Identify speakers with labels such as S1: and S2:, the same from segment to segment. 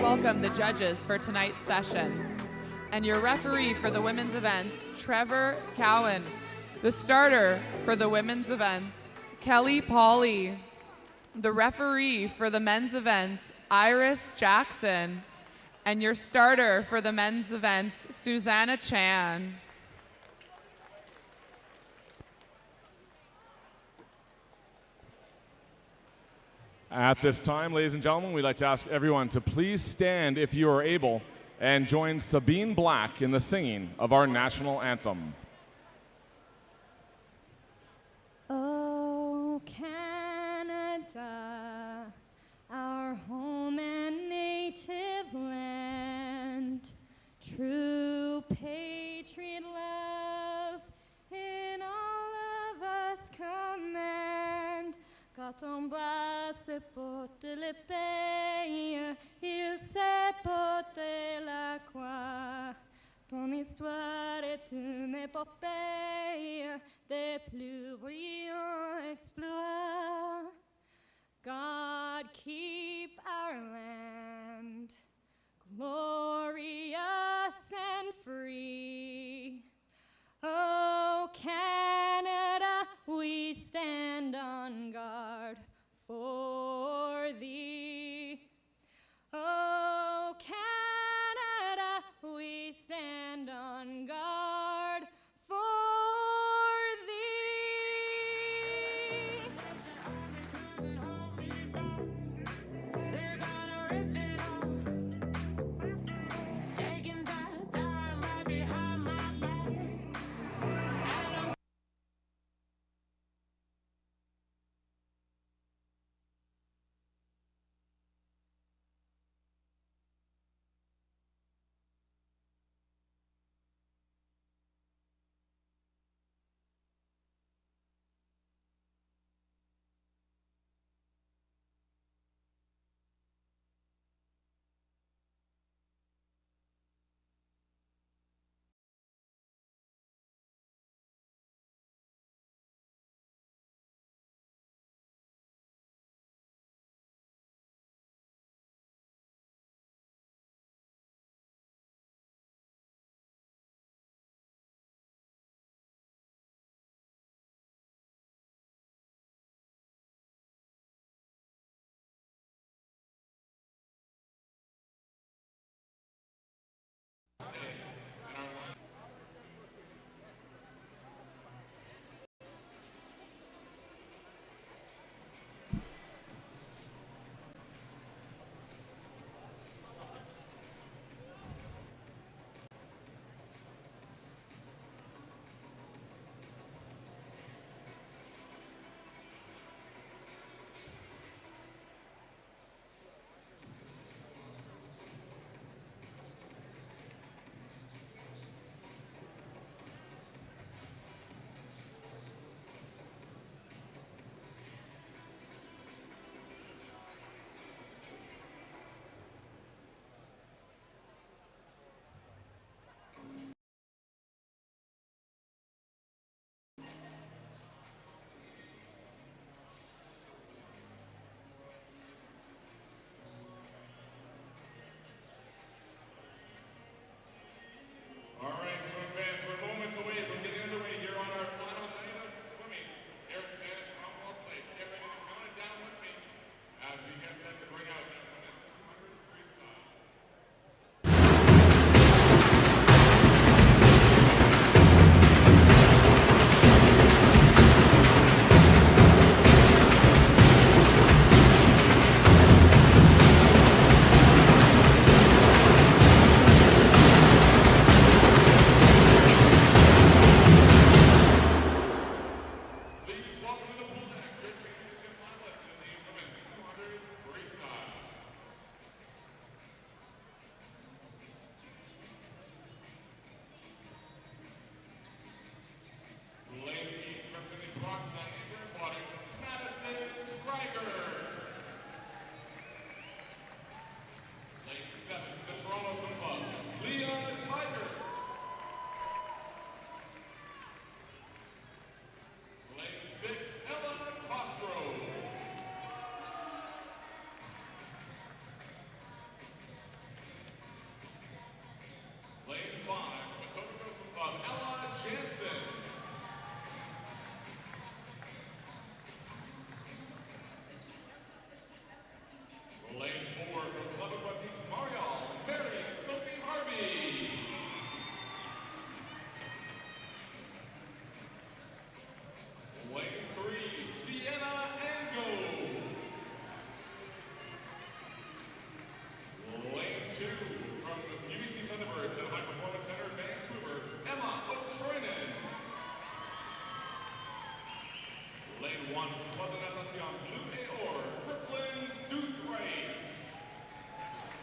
S1: welcome the judges for tonight's session. And your referee for the women's events, Trevor Cowan. The starter for the women's events, Kelly Pauley. The referee for the men's events, Iris Jackson. And your starter for the men's events, Susanna Chan.
S2: At this time, ladies and gentlemen, we'd like to ask everyone to please stand if you are able and join Sabine Black in the singing of our national anthem.
S3: Oh, Canada, our home and native land, true patriot love in all of us command. Quand ton bras se porte l'épée, il se porte la croix. Ton histoire est une épopée des plus brillants exploits. God keep our land glorious and free. Oh, Canada, we stand on guard for thee. Oh, Canada, we stand on guard for thee.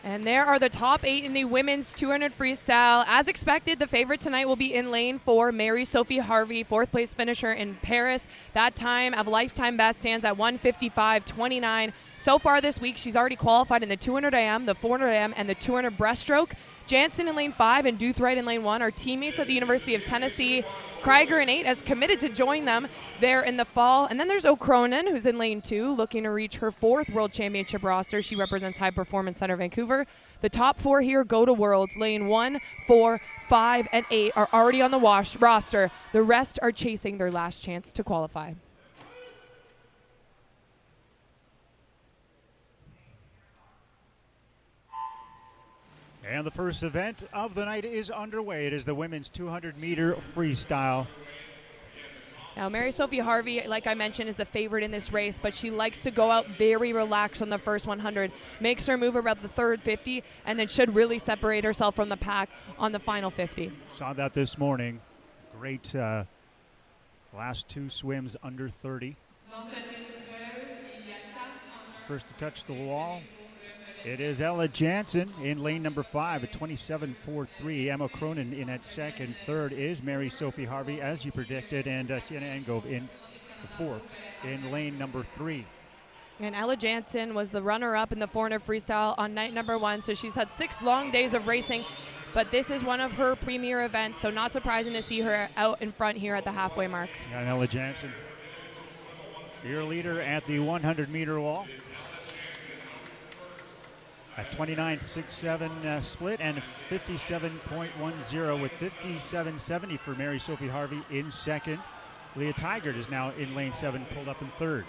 S4: And there are the top 8 in the women's 200 freestyle. As expected, the favorite tonight will be in lane 4, Mary Sophie Harvey, 4th place finisher in Paris. That time of lifetime best stands at 1:55.29. So far this week, she's already qualified in the 200 AM, the 400 AM, and the 200 breaststroke. Jansen in lane 5 and Doothright in lane 1 are teammates at the University of Tennessee. Krieger in 8 has committed to join them there in the fall. And then there's O'Cronin, who's in lane 2, looking to reach her 4th World Championship roster. She represents High Performance Center Vancouver. The top 4 here go to Worlds. Lane 1, 4, 5, and 8 are already on the roster. The rest are chasing their last chance to qualify.
S5: And the first event of the night is underway. It is the women's 200-meter freestyle.
S4: Now, Mary Sophie Harvey, like I mentioned, is the favorite in this race, but she likes to go out very relaxed on the first 100, makes her move around the third 50, and then should really separate herself from the pack on the final 50.
S5: Saw that this morning. Great last 2 swims under 30. First to touch the wall, it is Ella Jansen in lane number 5 at 27.43. Emma Cronin in at second. Third is Mary Sophie Harvey, as you predicted, and Sienna Angove in the 4th in lane number 3.
S4: And Ella Jansen was the runner-up in the 400 freestyle on night number 1, so she's had 6 long days of racing, but this is one of her premier events, so not surprising to see her out in front here at the halfway mark.
S5: And Ella Jansen, your leader at the 100-meter wall. A 29.67 split and 57.10 with 57.70 for Mary Sophie Harvey in second. Leah Tigert is now in lane 7, pulled up in third.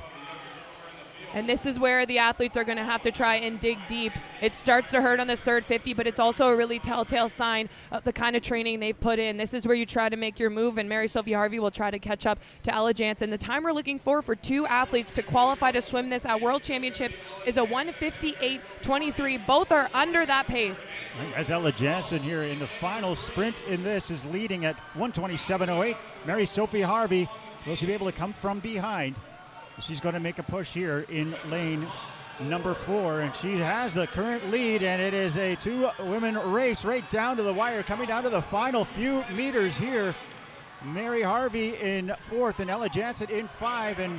S4: And this is where the athletes are going to have to try and dig deep. It starts to hurt on this third 50, but it's also a really telltale sign of the kind of training they've put in. This is where you try to make your move, and Mary Sophie Harvey will try to catch up to Ella Jansen. The time we're looking for 2 athletes to qualify to swim this at World Championships is a 1:58.23. Both are under that pace.
S5: As Ella Jansen here in the final sprint in this is leading at 1:27.08. Mary Sophie Harvey, will she be able to come from behind? She's going to make a push here in lane number 4, and she has the current lead, and it is a 2-women race right down to the wire, coming down to the final few meters here. Mary Harvey in 4th and Ella Jansen in 5, and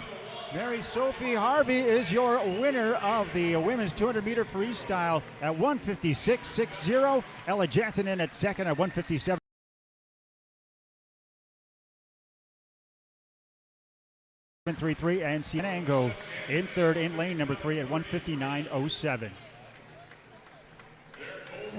S5: Mary Sophie Harvey is your winner of the women's 200-meter freestyle at 1:56.60. Ella Jansen in at second at 1:57. 7.33, and Sienna Angove in third in lane number 3 at 1:59.07.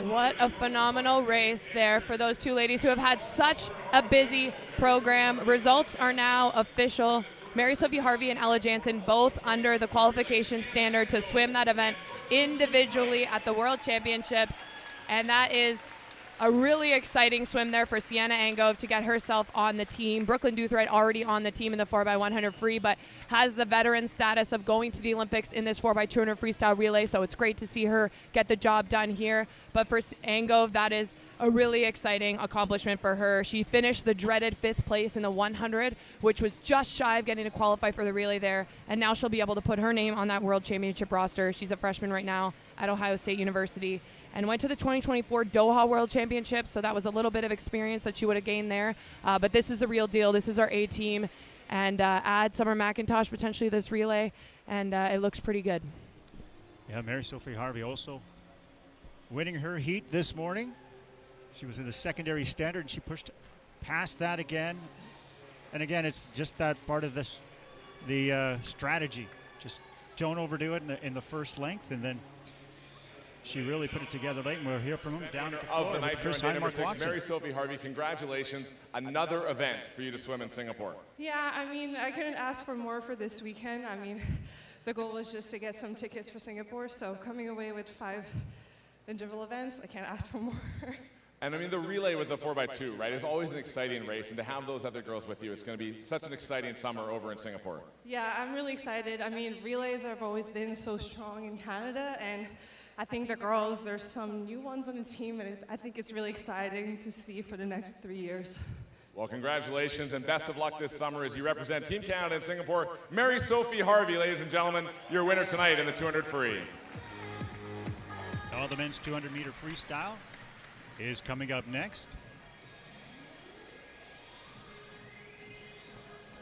S4: What a phenomenal race there for those 2 ladies who have had such a busy program. Results are now official. Mary Sophie Harvey and Ella Jansen both under the qualification standard to swim that event individually at the World Championships, and that is a really exciting swim there for Sienna Angove to get herself on the team. Brooklyn Doothright already on the team in the 4x100 free, but has the veteran status of going to the Olympics in this 4x200 freestyle relay, so it's great to see her get the job done here. But for Angove, that is a really exciting accomplishment for her. She finished the dreaded 5th place in the 100, which was just shy of getting to qualify for the relay there, and now she'll be able to put her name on that World Championship roster. She's a freshman right now at Ohio State University, and went to the 2024 Doha World Championship, so that was a little bit of experience that she would have gained there. But this is the real deal. This is our A team, and add Summer McIntosh potentially this relay, and it looks pretty good.
S5: Yeah, Mary Sophie Harvey also winning her heat this morning. She was in the secondary standard, and she pushed past that again. And again, it's just that part of this, the strategy. Just don't overdo it in the first length, and then she really put it together late, and we'll hear from him down at the floor.
S2: Of the night,
S5: Chris
S2: number
S5: Heinemark
S2: 6,
S5: Watson.
S2: Mary Sophie Harvey, congratulations. Another event for you to swim in Singapore.
S6: Yeah, I mean, I couldn't ask for more for this weekend. I mean, the goal was just to get some tickets for Singapore, so coming away with 5 individual events, I can't ask for more.
S2: And I mean, the relay with the 4x2, right, is always an exciting race, and to have those other girls with you, it's going to be such an exciting summer over in Singapore.
S6: Yeah, I'm really excited. I mean, relays have always been so strong in Canada, and I think the girls, there's some new ones on the team, and I think it's really exciting to see for the next 3 years.
S2: Well, congratulations and best of luck this summer as you represent Team Canada in Singapore. Mary Sophie Harvey, ladies and gentlemen, your winner tonight in the 200 free.
S5: the men's 200-meter freestyle is coming up next.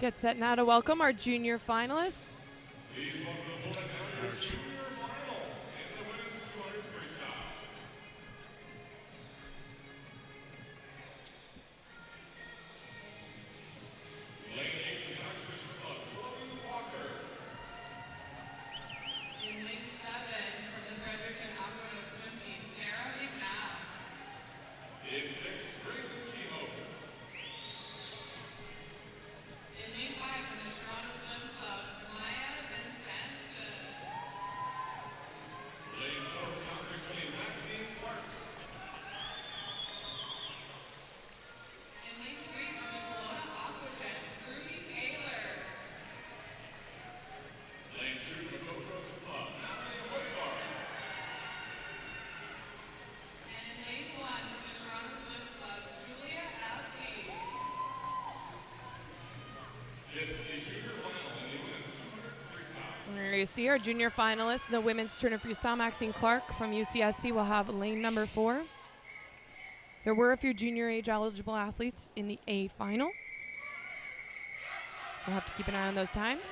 S4: Get set now to welcome our junior finalists. There you see our junior finalists in the women's 200 freestyle. Maxine Clark from UCSC will have lane number 4. There were a few junior age eligible athletes in the A final. We'll have to keep an eye on those times.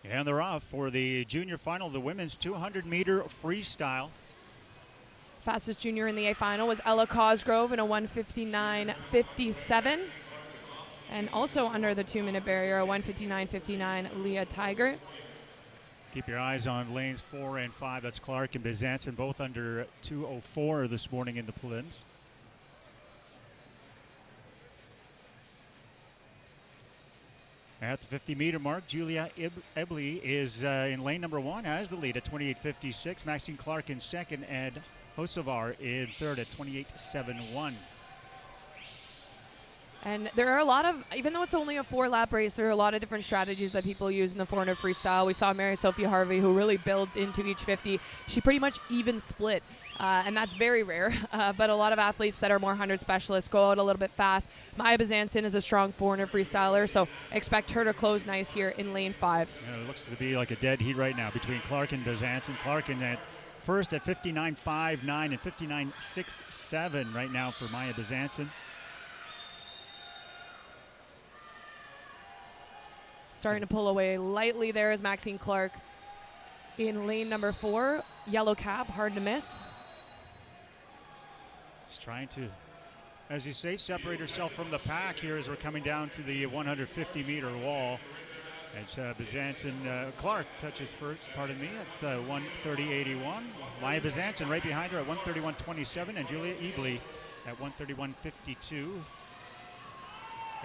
S5: And they're off for the junior final, the women's 200-meter freestyle.
S4: Fastest junior in the A final was Ella Cosgrove in a 1:59.57. And also under the 2-minute barrier, a 1:59.59, Leah Tiger.
S5: Keep your eyes on lanes 4 and 5. That's Clark and Bizanson, both under 2:04 this morning in the prelims. At the 50-meter mark, Julia Ebley is in lane number 1, has the lead at 28.56. Maxine Clark in second, and Hosovar in third at 28.71.
S4: And there are a lot of, even though it's only a 4-lap race, there are a lot of different strategies that people use in the 400 freestyle. We saw Mary Sophie Harvey, who really builds into each 50. She pretty much even split, and that's very rare. But a lot of athletes that are more 100 specialists go out a little bit fast. Maya Bizanson is a strong 400 freestyler, so expect her to close nice here in lane 5.
S5: Yeah, it looks to be like a dead heat right now between Clark and Bizanson. Clark in at first at 59.59 and 59.67 right now for Maya Bizanson.
S4: Starting to pull away lightly there is Maxine Clark in lane number 4. Yellow cap, hard to miss.
S5: She's trying to, as you say, separate herself from the pack here as we're coming down to the 150-meter wall. As Bizanson, Clark touches first, pardon me, at 1:30.81. Maya Bizanson right behind her at 1:31.27, and Julia Ebley at 1:31.52.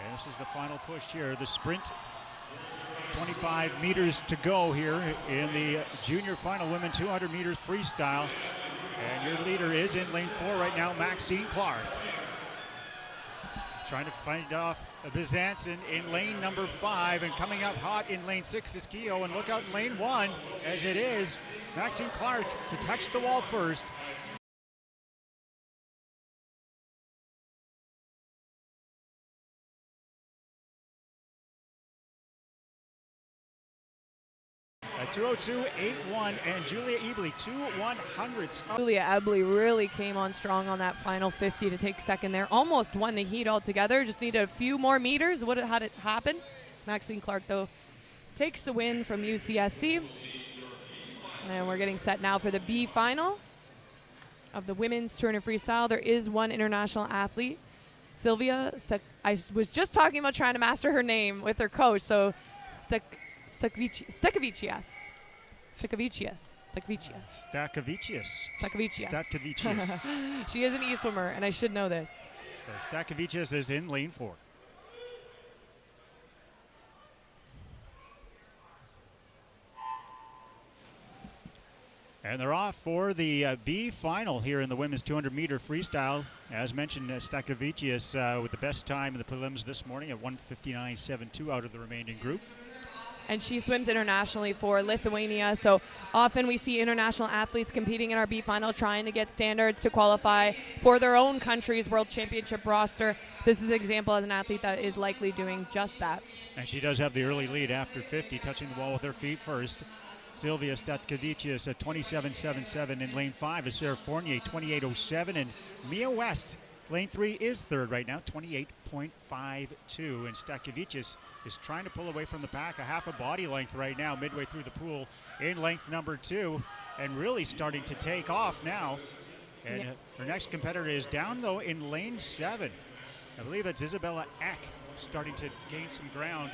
S5: And this is the final push here, the sprint. 25 meters to go here in the junior final women 200 meters freestyle. And your leader is in lane 4 right now, Maxine Clark. Trying to fight off Bizanson in lane number 5, and coming up hot in lane 6 is Keogh, and look out in lane 1 as it is Maxine Clark to touch the wall first. A 2:02.81, and Julia Ebley 2/100ths.
S4: Julia Ebley really came on strong on that final 50 to take second there. Almost won the heat altogether. Just needed a few more meters. Would have had it happen. Maxine Clark, though, takes the win from UCSC. And we're getting set now for the B final of the women's 200 freestyle. There is one international athlete, Sylvia. I was just talking about trying to master her name with her coach. So Stakavicius. She is an e-swimmer, and I should know this.
S5: So Stakavicius is in lane 4. And they're off for the B final here in the women's 200-meter freestyle. As mentioned, Stakavicius with the best time in the prelims this morning at 1:59.72 out of the remaining group.
S4: and she swims internationally for Lithuania. So often we see international athletes competing in our B final, trying to get standards to qualify for their own country's world championship roster. This is an example as an athlete that is likely doing just that.
S5: And she does have the early lead after 50, touching the wall with her feet first. Sylvia Statkevicius at 27.77 in lane 5 is Sarah Fournier, 28.07, and Mia West, lane 3 is third right now, 28.52. And Statkevicius is trying to pull away from the pack, a half a body length right now, midway through the pool in length number 2, and really starting to take off now. And her next competitor is down, though, in lane 7. I believe it's Isabella Eck starting to gain some ground.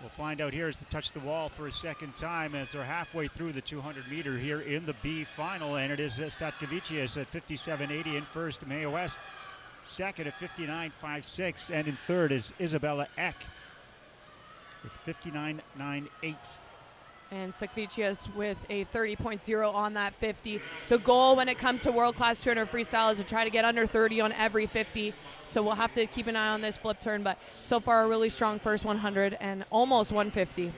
S5: We'll find out here as they touch the wall for a second time as they're halfway through the 200-meter here in the B final, and it is Statkevicius at 57.80 in first, Maya West second at 59.56, and in third is Isabella Eck with 59.98.
S4: And Statkevicius with a 30.0 on that 50. The goal when it comes to world-class 200 freestyle is to try to get under 30 on every 50. So we'll have to keep an eye on this flip turn, but so far a really strong first 100 and almost 150.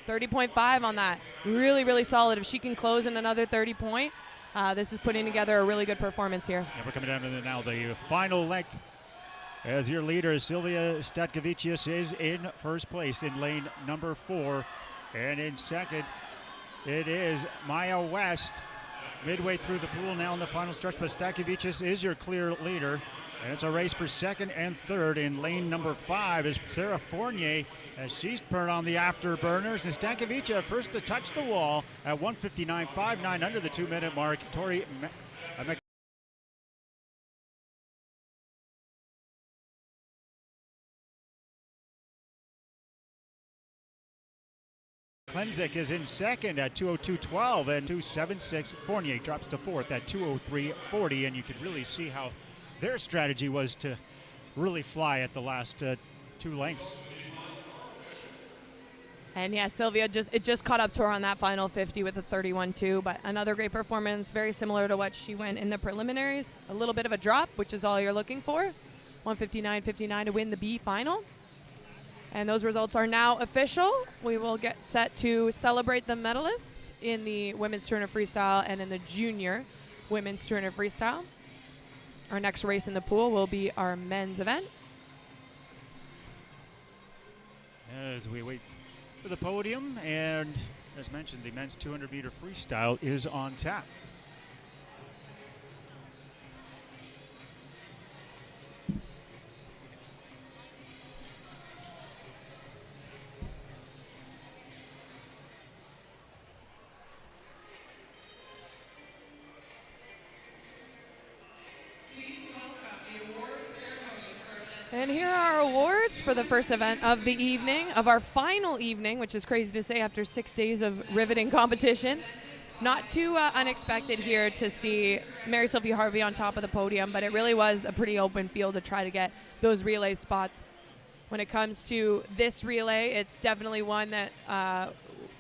S4: 30.5 on that. Really, really solid. If she can close in another 30 point, this is putting together a really good performance here.
S5: Yeah, we're coming down to now the final length. As your leader, Sylvia Statkevicius, is in first place in lane number 4. And in second, it is Maya West. Midway through the pool now in the final stretch, but Statkevicius is your clear leader. And it's a race for second and third. In lane number 5 is Sarah Fournier as she's turned on the afterburners. And Statkevicius first to touch the wall at 1:59.59 under the 2-minute mark. Tori Klenzik is in second at 2:02.12 and 2:76. Fournier drops to fourth at 2:03.40, and you could really see how their strategy was to really fly at the last 2 lengths.
S4: And yeah, Sylvia just caught up to her on that final 50 with a 31.2, but another great performance, very similar to what she went in the preliminaries. A little bit of a drop, which is all you're looking for. 1:59.59 to win the B final. And those results are now official. We will get set to celebrate the medalists in the women's 200 freestyle and in the junior women's 200 freestyle. Our next race in the pool will be our men's event.
S5: As we wait for the podium, and as mentioned, the men's 200-meter freestyle is on tap.
S4: And here are our awards for the first event of the evening, of our final evening, which is crazy to say after 6 days of riveting competition. Not too unexpected here to see Mary Sophie Harvey on top of the podium, but it really was a pretty open field to try to get those relay spots. When it comes to this relay, it's definitely one that,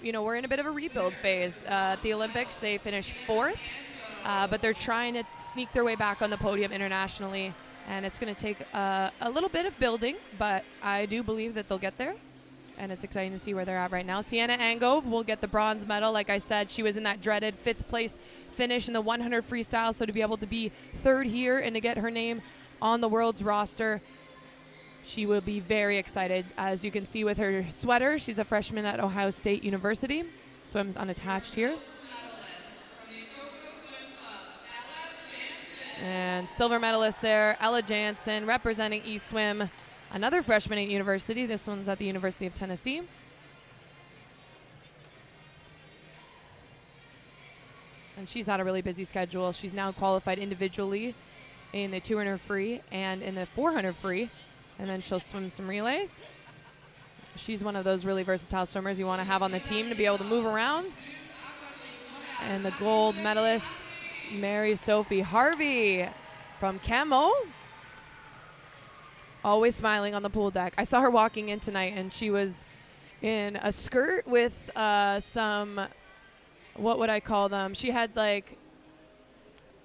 S4: we're in a bit of a rebuild phase. At the Olympics, they finished 4th, but they're trying to sneak their way back on the podium internationally. And it's going to take a little bit of building, but I do believe that they'll get there. And it's exciting to see where they're at right now. Sienna Angove will get the bronze medal. Like I said, she was in that dreaded 5th place finish in the 100 freestyle. So to be able to be 3rd here and to get her name on the world's roster, she will be very excited. As you can see with her sweater, she's a freshman at Ohio State University. Swims unattached here. And silver medalist there, Ella Jansen, representing eSwim, another freshman at university. This one's at the University of Tennessee. And she's had a really busy schedule. She's now qualified individually in the 200 free and in the 400 free, and then she'll swim some relays. She's one of those really versatile swimmers you want to have on the team to be able to move around. And the gold medalist, Mary Sophie Harvey from Camo. Always smiling on the pool deck. I saw her walking in tonight, and she was in a skirt with some, what would I call them? She had like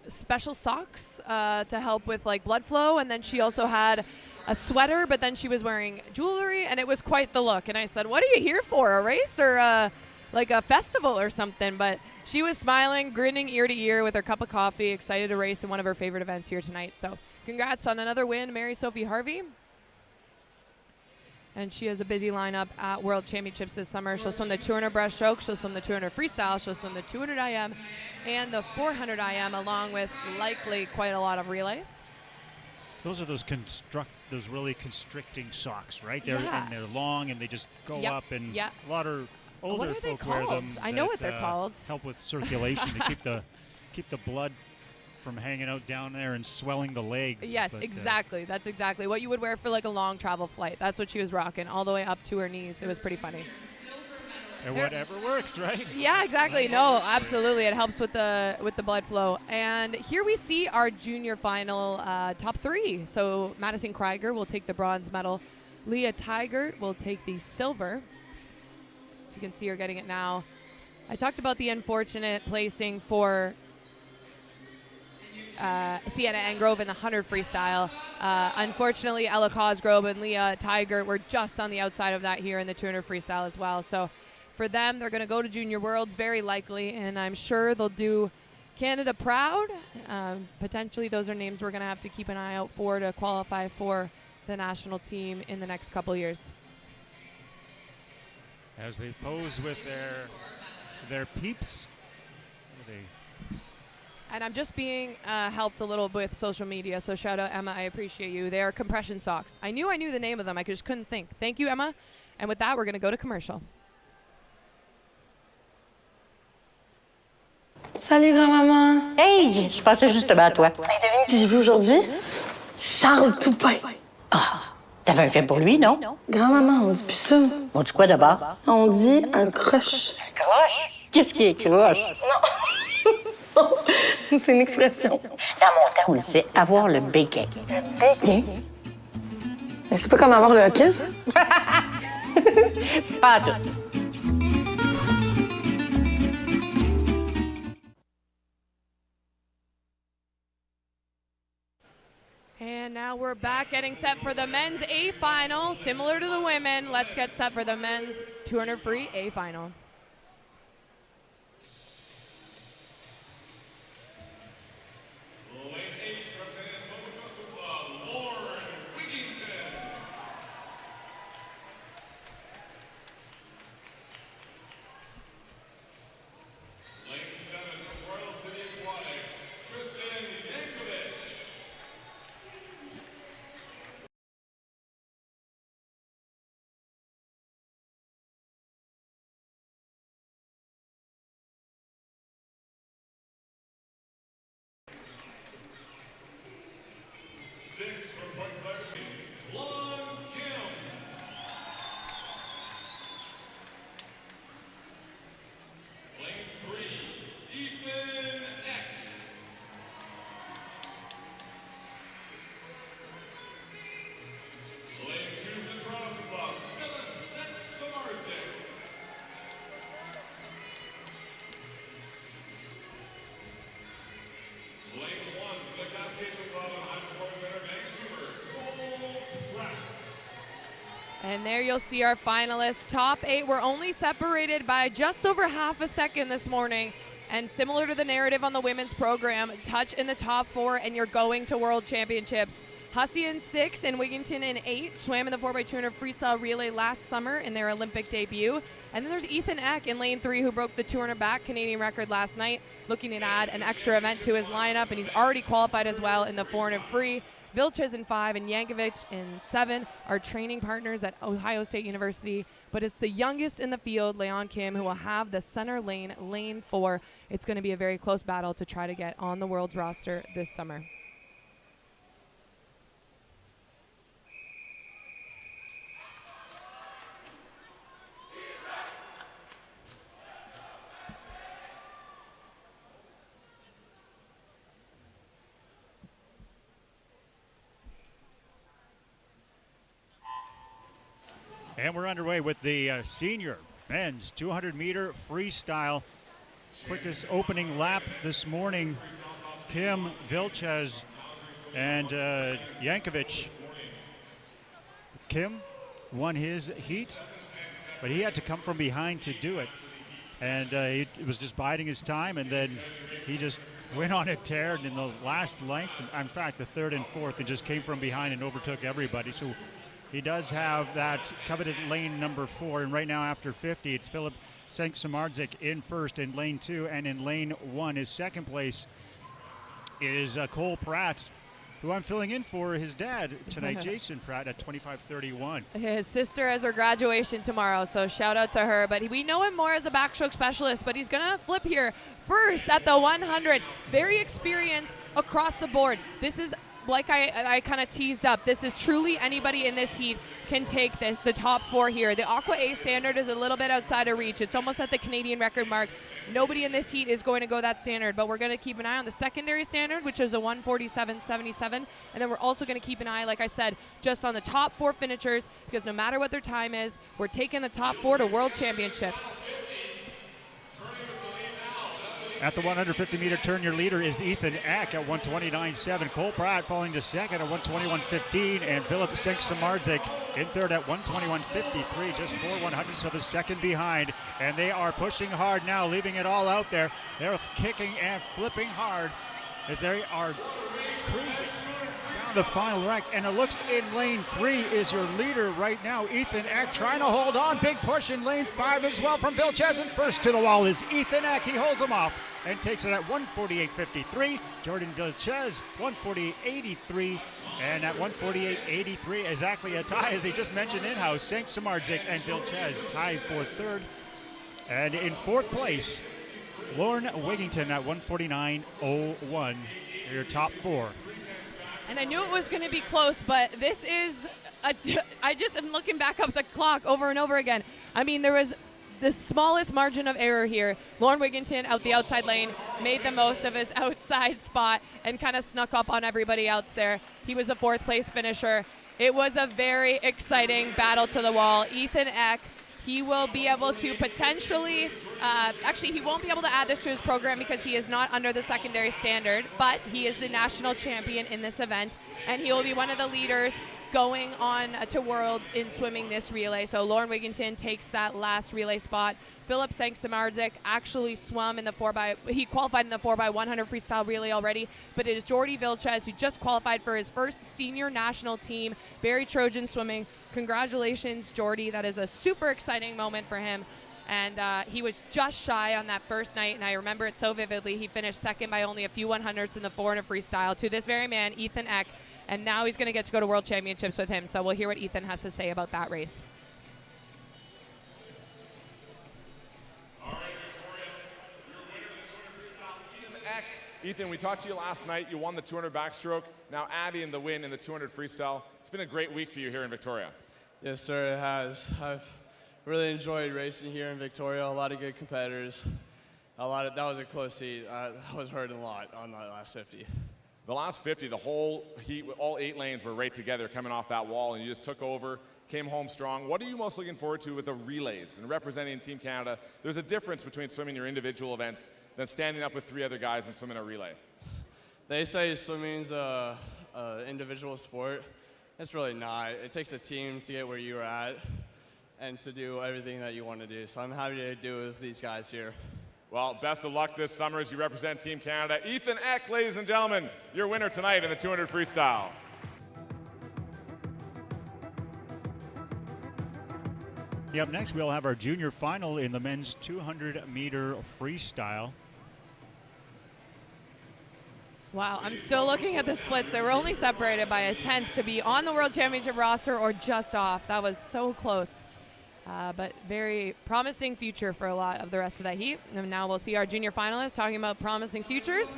S4: special socks to help with like blood flow, and then she also had a sweater, but then she was wearing jewelry, and it was quite the look. And I said, what are you here for, a race or like a festival or something? But she was smiling, grinning ear to ear with her cup of coffee, excited to race in one of her favorite events here tonight. So congrats on another win, Mary Sophie Harvey. And she has a busy lineup at World Championships this summer. She'll swim the 200 breaststroke, she'll swim the 200 freestyle, she'll swim the 200 IM and the 400 IM, along with likely quite a lot of relays.
S5: Those are those really constricting socks, right? They're
S4: Yeah.
S5: and they're long and they just go
S4: Yep.
S5: up, and
S4: Yep.
S5: a lot of older
S4: What are they
S5: folk wear
S4: called?
S5: them.
S4: I know what they're called.
S5: Help with circulation to keep the blood from hanging out down there and swelling the legs.
S4: Yes,
S5: But,
S4: exactly. That's exactly what you would wear for like a long travel flight. That's what she was rocking, all the way up to her knees. It was pretty funny.
S5: And whatever works, right?
S4: Yeah, exactly. No, absolutely. It helps with the blood flow. And here we see our junior final top three. So Madison Krieger will take the bronze medal. Leah Tigert will take the silver. You can see her getting it now. I talked about the unfortunate placing for Sienna Angrove in the 100 freestyle. Unfortunately, Ella Cosgrove and Leah Tigert were just on the outside of that here in the 200 freestyle as well. So for them, they're going to go to Junior Worlds very likely, and I'm sure they'll do Canada proud. Potentially, those are names we're going to have to keep an eye out for to qualify for the national team in the next couple years.
S5: As they pose with their peeps.
S4: And I'm just being helped a little with social media, so shout out Emma, I appreciate you. They are compression socks. I knew the name of them, I just couldn't think. Thank you, Emma. And with that, we're going to go to commercial.
S7: Salut grand-maman.
S8: Hey, je pensais justement à toi.
S7: Devine qui j'ai vu aujourd'hui? Charles Toupin.
S8: Ah, t'avais un fait pour lui, non?
S7: Grand-maman, on dit plus ça.
S8: On dit quoi d'abord?
S7: On dit un croche.
S8: Croche? Qu'est-ce qui est croche?
S7: C'est une expression.
S8: Dans mon temps, on disait avoir le béquin.
S7: Béquin? Mais c'est pas comme avoir le hockey, ça?
S8: Pas tout.
S4: And now we're back getting set for the men's A final. Similar to the women, let's get set for the men's 200 free A final. And there you'll see our finalists. Top 8 were only separated by just over half a second this morning. And similar to the narrative on the women's program, touch in the top 4 and you're going to World Championships. Hussey in 6 and Wigginton in 8 swam in the 4x200 freestyle relay last summer in their Olympic debut. And then there's Ethan Eck in lane 3 who broke the 200 back Canadian record last night, looking to add an extra event to his lineup, and he's already qualified as well in the 400 free. Vilches in 5 and Yankovic in 7 are training partners at Ohio State University, but it's the youngest in the field, Leon Kim, who will have the center lane, lane 4. It's going to be a very close battle to try to get on the world's roster this summer.
S5: And we're underway with the senior men's 200-meter freestyle. Quickest opening lap this morning. Kim, Vilches, and Yankovic Kim won his heat, but he had to come from behind to do it. And he was just biding his time, and then he just went on a tear. And in the last length, in fact, the third and fourth, he just came from behind and overtook everybody. So he does have that coveted lane number 4. And right now, after 50, it's Philip Sanksamardzic in first in lane 2. And in lane 1, his second place is Cole Pratt, who I'm filling in for his dad tonight, Jason Pratt, at 25:31.
S4: His sister has her graduation tomorrow, so shout out to her. But we know him more as a backstroke specialist, but he's going to flip here first at the 100. Very experienced across the board. This is, like I kind of teased up, this is truly anybody in this heat can take the top 4 here. The Aqua A standard is a little bit outside of reach. It's almost at the Canadian record mark. Nobody in this heat is going to go that standard, but we're going to keep an eye on the secondary standard, which is a 147.77, and then we're also going to keep an eye, like I said, just on the top 4 finishers, because no matter what their time is, we're taking the top 4 to World Championships.
S5: At the 150-meter turn, your leader is Ethan Eck at 129.7. Cole Pratt falling to second at 121.15, and Philip Sanksamardzic in third at 121.53, just 4 100ths of a second behind. And they are pushing hard now, leaving it all out there. They're kicking and flipping hard as they are cruising down the final rank. And it looks in lane 3 is your leader right now, Ethan Eck, trying to hold on. Big push in lane 5 as well from Vilches, and first to the wall is Ethan Eck. He holds him off and takes it at 148.53. Jordan Vilches, 148.83. And at 148.83, exactly a tie, as he just mentioned in-house. Sanksamardzic and Vilches tied for third. And in fourth place, Lauren Wigington at 149.01. Your top 4.
S4: And I knew it was going to be close, but this is, I just am looking back up the clock over and over again. I mean, there was the smallest margin of error here. Lauren Wigington out the outside lane, made the most of his outside spot and kind of snuck up on everybody else there. He was a 4th place finisher. It was a very exciting battle to the wall. Ethan Eck, he will be able to potentially, actually he won't be able to add this to his program because he is not under the secondary standard, but he is the national champion in this event, and he will be one of the leaders going on to Worlds in swimming this relay. So Lauren Wigington takes that last relay spot. Philip Sanksamardzic actually swum in the he qualified in the 4x100 freestyle relay already, but it is Jordy Vilches who just qualified for his first senior national team, Barry Trojan Swimming. Congratulations, Jordy. That is a super exciting moment for him. And he was just shy on that first night, and I remember it so vividly. He finished second by only a few 100ths in the 400 freestyle to this very man, Ethan Eck, and now he's going to get to go to World Championships with him. So we'll hear what Ethan has to say about that race.
S2: All right, Victoria, your winner of the 200 freestyle, Ethan Eck. Ethan, we talked to you last night. You won the 200 backstroke. Now adding the win in the 200 freestyle. It's been a great week for you here in Victoria.
S9: Yes, sir, it has. I've really enjoyed racing here in Victoria. A lot of good competitors. That was a close heat. I was hurting a lot on that last 50.
S2: The last 50, the whole heat, all 8 lanes were right together coming off that wall, and you just took over, came home strong. What are you most looking forward to with the relays and representing Team Canada? There's a difference between swimming your individual events than standing up with 3 other guys and swimming a relay.
S9: They say swimming's an individual sport. It's really not. It takes a team to get where you're at and to do everything that you want to do. So I'm happy to do it with these guys here.
S2: Well, best of luck this summer as you represent Team Canada. Ethan Eck, ladies and gentlemen, your winner tonight in the 200 freestyle.
S5: Up next, we'll have our junior final in the men's 200-meter freestyle.
S4: Wow, I'm still looking at the splits. They were only separated by a 10th to be on the World Championship roster or just off. That was so close. But very promising future for a lot of the rest of that heat. And now we'll see our junior finalists talking about promising futures.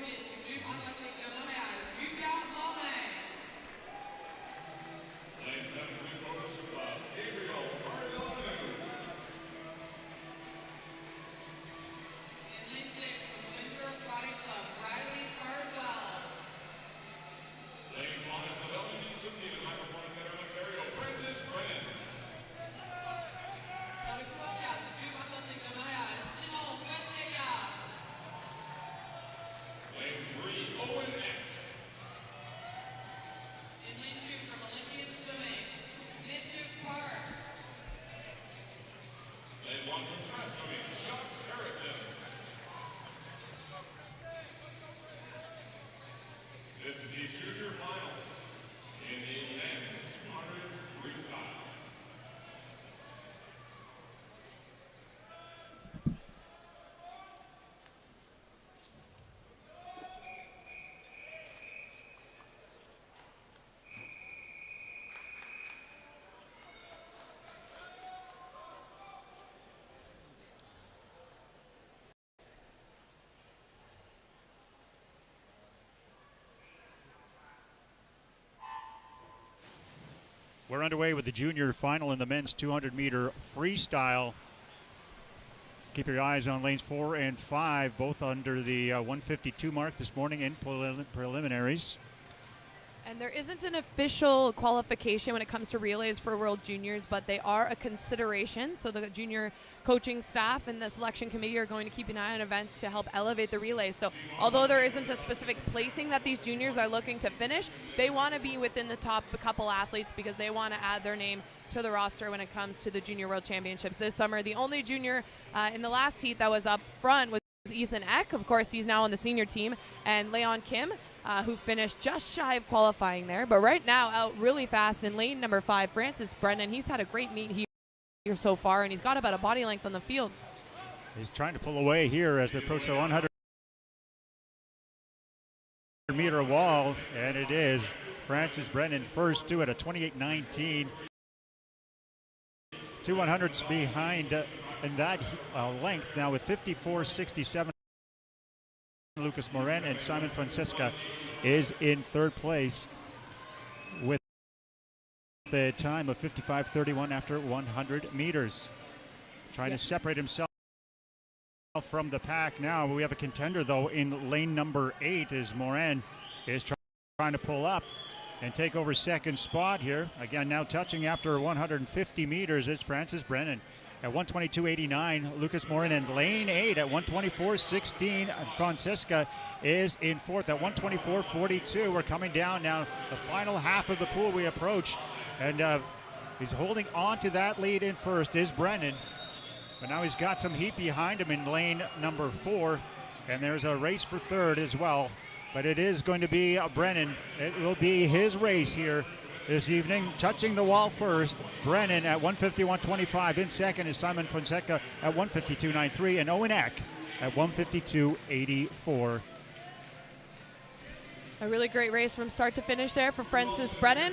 S2: Ladies
S5: We're underway with the junior final in the men's 200-meter freestyle. Keep your eyes on lanes 4 and 5, both under the 152 mark this morning in preliminaries.
S4: And there isn't an official qualification when it comes to relays for World Juniors, but they are a consideration. So the junior coaching staff and the selection committee are going to keep an eye on events to help elevate the relays. So although there isn't a specific placing that these juniors are looking to finish, they want to be within the top couple athletes because they want to add their name to the roster when it comes to the Junior World Championships this summer. The only junior in the last heat that was up front was Ethan Eck. Of course, he's now on the senior team, and Leon Kim, who finished just shy of qualifying there. But right now, out really fast in lane number 5, Francis Brennan. He's had a great meet here so far, and he's got about a body length on the field.
S5: He's trying to pull away here as they approach the 100-meter wall, and it is Francis Brennan first to it at 28.19. 2 100s behind in that length now with 54.67. Lucas Morin, and Simon Francesca is in third place with the time of 55.31 after 100 meters. Trying to separate himself from the pack now. We have a contender though in lane number 8 as Morin is trying to pull up and take over second spot here. Again, now touching after 150 meters is Francis Brennan at 122.89. Lucas Morin in lane 8 at 124.16. Francesca is in fourth at 124.42. We're coming down now the final half of the pool we approach. And he's holding on to that lead in first is Brennan. But now he's got some heat behind him in lane number 4. And there's a race for third as well. But it is going to be Brennan. It will be his race here this evening. Touching the wall first, Brennan at 151.25. In second is Simon Fonseca at 152.93. And Owen Eck at 152.84.
S4: A really great race from start to finish there for Francis Brennan.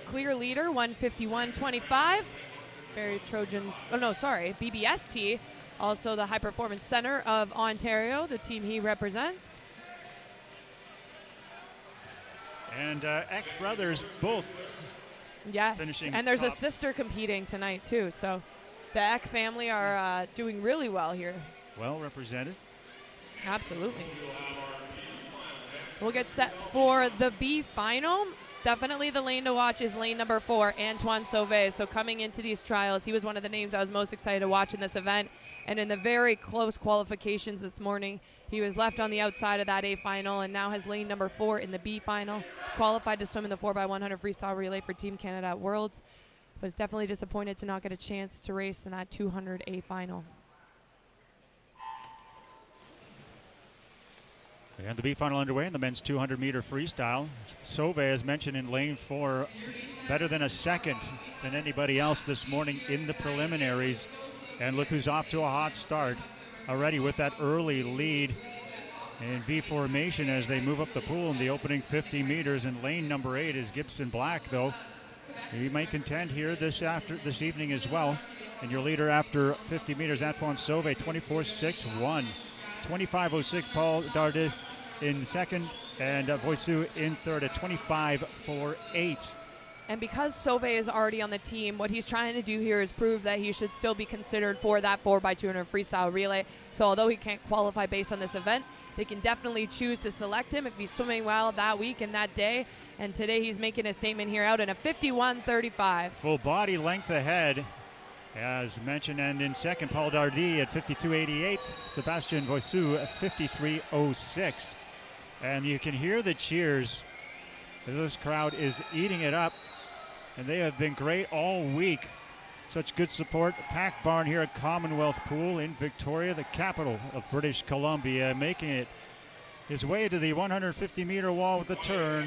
S4: Clear leader, 151.25. Barrie Trojans, BBST, also the High Performance Center of Ontario, the team he represents.
S5: And Eck brothers both finishing
S4: and there's
S5: top.
S4: a sister competing tonight too, so the Eck family are doing really well here.
S5: Well represented.
S4: Absolutely. We'll get set for the B final. Definitely the lane to watch is lane number 4, Antoine Sauvé. So coming into these trials, he was one of the names I was most excited to watch in this event. And in the very close qualifications this morning, he was left on the outside of that A final and now has lane number 4 in the B final. Qualified to swim in the 4x100 freestyle relay for Team Canada at Worlds. Was definitely disappointed to not get a chance to race in that 200 A final.
S5: And the B final underway in the men's 200-meter freestyle. Sauvé, as mentioned, in lane 4, better than a second than anybody else this morning in the preliminaries. And look who's off to a hot start already with that early lead in V formation as they move up the pool in the opening 50 meters. In lane number 8 is Gibson Black, though. He might contend here this evening as well. And your leader after 50 meters, Antoine Sauvé, 24.61. 25.06, Paul Dardis in second, and Voisu in third at 25.48.
S4: And because Sauvé is already on the team, what he's trying to do here is prove that he should still be considered for that 4x200 freestyle relay. So although he can't qualify based on this event, they can definitely choose to select him if he's swimming well that week and that day. And today he's making a statement here out in a 51.35.
S5: Full body length ahead, as mentioned, and in second, Paul Dardy at 52.88. Sebastien Voisu at 53.06. And you can hear the cheers. This crowd is eating it up, and they have been great all week. Such good support. Pack barn here at Commonwealth Pool in Victoria, the capital of British Columbia, making it his way to the 150-meter wall with the turn.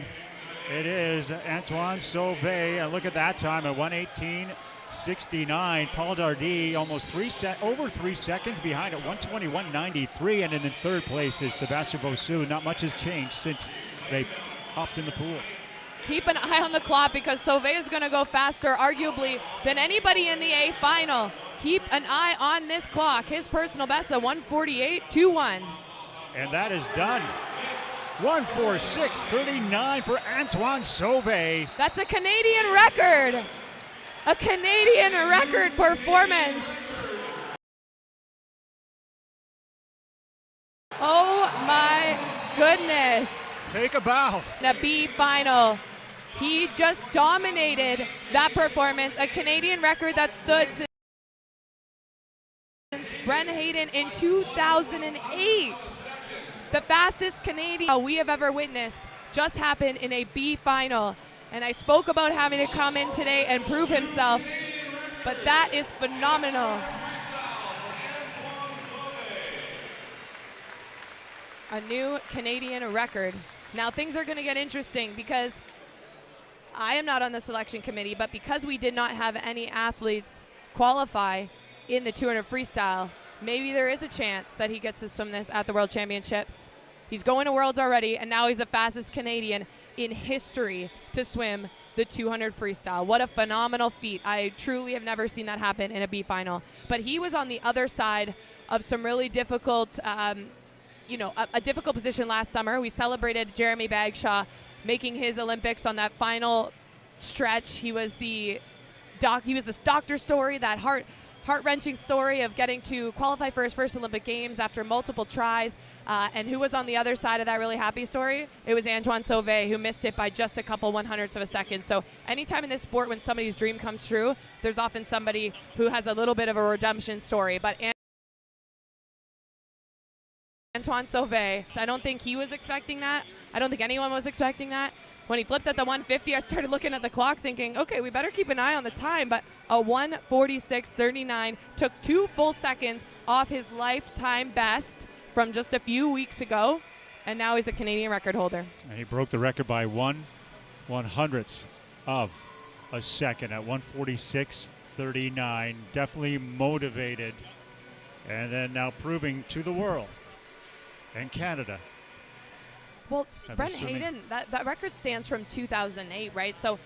S5: It is Antoine Sauvé, and look at that time at 1:18.69. Paul Dardy almost over 3 seconds behind at 1:21.93, and in third place is Sebastien Voisu. Not much has changed since they hopped in the pool.
S4: Keep an eye on the clock because Sauvé is going to go faster, arguably, than anybody in the A final. Keep an eye on this clock. His personal best at 1:48.21.
S5: And that is done. 1:46.39 for Antoine Sauvé.
S4: That's a Canadian record. A Canadian record performance. Oh my goodness.
S5: Take a bow.
S4: The B final. He just dominated that performance. A Canadian record that stood since Bren Hayden in 2008. The fastest Canadian we have ever witnessed just happened in a B final. And I spoke about having to come in today and prove himself, but that is phenomenal. A new Canadian record. Now things are going to get interesting because I am not on the selection committee, but because we did not have any athletes qualify in the 200 freestyle, maybe there is a chance that he gets to swim this at the World Championships. He's going to Worlds already, and now he's the fastest Canadian in history to swim the 200 freestyle. What a phenomenal feat. I truly have never seen that happen in a B final. But he was on the other side of some really difficult, a difficult position last summer. We celebrated Jeremy Bagshaw making his Olympics on that final stretch. He was this doctor story, that heart-wrenching story of getting to qualify for his first Olympic Games after multiple tries. And who was on the other side of that really happy story? It was Antoine Sauvé, who missed it by just a couple 100ths of a second. So anytime in this sport when somebody's dream comes true, there's often somebody who has a little bit of a redemption story. But Antoine Sauvé, I don't think he was expecting that. I don't think anyone was expecting that. When he flipped at the 150, I started looking at the clock thinking, okay, we better keep an eye on the time. But a 1:46.39 took 2 full seconds off his lifetime best from just a few weeks ago, and now he's a Canadian record holder.
S5: And he broke the record by 1/100th of a second at 1:46.39. Definitely motivated, and then now proving to the world and Canada.
S4: Well, Brent Hayden, that record stands from 2008, right? So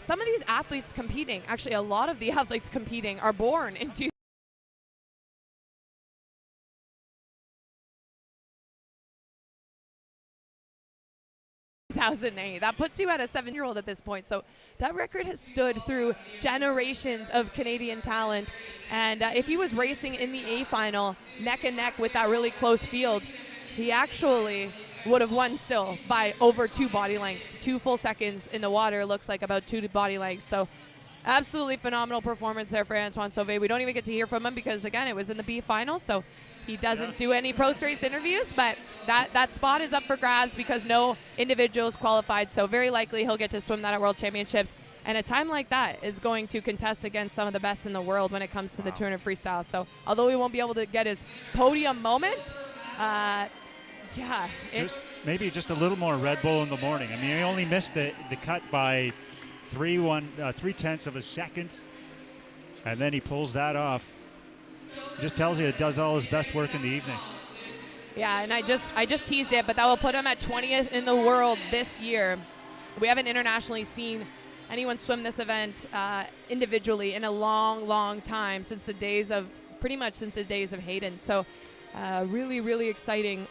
S4: some of these athletes competing, actually a lot of the athletes competing are born in 2008. That puts you at a 7-year-old at this point. So that record has stood through generations of Canadian talent. And if he was racing in the A final neck and neck with that really close field, he actually would have won still by over 2 body lengths. 2 full seconds in the water looks like about 2 body lengths. So absolutely phenomenal performance there for Antoine Sauvé. We don't even get to hear from him because, again, it was in the B final, so he doesn't do any post-race interviews, but that spot is up for grabs because no individuals qualified, so very likely he'll get to swim that at World Championships. And a time like that is going to contest against some of the best in the world when it comes to the 200 freestyle. So although he won't be able to get his podium moment,
S5: maybe just a little more Red Bull in the morning. I mean, he only missed the cut by 3/10 of a second, and then he pulls that off. Just tells you it does all his best work in the evening.
S4: Yeah, and I just teased it, but that will put him at 20th in the world this year. We haven't internationally seen anyone swim this event individually in a long, long time, since the days of Hayden. So really, really exciting.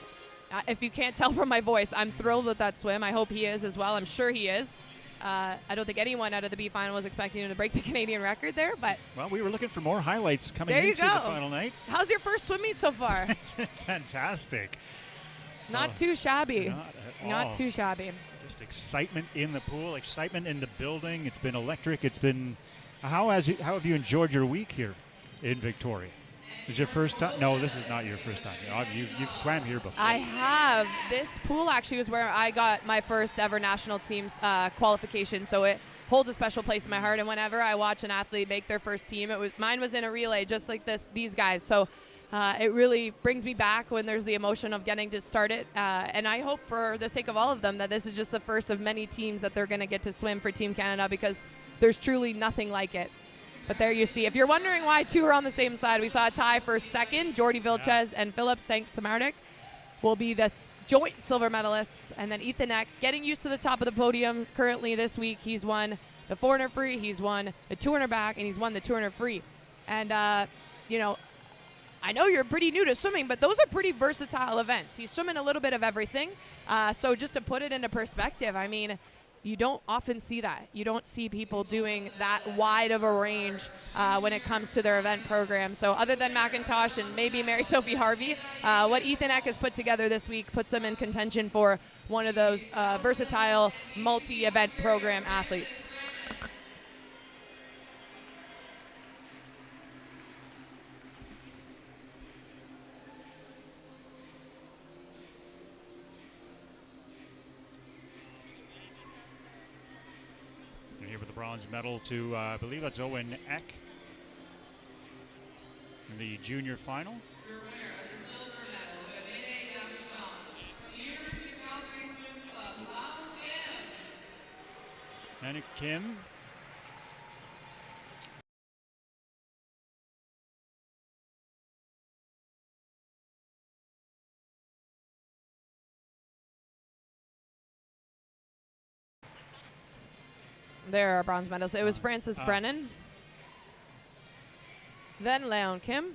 S4: If you can't tell from my voice, I'm thrilled with that swim. I hope he is as well. I'm sure he is. I don't think anyone out of the B final was expecting him to break the Canadian record there, but
S5: well, we were looking for more highlights coming into the final night.
S4: How's your first swim meet so far?
S5: Fantastic.
S4: Not too shabby. Not too shabby.
S5: Just excitement in the pool, excitement in the building. It's been electric. It's been. How have you enjoyed your week here in Victoria? Is your first time? No, this is not your first time. You've swam here before.
S4: I have. This pool actually was where I got my first ever national team's qualification, so it holds a special place in my heart. And whenever I watch an athlete make their first team, mine was in a relay, just like these guys. So it really brings me back when there's the emotion of getting to start it. And I hope, for the sake of all of them, that this is just the first of many teams that they're going to get to swim for Team Canada, because there's truly nothing like it. But there you see. If you're wondering why 2 are on the same side, we saw a tie for second. Jordy Vilches and Philip Sank-Samardik will be the joint silver medalists. And then Ethan Eck getting used to the top of the podium currently this week. He's won the 400 free, he's won the 200 back, and he's won the 200 free. And, I know you're pretty new to swimming, but those are pretty versatile events. He's swimming a little bit of everything. So just to put it into perspective, I mean, you don't often see that. You don't see people doing that wide of a range when it comes to their event program. So other than McIntosh and maybe Mary Sophie Harvey, what Ethan Eck has put together this week puts them in contention for one of those versatile multi-event program athletes.
S5: Here with the bronze medal to, I believe that's Owen Eck in the junior final. Anna Kim.
S4: There are bronze medals. It was Francis Brennan, then Leon Kim.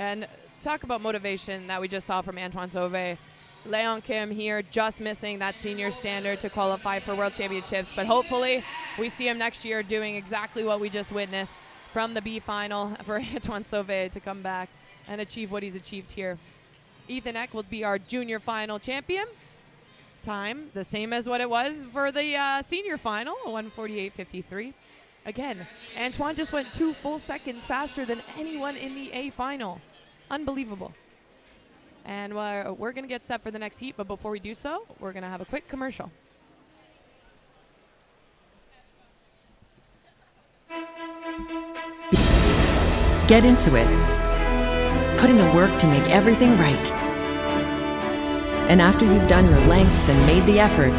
S4: And talk about motivation that we just saw from Antoine Sauvé. Leon Kim here just missing that senior standard to qualify for World Championships, but hopefully we see him next year doing exactly what we just witnessed from the B final for Antoine Sauvé to come back and achieve what he's achieved here. Ethan Eck will be our junior final champion. Time the same as what it was for the senior final, 1:48.53. Again, Antoine just went 2 full seconds faster than anyone in the A final. Unbelievable. And we're going to get set for the next heat, but before we do so, we're going to have a quick commercial.
S10: Get into it. Put in the work to make everything right. And after you've done your lengths and made the effort,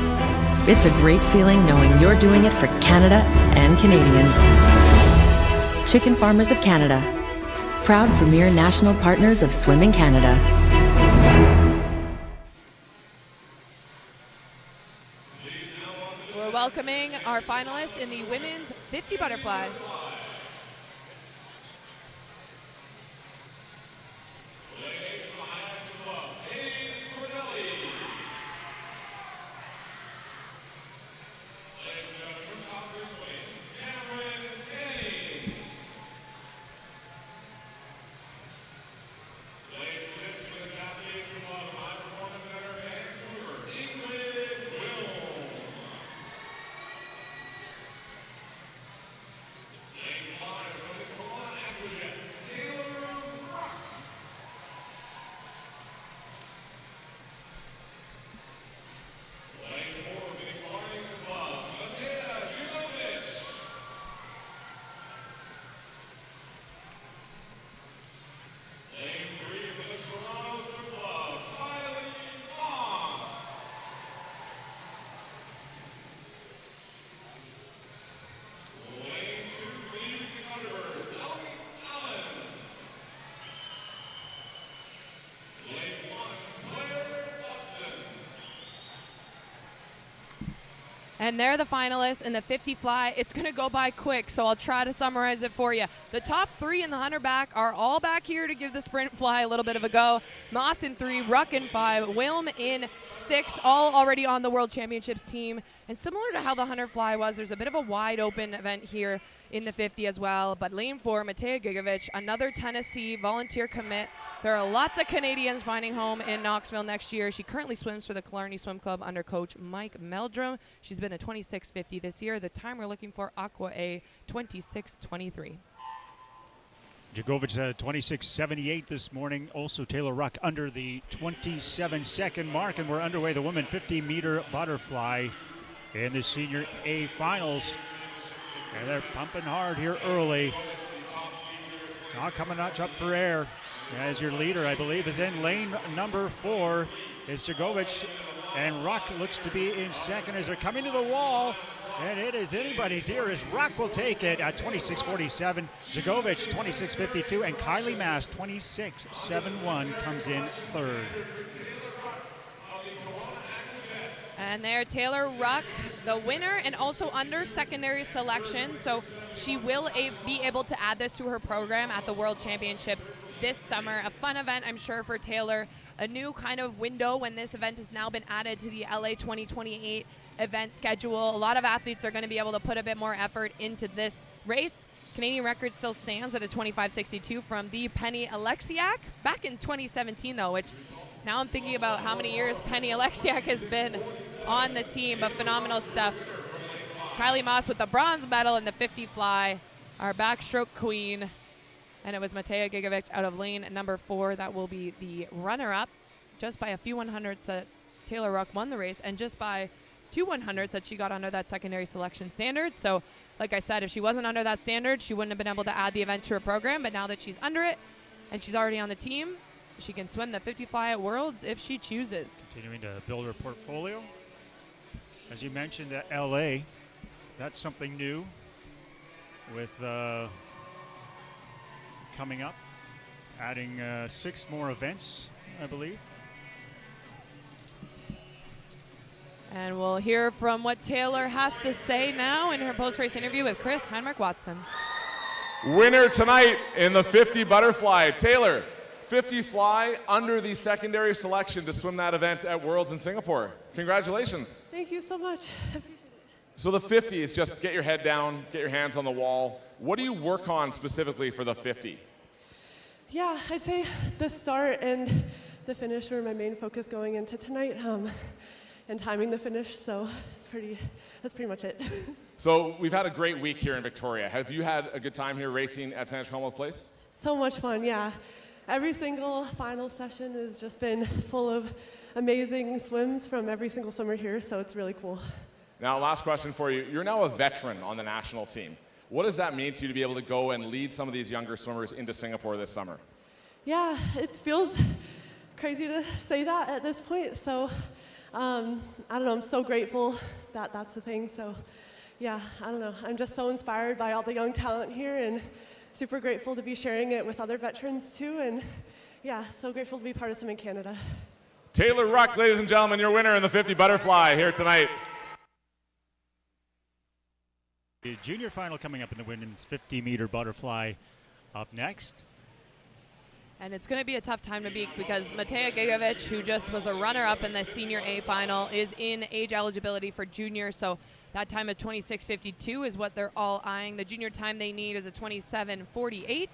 S10: it's a great feeling knowing you're doing it for Canada and Canadians. Chicken Farmers of Canada, proud premier national partners of Swimming Canada.
S4: We're welcoming our finalists in the women's 50 butterfly. And they're the finalists in the 50 fly. It's going to go by quick, so I'll try to summarize it for you. The top 3 in the 100 back are all back here to give the sprint fly a little bit of a go. Moss in 3, Ruck in 5, Wilm in 6, all already on the World Championships team. And similar to how the 100 fly was, there's a bit of a wide open event here in the 50 as well. But lane 4, Matea Gigovic, another Tennessee volunteer commit. There are lots of Canadians finding home in Knoxville next year. She currently swims for the Killarney Swim Club under coach Mike Meldrum. She's been a 26.50 this year. The time we're looking for, Aqua A, 26.23.
S5: Jagovic 26.78 this morning. Also Taylor Ruck under the 27-second mark, and we're underway. The women 50-meter butterfly in the senior A finals. And they're pumping hard here early. Now coming notch up for air. As your leader, I believe, is in lane number 4 is Jagovic, and Ruck looks to be in second as they're coming to the wall, and it is anybody's here as Ruck will take it at 26.47. Jagovic 26.52, and Kylie Mass 26.71 comes in third.
S4: And there, Taylor Ruck, the winner and also under secondary selection. So she will be able to add this to her program at the World Championships this summer. A fun event, I'm sure, for Taylor. A new kind of window when this event has now been added to the LA 2028 event schedule. A lot of athletes are going to be able to put a bit more effort into this race. Canadian record still stands at a 25.62 from the Penny Alexiak back in 2017, though, which now I'm thinking about how many years Penny Alexiak has been on the team, but phenomenal stuff. Kylie Moss with the bronze medal in the 50 fly, our backstroke queen. And it was Matea Gigovic out of lane number 4 that will be the runner-up. Just by a few 100ths that Taylor Ruck won the race, and just by 2 100ths that she got under that secondary selection standard. So, like I said, if she wasn't under that standard, she wouldn't have been able to add the event to her program. But now that she's under it and she's already on the team, she can swim the 50 fly at Worlds if she chooses.
S5: Continuing to build her portfolio. As you mentioned, at LA, that's something new with coming up, adding 6 more events, I believe.
S4: And we'll hear from what Taylor has to say now in her post-race interview with Chris Heinrich-Watson.
S2: Winner tonight in the 50 butterfly. Taylor, 50 fly under the secondary selection to swim that event at Worlds in Singapore. Congratulations.
S6: Thank you so much.
S2: So the 50 is just get your head down, get your hands on the wall. What do you work on specifically for the 50?
S6: Yeah, I'd say the start and the finish were my main focus going into tonight, and timing the finish, so that's pretty much it.
S2: So we've had a great week here in Victoria. Have you had a good time here racing at Saanich Commonwealth Place?
S6: So much fun, yeah. Every single final session has just been full of amazing swims from every single swimmer here, so it's really cool.
S2: Now, last question for you. You're now a veteran on the national team. What does that mean to you to be able to go and lead some of these younger swimmers into Singapore this summer?
S6: Yeah, it feels crazy to say that at this point, so I don't know, I'm so grateful that that's the thing. So yeah, I don't know, I'm just so inspired by all the young talent here and super grateful to be sharing it with other veterans too, and yeah, so grateful to be part of Swimming Canada.
S2: Taylor Ruck, ladies and gentlemen, your winner in the 50 butterfly here tonight.
S5: The junior final coming up in the women's 50-meter butterfly up next.
S4: And it's going to be a tough time to beat because Matea Gigovic, who just was a runner-up in the senior A final, is in age eligibility for junior. So that time of 26.52 is what they're all eyeing. The junior time they need is a 27.48.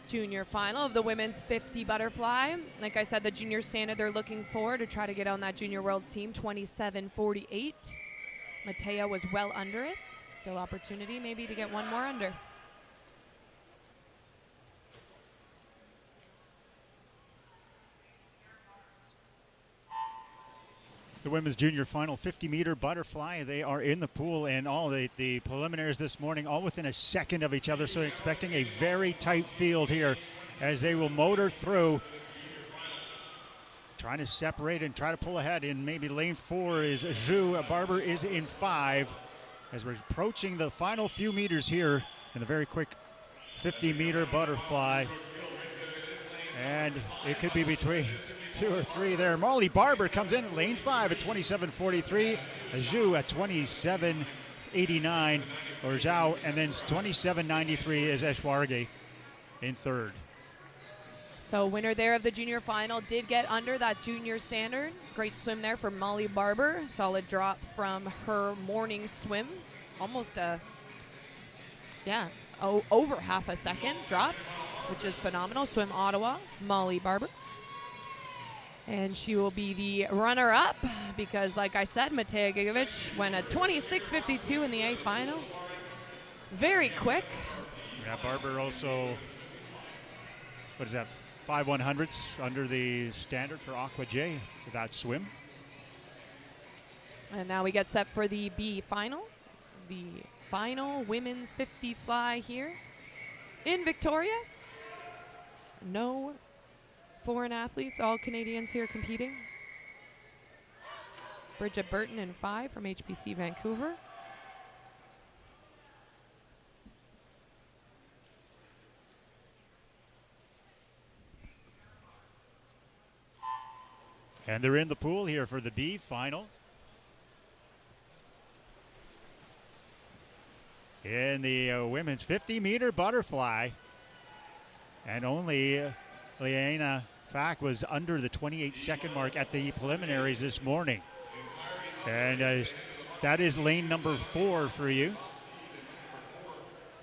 S4: Junior final of the women's 50 butterfly. Like I said, the junior standard they're looking for to try to get on that junior worlds team, 27.48. Matea was well under it. Still opportunity maybe to get one more under.
S5: The women's junior final 50-meter butterfly. They are in the pool, and all the preliminaries this morning all within a second of each other, so expecting a very tight field here as they will motor through, trying to separate and try to pull ahead. In maybe lane 4 is Zhu. Barber is in 5 as we're approaching the final few meters here in the very quick 50-meter butterfly. And it could be between 2 or 3 there. Molly Barber comes in at lane 5 at 27.43. Zhu at 27.89, or Zhao, and then 27.93 is Eshwarge in 3rd.
S4: So winner there of the junior final did get under that junior standard. Great swim there for Molly Barber. Solid drop from her morning swim. Almost over half a second drop, which is phenomenal. Swim Ottawa, Molly Barber. And she will be the runner-up because, like I said, Matea Gigovic went at 26.52 in the A final. very quick.
S5: Yeah, Barber also, what is that, 5 100ths under the standard for Aqua J for that swim.
S4: And now we get set for the B final. The final women's 50 fly here in Victoria. No foreign athletes, all Canadians here competing. Bridget Burton in 5 from HBC Vancouver.
S5: And they're in the pool here for the B final. In the women's 50-meter butterfly. And only Liana Fack was under the 28-second mark at the preliminaries this morning. And that is lane number 4 for you.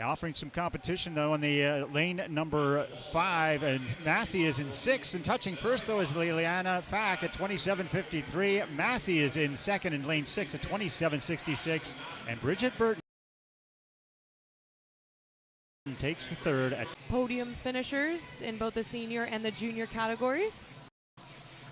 S5: Offering some competition, though, on the lane number 5. And Massey is in 6. And touching first, though, is Liliana Fack at 27.53. Massey is in second in lane 6 at 27.66. And Bridget Burton takes the third at
S4: podium finishers in both the senior and the junior categories.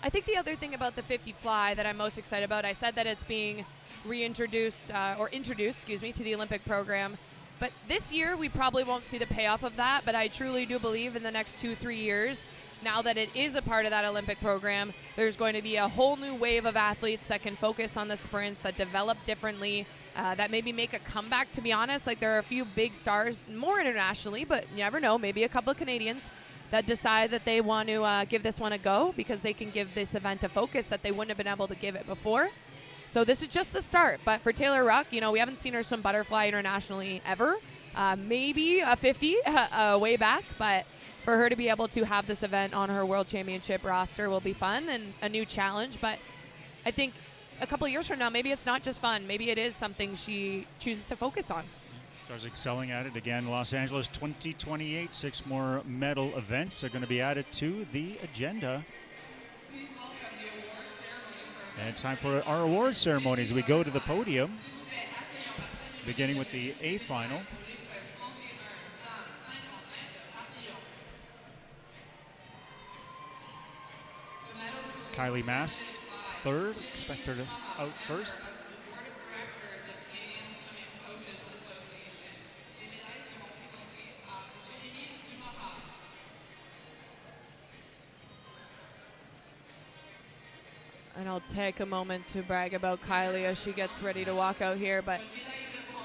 S4: I think the other thing about the 50 fly that I'm most excited about, I said that it's being introduced to the Olympic program. But this year, we probably won't see the payoff of that, but I truly do believe in the next 2-3 years, now that it is a part of that Olympic program, there's going to be a whole new wave of athletes that can focus on the sprints, that develop differently, that maybe make a comeback, to be honest. Like, there are a few big stars, more internationally, but you never know, maybe a couple of Canadians that decide that they want to give this one a go because they can give this event a focus that they wouldn't have been able to give it before. So this is just the start. But for Taylor Ruck, we haven't seen her swim butterfly internationally ever. Maybe a 50 way back, but for her to be able to have this event on her World Championship roster will be fun and a new challenge. But I think a couple of years from now, maybe it's not just fun. Maybe it is something she chooses to focus on.
S5: Starts excelling at it again. Los Angeles 2028, 6 more medal events are going to be added to the agenda. And time for our award ceremonies. We go to the podium, beginning with the A final. Kylie Mass, third. Expect her to out first.
S4: And I'll take a moment to brag about Kylie as she gets ready to walk out here, but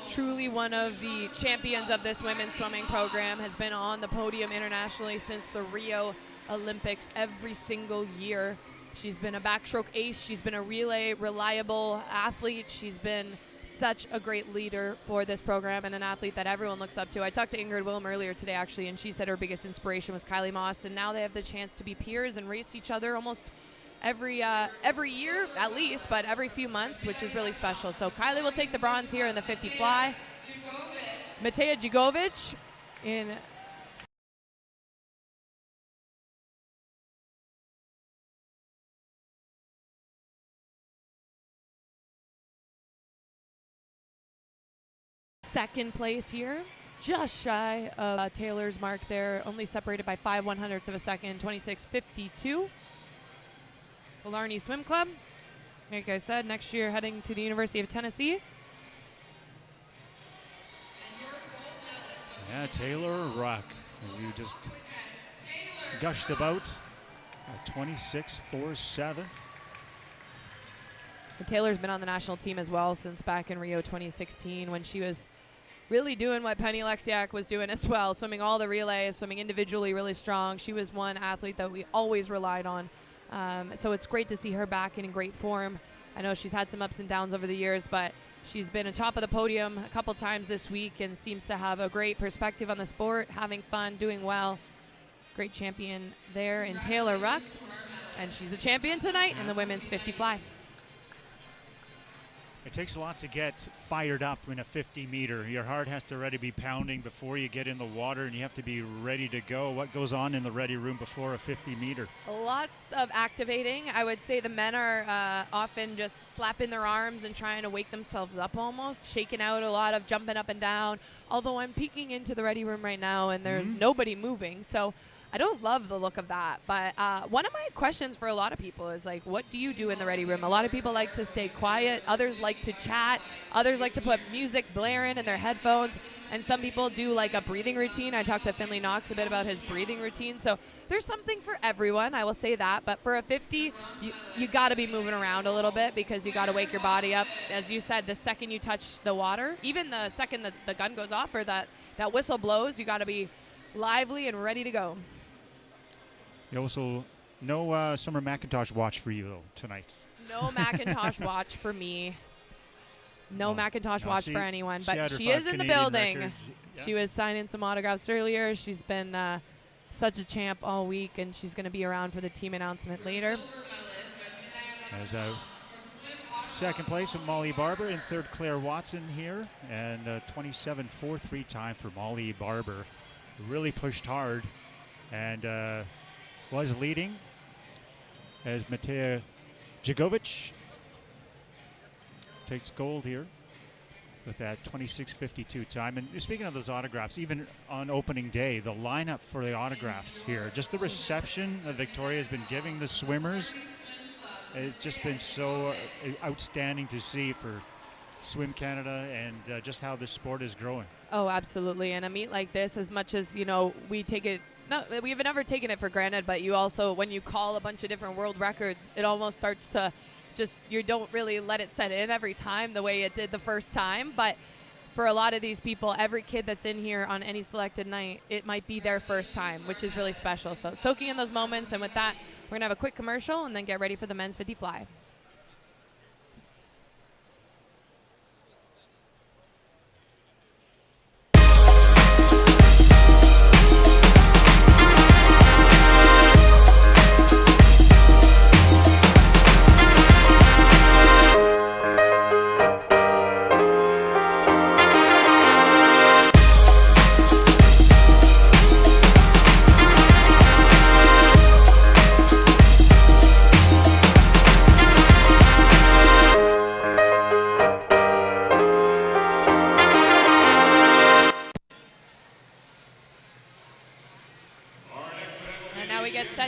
S4: truly one of the champions of this women's swimming program, has been on the podium internationally since the Rio Olympics every single year. She's been a backstroke ace. She's been a relay reliable athlete. She's been such a great leader for this program and an athlete that everyone looks up to. I talked to Ingrid Wilm earlier today, actually, and she said her biggest inspiration was Kylie Moss, and now they have the chance to be peers and race each other almost every year at least, but every few months, which is really special. So Kylie will take the bronze here in the 50 fly. Mateja Dzigovic in second place here, just shy of Taylor's mark there, only separated by 5 100ths of a second, 26.52. Killarney Swim Club, like I said, next year heading to the University of Tennessee.
S5: Yeah, Taylor Ruck, who you just gushed about, 26.47.
S4: And Taylor's been on the national team as well since back in Rio 2016 when she was really doing what Penny Alexiak was doing as well, swimming all the relays, swimming individually really strong. She was one athlete that we always relied on. So it's great to see her back in great form. I know she's had some ups and downs over the years, but she's been on top of the podium a couple times this week and seems to have a great perspective on the sport, having fun, doing well. Great champion there in Taylor Ruck. And she's a champion tonight in the women's 50 fly.
S5: It takes a lot to get fired up in a 50-meter. Your heart has to already be pounding before you get in the water, and you have to be ready to go. What goes on in the ready room before a 50-meter?
S4: Lots of activating. I would say the men are often just slapping their arms and trying to wake themselves up almost, shaking out a lot of jumping up and down. Although I'm peeking into the ready room right now, and there's nobody moving. So I don't love the look of that, but one of my questions for a lot of people is like, what do you do in the ready room? A lot of people like to stay quiet, others like to chat, others like to put music blaring in their headphones, and some people do like a breathing routine. I talked to Finley Knox a bit about his breathing routine, so there's something for everyone, I will say that, but for a 50, you got to be moving around a little bit because you got to wake your body up. As you said, the second you touch the water, even the second that the gun goes off or that whistle blows, you got to be lively and ready to go.
S5: You also, no summer Macintosh watch for you though tonight.
S4: No Macintosh watch for me. No Macintosh watch for anyone. But she is in the building. Yeah. She was signing some autographs earlier. She's been such a champ all week, and she's going to be around for the team announcement later.
S5: As second place of Molly Barber, and third Claire Watson here, and 27.43 time for Molly Barber. Really pushed hard, and was leading as Matea Jagovic takes gold here with that 26.52 time. And speaking of those autographs, even on opening day, the lineup for the autographs here, just the reception that Victoria has been giving the swimmers, it's just been so outstanding to see for Swim Canada and just how this sport is growing.
S4: Oh, absolutely. And a meet like this, as much as, we take it, we've never taken it for granted, but you also, when you call a bunch of different world records, it almost starts to you don't really let it set in every time the way it did the first time. But for a lot of these people, every kid that's in here on any selected night, it might be their first time, which is really special. So soaking in those moments. And with that, we're going to have a quick commercial and then get ready for the men's 50 fly.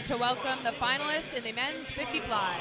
S4: To welcome the finalists in the men's 50 fly.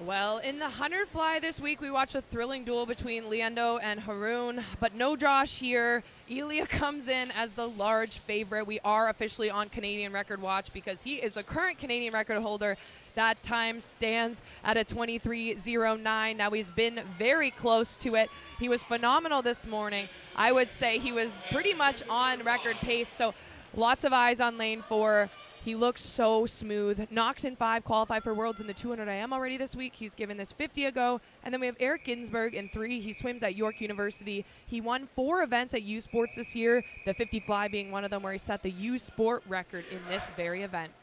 S4: Well, in the 100 fly this week, we watched a thrilling duel between Leando and Haroon, but no Josh here. Elia comes in as the large favorite. We are officially on Canadian record watch because he is the current Canadian record holder. That time stands at a 23.09. Now he's been very close to it. He was phenomenal this morning. I would say he was pretty much on record pace, so lots of eyes on lane 4. He looks so smooth. Knox in 5 qualified for Worlds in the 200 IM already this week. He's given this 50 a go. And then we have Eric Ginsberg in 3. He swims at York University. He won 4 events at U Sports this year, the 50 fly being one of them, where he set the U Sport record in this very event.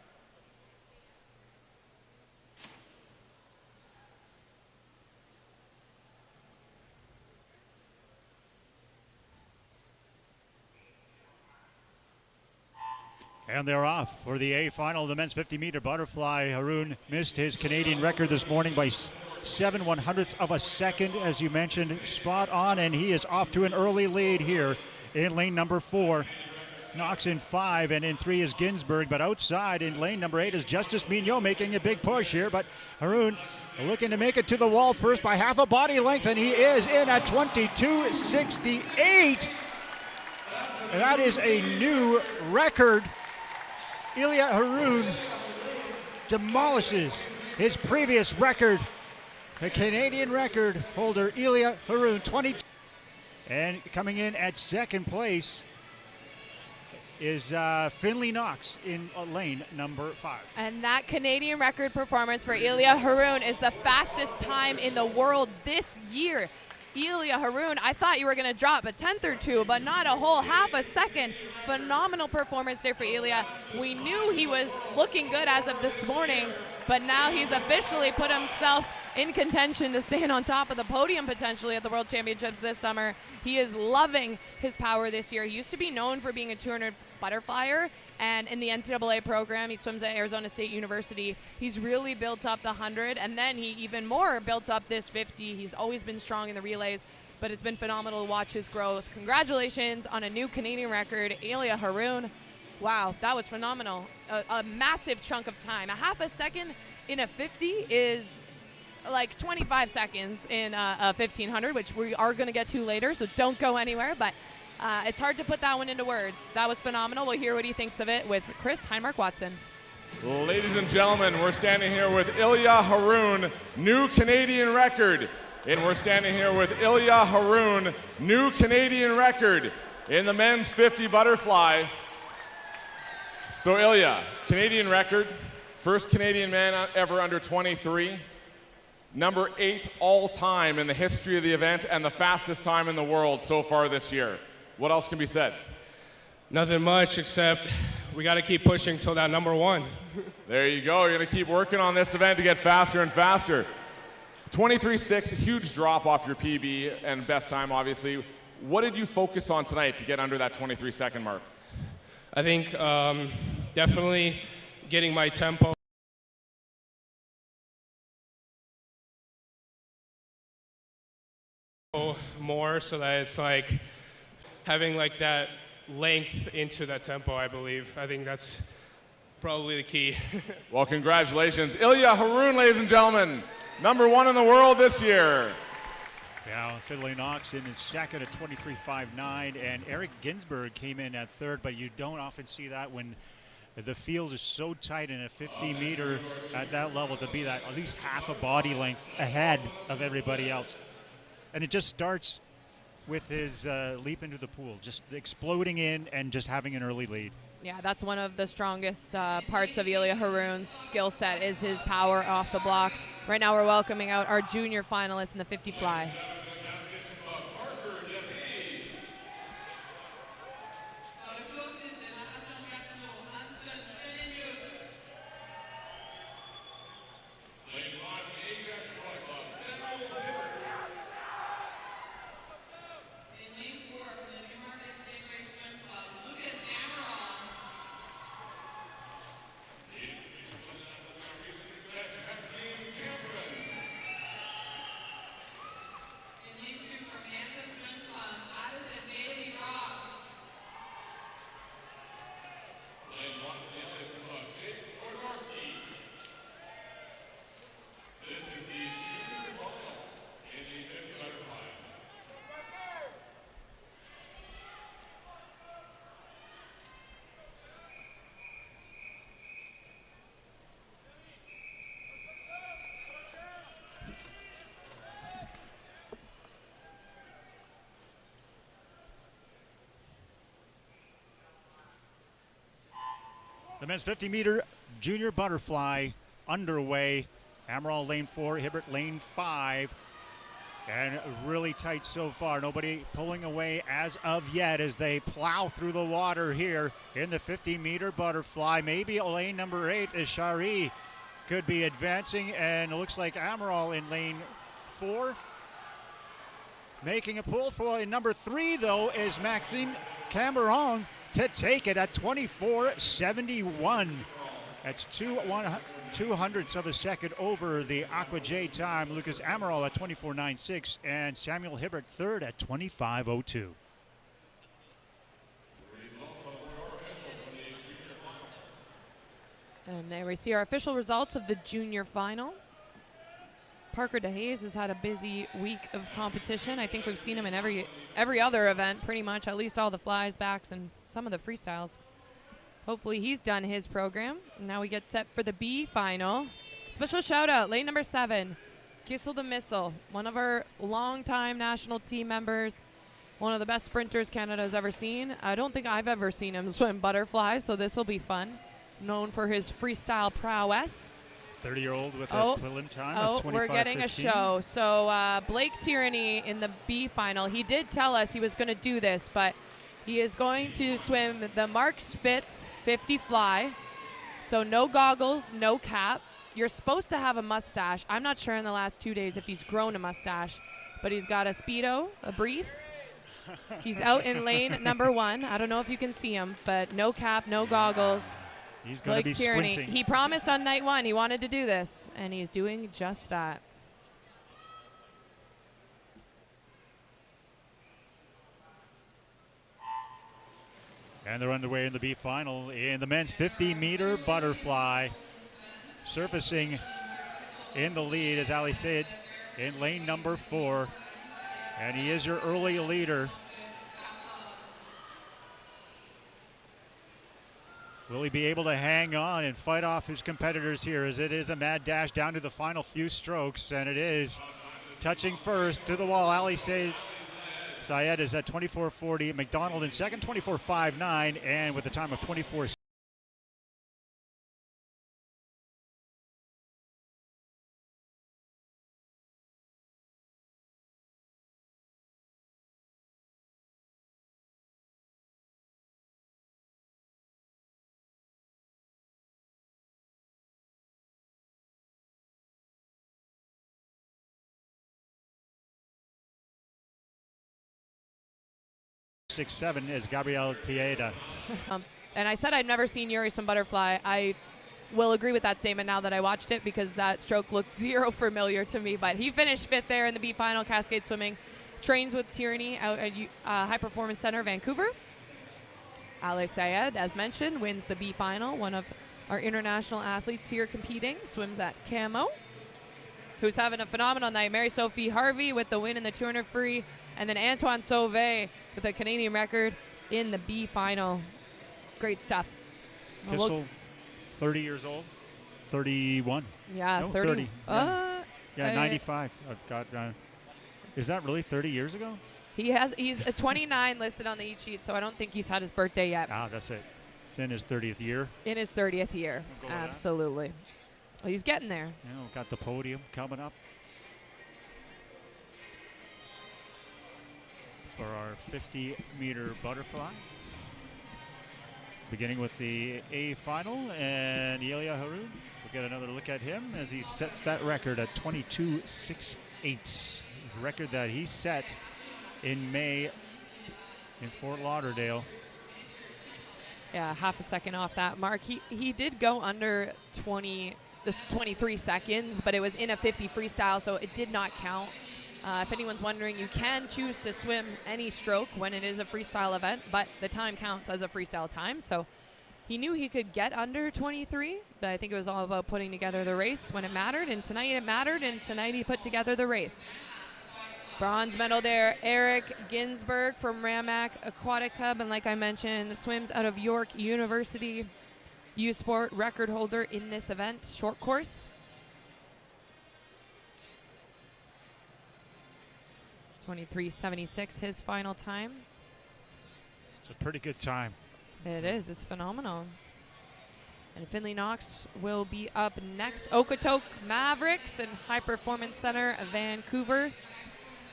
S5: And they're off for the A final of the men's 50-meter butterfly. Haroon missed his Canadian record this morning by 7/100ths of a second, as you mentioned, spot on, and he is off to an early lead here in lane number 4. Knox in 5, and in 3 is Ginsberg, but outside in lane number 8 is Justice Mignot making a big push here, but Haroon looking to make it to the wall first by half a body length, and he is in at 22:68. That is a new record. Ilya Haroon demolishes his previous record. The Canadian record holder, Ilya Haroon, 22. And coming in at second place is Finley Knox in lane number 5.
S4: And that Canadian record performance for Ilya Haroon is the fastest time in the world this year. Ilya Haroon, I thought you were going to drop a 10th or two, but not a whole half a second. Phenomenal performance there for Ilya. We knew he was looking good as of this morning, but now he's officially put himself in contention to stand on top of the podium potentially at the World Championships this summer. He is loving his power this year. He used to be known for being a 200 butterflyer, and in the NCAA program, he swims at Arizona State University. He's really built up the 100, and then he even more built up this 50. He's always been strong in the relays, but it's been phenomenal to watch his growth. Congratulations on a new Canadian record, Ilya Haroon. Wow, that was phenomenal. A massive chunk of time. A half a second in a 50 is like 25 seconds in a 1500, which we are going to get to later, so don't go anywhere, but it's hard to put that one into words. That was phenomenal. We'll hear what he thinks of it with Chris Heinmark-Watson.
S2: Ladies and gentlemen, we're standing here with Ilya Haroon, new Canadian record. And we're standing here with Ilya Haroon, new Canadian record in the men's 50 butterfly. So Ilya, Canadian record, first Canadian man ever under 23. Number 8 all time in the history of the event, and the fastest time in the world so far this year. What else can be said?
S11: Nothing much, except we got to keep pushing till that number 1.
S2: There you go. You're going to keep working on this event to get faster and faster. 23.6, huge drop off your PB and best time, obviously. What did you focus on tonight to get under that 23-second mark?
S11: I think definitely getting my tempo more, so that it's like having like that length into that tempo. I believe. I think that's probably the key.
S2: Well, congratulations. Ilya Haroon, ladies and gentlemen, number 1 in the world this year.
S5: Yeah, Finley Knox in his second at 23.59, and Eric Ginsberg came in at third, but you don't often see that when the field is so tight in a 50-meter at that level, to be that at least half a body length ahead of everybody else. And it just starts with his leap into the pool, just exploding in and just having an early lead.
S4: Yeah, that's one of the strongest parts of Ilya Haroon's skill set is his power off the blocks. Right now we're welcoming out our junior finalists in the 50 fly.
S5: The men's 50-meter junior butterfly underway. Amaral lane 4, Hibbert lane 5. And really tight so far. Nobody pulling away as of yet as they plow through the water here in the 50-meter butterfly. Maybe lane number 8 is Shari could be advancing, and it looks like Amaral in lane 4. Making a pull for in number 3, though, is Maxime Cameron to take it at 24:71. That's 2/200ths of a second over the Aqua J time. Lucas Amaral at 24:96 and Samuel Hibbert third at 25:02.
S4: And there we see our official results of the junior final. Parker DeHaze has had a busy week of competition. I think we've seen him in every other event, pretty much, at least all the flies, backs, and some of the freestyles. Hopefully he's done his program. Now we get set for the B final. Special shout out, lane number 7, Kissel the Missile, one of our longtime national team members, one of the best sprinters Canada has ever seen. I don't think I've ever seen him swim butterfly, so this will be fun. Known for his freestyle prowess.
S5: 30-year-old with a prelim time of 25:15.
S4: We're getting a show. So Blake Tierney in the B final, he did tell us he was going to do this, but he is going to swim the Mark Spitz 50 fly. So no goggles, no cap. You're supposed to have a mustache. I'm not sure in the last 2 days if he's grown a mustache, but he's got a Speedo, a brief. He's out in lane number 1. I don't know if you can see him, but no cap, no goggles.
S5: He's going to be squinting.
S4: He promised on night 1 he wanted to do this, and he's doing just that.
S5: And they're underway in the B final in the men's 50-meter butterfly. Surfacing in the lead is Ali Sayed in lane number 4. And he is your early leader. Will he be able to hang on and fight off his competitors here, as it is a mad dash down to the final few strokes, and it is touching first to the wall. Ali Sayed is at 24:40. McDonald in second, 24:59, and with a time of 24. .67 is Gabriel Tieda.
S4: And I said I'd never seen Yuri swim butterfly. I will agree with that statement now that I watched it, because that stroke looked zero familiar to me. But he finished 5th there in the B final, Cascade Swimming. Trains with Tierney out at High Performance Center, Vancouver. Ali Sayed, as mentioned, wins the B final. One of our international athletes here competing. Swims at Camo. Who's having a phenomenal night. Mary-Sophie Harvey with the win in the 200 free. And then Antoine Sauvé with a Canadian record in the B final. Great stuff.
S5: Kissel, 30 years old. 31.
S4: Yeah,
S5: no,
S4: 30.
S5: Yeah, 95. I've got. Is that really 30 years ago?
S4: He's a 29 listed on the eat sheet, so I don't think he's had his birthday yet.
S5: Ah, that's it. It's in his 30th year.
S4: In his 30th year, absolutely. Well, he's getting there.
S5: Yeah, we've got the podium coming up for our 50-meter butterfly. Beginning with the A final, and Yelia Haroun. We'll get another look at him as he sets that record at 22:68. Record that he set in May in Fort Lauderdale.
S4: Yeah, half a second off that mark. He did go under 23 seconds, but it was in a 50 freestyle, so it did not count. If anyone's wondering, you can choose to swim any stroke when it is a freestyle event, but the time counts as a freestyle time. So he knew he could get under 23, but I think it was all about putting together the race when it mattered, and tonight it mattered, and tonight he put together the race. Bronze medal there, Eric Ginsberg from Ramac Aquatic Hub, and like I mentioned, swims out of York University. U Sport record holder in this event, short course. 23:76, his final time.
S5: It's a pretty good time.
S4: It is. It's phenomenal. And Finley Knox will be up next. Okotoks Mavericks and High Performance Center, Vancouver.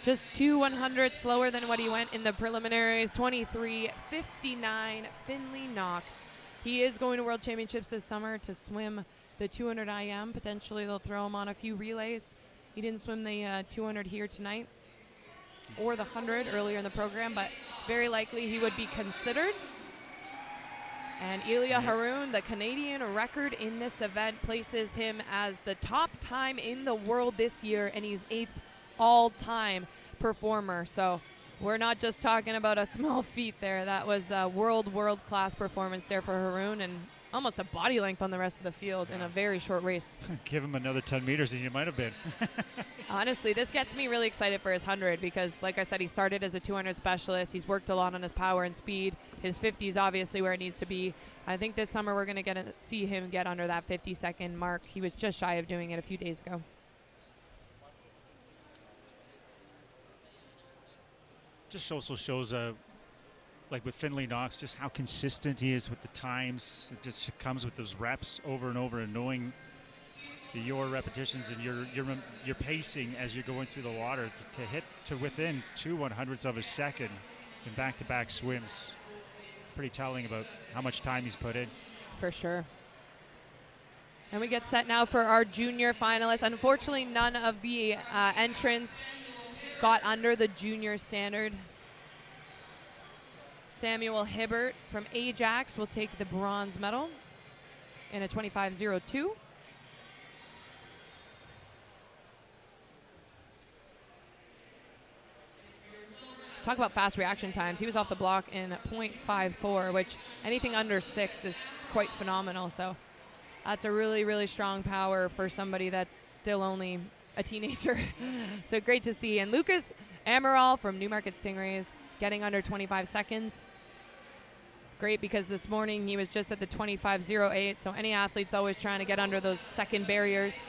S4: Just 2 100 slower than what he went in the preliminaries. 23:59, Finley Knox. He is going to World Championships this summer to swim the 200 IM. Potentially they'll throw him on a few relays. He didn't swim the 200 here tonight or the 100 earlier in the program, but very likely he would be considered. And Ilya Haroun, the Canadian record in this event, places him as the top time in the world this year, and he's 8th all-time performer. So we're not just talking about a small feat there. That was a world-class performance there for Haroun, and almost a body length on the rest of the field in a very short race.
S5: Give him another 10 meters and you might have been.
S4: Honestly, this gets me really excited for his 100 because, like I said, he started as a 200 specialist. He's worked a lot on his power and speed. His 50 is obviously where it needs to be. I think this summer we're going to see him get under that 50-second mark. He was just shy of doing it a few days ago.
S5: Just also shows, like with Finley Knox, just how consistent he is with the times. It just comes with those reps over and over, and knowing your repetitions and your pacing as you're going through the water to hit to within 2/100ths of a second in back-to-back swims. Pretty telling about how much time he's put in.
S4: For sure. And we get set now for our junior finalists. Unfortunately, none of the entrants got under the junior standard. Samuel Hibbert from Ajax will take the bronze medal in a 25.02. Talk about fast reaction times. He was off the block in 0.54, which anything under 6 is quite phenomenal. So that's a really, really strong power for somebody that's still only a teenager. So great to see. And Lucas Amaral from Newmarket Stingrays getting under 25 seconds. Great, because this morning he was just at the 25.08. So any athlete's always trying to get under those second barriers.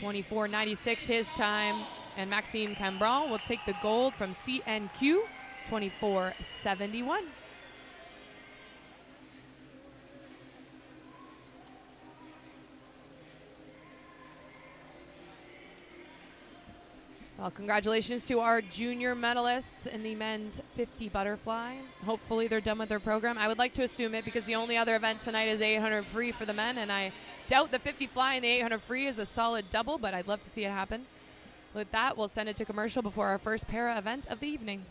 S4: 24.96 his time. And Maxime Cambron will take the gold from CNQ, 24.71. Well, congratulations to our junior medalists in the men's 50 butterfly. Hopefully they're done with their program. I would like to assume it because the only other event tonight is 800 free for the men, and I doubt the 50 fly and the 800 free is a solid double, but I'd love to see it happen. With that, we'll send it to commercial before our first para event of the evening.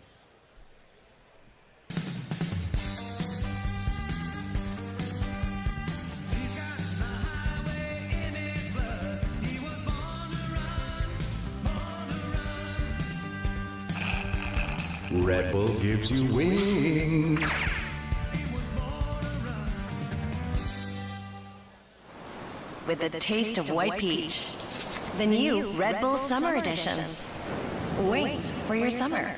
S12: Red Bull gives you wings.
S13: With the taste of white peach. The new Red Bull Summer Edition. Wings for your summer.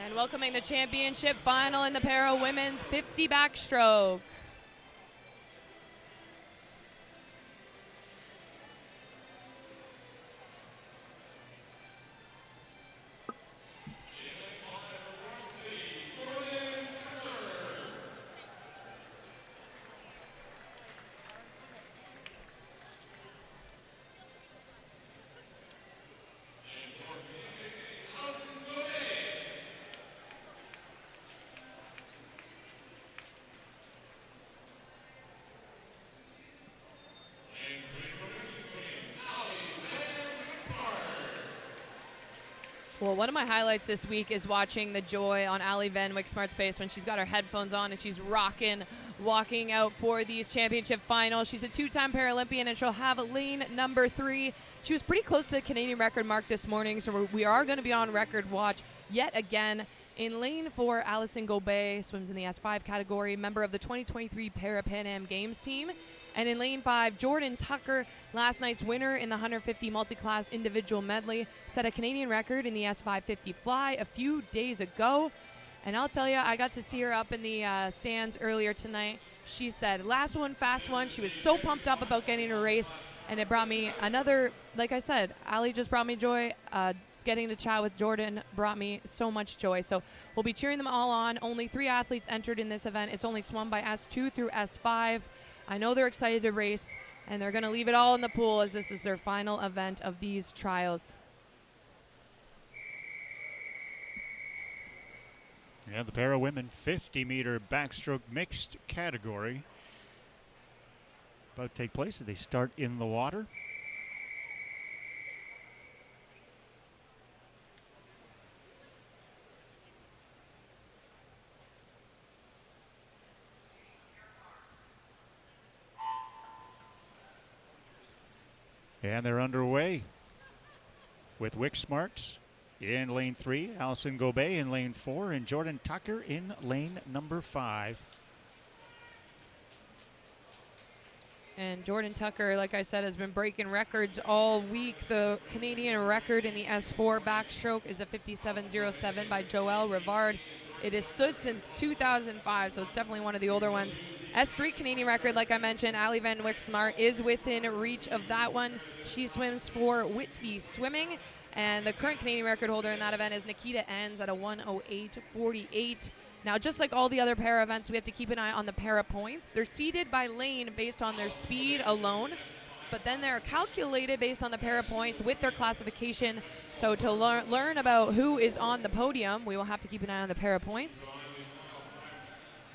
S4: And welcoming the championship final in the para women's 50 backstroke. Well, one of my highlights this week is watching the joy on Ali Van Wyksmart's face when she's got her headphones on and she's rocking, walking out for these championship finals. She's a two-time Paralympian and she'll have lane number 3. She was pretty close to the Canadian record mark this morning, so we are going to be on record watch yet again. In lane 4, Allison Gobet swims in the S5 category, member of the 2023 Para Pan Am Games team. And in lane 5, Jordan Tucker, last night's winner in the 150 multi-class individual medley, set a Canadian record in the S550 fly a few days ago. And I'll tell you, I got to see her up in the stands earlier tonight. She said, last one, fast one. She was so pumped up about getting her race. And it brought me another, like I said, Ali just brought me joy. Getting to chat with Jordan brought me so much joy. So we'll be cheering them all on. Only 3 athletes entered in this event. It's only swum by S2 through S5. I know they're excited to race, and they're going to leave it all in the pool as this is their final event of these trials.
S5: Yeah, the para women 50-meter backstroke mixed category about to take place. They start in the water. And they're underway with Wick Smart in lane 3, Allison Gobet in lane 4, and Jordan Tucker in lane number 5.
S4: And Jordan Tucker, like I said, has been breaking records all week. The Canadian record in the S4 backstroke is a 57.07 by Joelle Rivard. It has stood since 2005, so it's definitely one of the older ones. S3 Canadian record, like I mentioned, Ali Van Wyk-Smart is within reach of that one. She swims for Whitby Swimming, and the current Canadian record holder in that event is Nikita Enns at a 1:08.48. Now, just like all the other para events, we have to keep an eye on the para points. They're seeded by lane based on their speed alone, but then they're calculated based on the para points with their classification. So to learn about who is on the podium, we will have to keep an eye on the para points.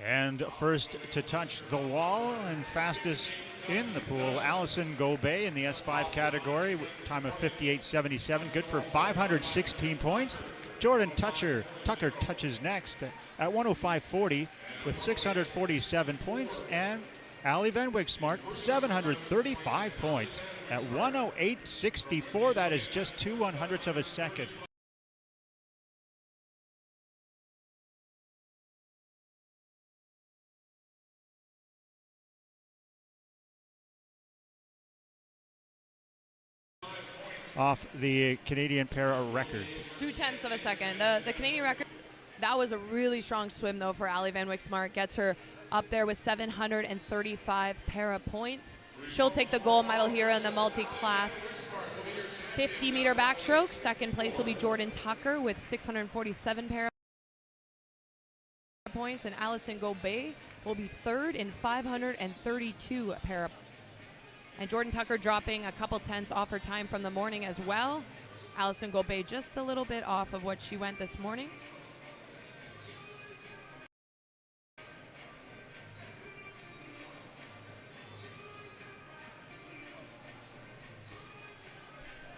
S5: And first to touch the wall and fastest in the pool, Allison Gobet in the S5 category, time of 58.77, good for 516 points. Jordan Tucker touches next at 105.40 with 647 points, and Ali Van Wyk-Smart 735 points at 108.64. That is just 0.02 of a second. Off the Canadian para record.
S4: 0.2 of a second. The Canadian record, that was a really strong swim, though, for Ali Van Wyk-Smart. Gets her up there with 735 para points. She'll take the gold medal here in the multi-class 50-meter backstroke. Second place will be Jordan Tucker with 647 para points, and Allison Gobet will be third in 532 para. And Jordan Tucker dropping a couple tenths off her time from the morning as well. Allison Gobet just a little bit off of what she went this morning.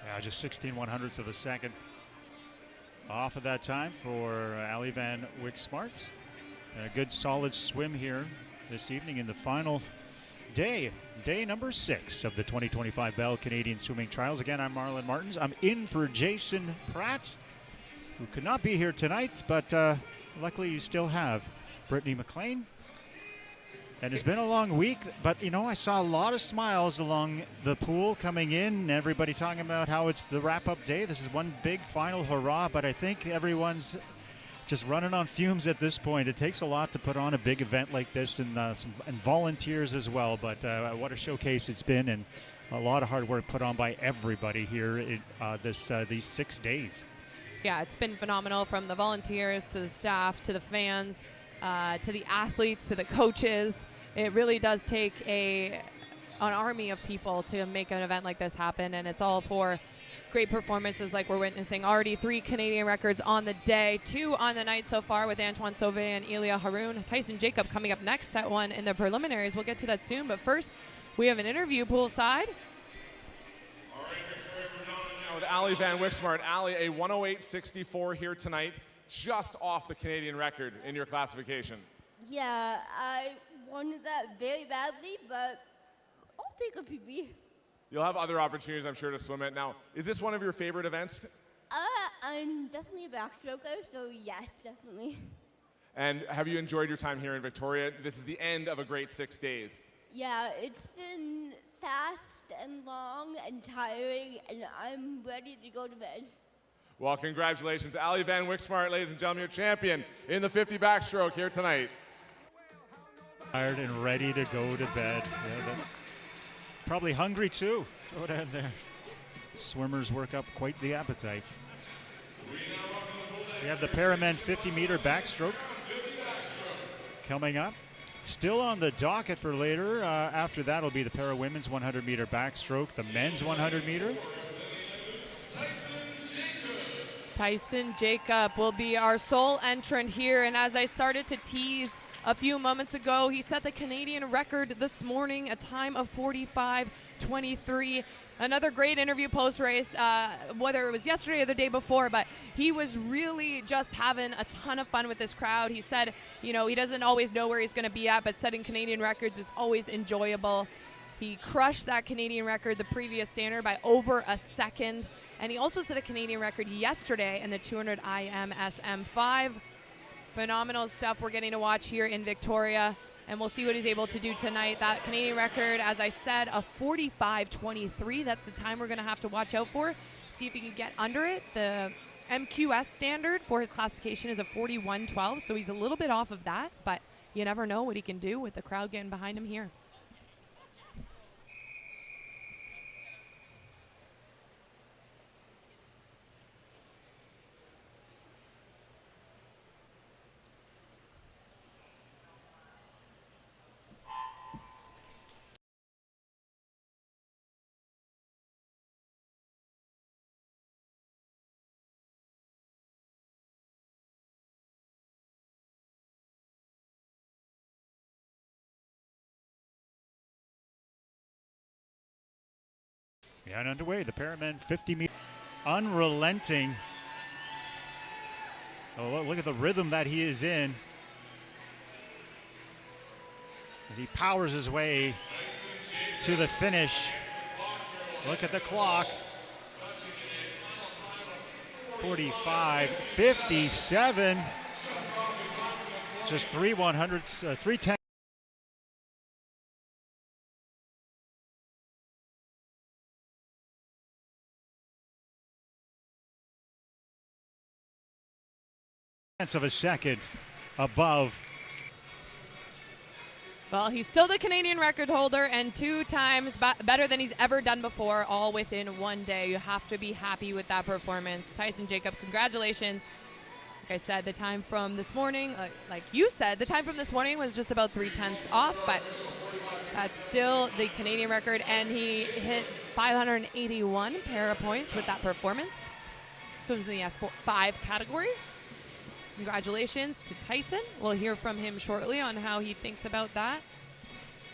S5: Yeah, just 16/100ths of a second off of that time for Ali Van Wyk-Smart. A good solid swim here this evening in the final day number 6 of the 2025 Bell Canadian Swimming Trials. Again, I'm Marlon Martins. I'm in for Jason Pratt, who could not be here tonight, but luckily you still have Brittany McLean. And it's been a long week, but you know, I saw a lot of smiles along the pool coming in, everybody talking about how it's the wrap-up day. This is one big final hurrah, but I think everyone's just running on fumes at this point. It takes a lot to put on a big event like this, and volunteers as well. But what a showcase it's been, and a lot of hard work put on by everybody here in these 6 days.
S4: Yeah, it's been phenomenal, from the volunteers to the staff to the fans to the athletes to the coaches. It really does take an army of people to make an event like this happen, and it's all for great performances like we're witnessing. Already 3 Canadian records on the day, 2 on the night so far with Antoine Sauvé and Elia Haroun. Tyson Jacob coming up next, set 1 in the preliminaries. We'll get to that soon, but first we have an interview poolside.
S2: All right, Victoria, we're now with Ali Van Wyk-Smart. Ali, a 108.64 here tonight, just off the Canadian record in your classification.
S3: Yeah, I wanted that very badly, but I'll take a PB.
S2: You'll have other opportunities, I'm sure, to swim it. Now, is this one of your favorite events?
S3: I'm definitely a backstroker, so yes, definitely.
S2: And have you enjoyed your time here in Victoria? This is the end of a great 6 days.
S3: Yeah, it's been fast and long and tiring, and I'm ready to go to bed.
S2: Well, congratulations, Ali Van Wyk-Smart, ladies and gentlemen, your champion in the 50 backstroke here tonight.
S5: Tired and ready to go to bed. Yeah, that's probably hungry too. Throw it in there. Swimmers work up quite the appetite. We have the Paramen 50-meter backstroke coming up. Still on the docket for later. After that will be the Para Women's 100-meter backstroke, the men's 100-meter.
S4: Tyson Jacob will be our sole entrant here, and as I started to tease a few moments ago, he set the Canadian record this morning, a time of 45:23. Another great interview post-race, whether it was yesterday or the day before, but he was really just having a ton of fun with this crowd. He said, you know, he doesn't always know where he's going to be at, but setting Canadian records is always enjoyable. He crushed that Canadian record, the previous standard, by over a second. And he also set a Canadian record yesterday in the 200 IMSM5. Phenomenal stuff we're getting to watch here in Victoria. And we'll see what he's able to do tonight. That Canadian record, as I said, a 45:23. That's the time we're going to have to watch out for. See if he can get under it. The MQS standard for his classification is a 41:12, so he's a little bit off of that, but you never know what he can do with the crowd getting behind him here.
S5: Yeah, and underway, the Paramen 50 meters, unrelenting. Oh, look at the rhythm that he is in as he powers his way to the finish. Look at the clock. 45:57. Just 3/10. Of a second above.
S4: Well, he's still the Canadian record holder and 2 times better than he's ever done before, all within one day. You have to be happy with that performance. Tyson Jacob, congratulations. Like I said, the time from this morning, like you said, the time from this morning was just about 3/10 off, but that's still the Canadian record, and he hit 581 para points with that performance. Swims in the S5 category. Congratulations to Tyson. We'll hear from him shortly on how he thinks about that,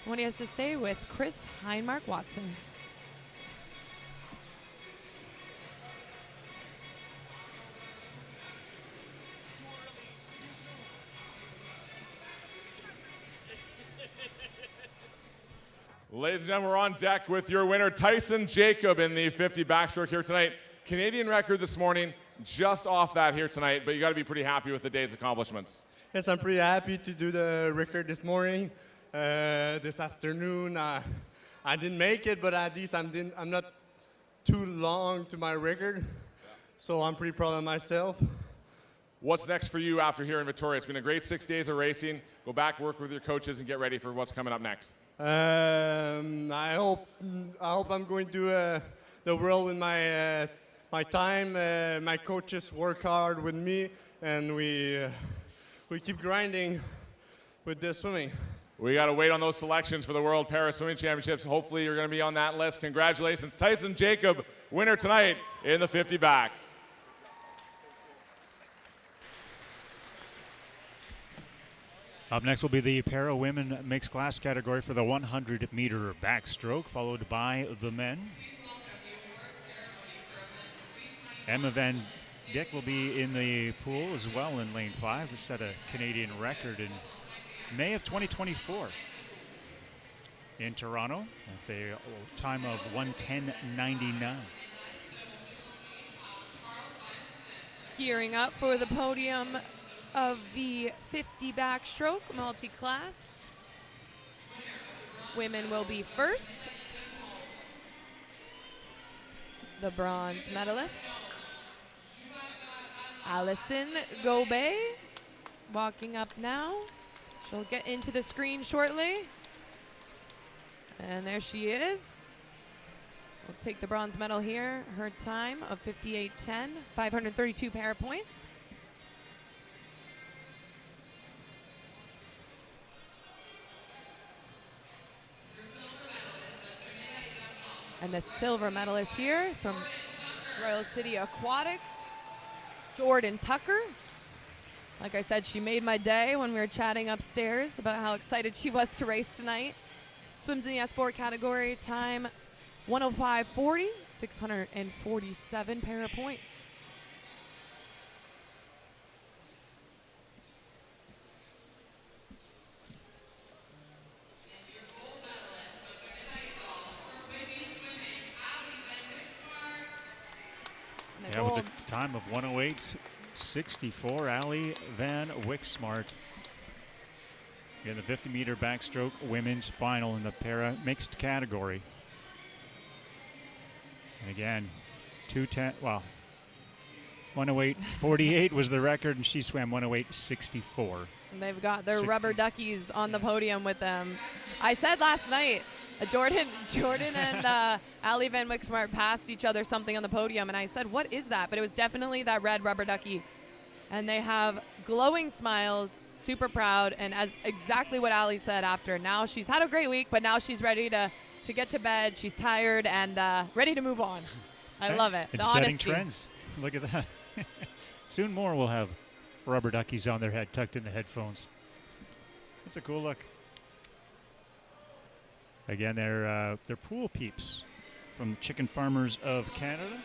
S4: what he has to say with Chris Heinmark-Watson.
S2: Ladies and gentlemen, we're on deck with your winner, Tyson Jacob, in the 50 backstroke here tonight. Canadian record this morning, just off that here tonight, but you got to be pretty happy with the day's accomplishments.
S9: Yes, I'm pretty happy to do the record this morning. This afternoon, I didn't make it, but at least I'm not too long to my record, so I'm pretty proud of myself.
S2: What's next for you after here in Victoria? It's been a great 6 days of racing. Go back, work with your coaches, and get ready for what's coming up next.
S9: I hope I'm going to the world with my time. My coaches work hard with me, and we keep grinding with the swimming.
S2: We got to wait on those selections for the World Para Swimming Championships. Hopefully you're going to be on that list. Congratulations, Tyson Jacob, winner tonight in the 50 back.
S5: Up next will be the Para Women Mixed Class category for the 100-meter backstroke, followed by the men. Emma Van Dyck will be in the pool as well in lane 5, who set a Canadian record in May of 2024 in Toronto at the time of 1:10.99.
S4: Gearing up for the podium of the 50 backstroke multi-class. Women will be first. The bronze medalist, Allison Gobet, walking up now. She'll get into the screen shortly. And there she is. We'll take the bronze medal here. Her time of 58:10, 532 para points. And the silver medalist here from Royal City Aquatics, Jordan Tucker. Like I said, she made my day when we were chatting upstairs about how excited she was to race tonight. Swims in the S4 category, time 105.40, 647 para points.
S5: time of 108.64. Allie Van Wyksmart in the 50-meter backstroke women's final in the para mixed category. And again, 108.48 was the record, and she swam 108.64.
S4: They've got their rubber duckies on the podium with them. I said last night, Jordan and Allie Van Wyksmart passed each other something on the podium, and I said, what is that? But it was definitely that red rubber ducky. And they have glowing smiles, super proud, and as exactly what Allie said after. Now she's had a great week, but now she's ready to get to bed. She's tired and ready to move on. I love it.
S5: It's setting trends. Look at that. Soon more will have rubber duckies on their head, tucked in the headphones. That's a cool look. Again, they're pool peeps from Chicken Farmers of Canada.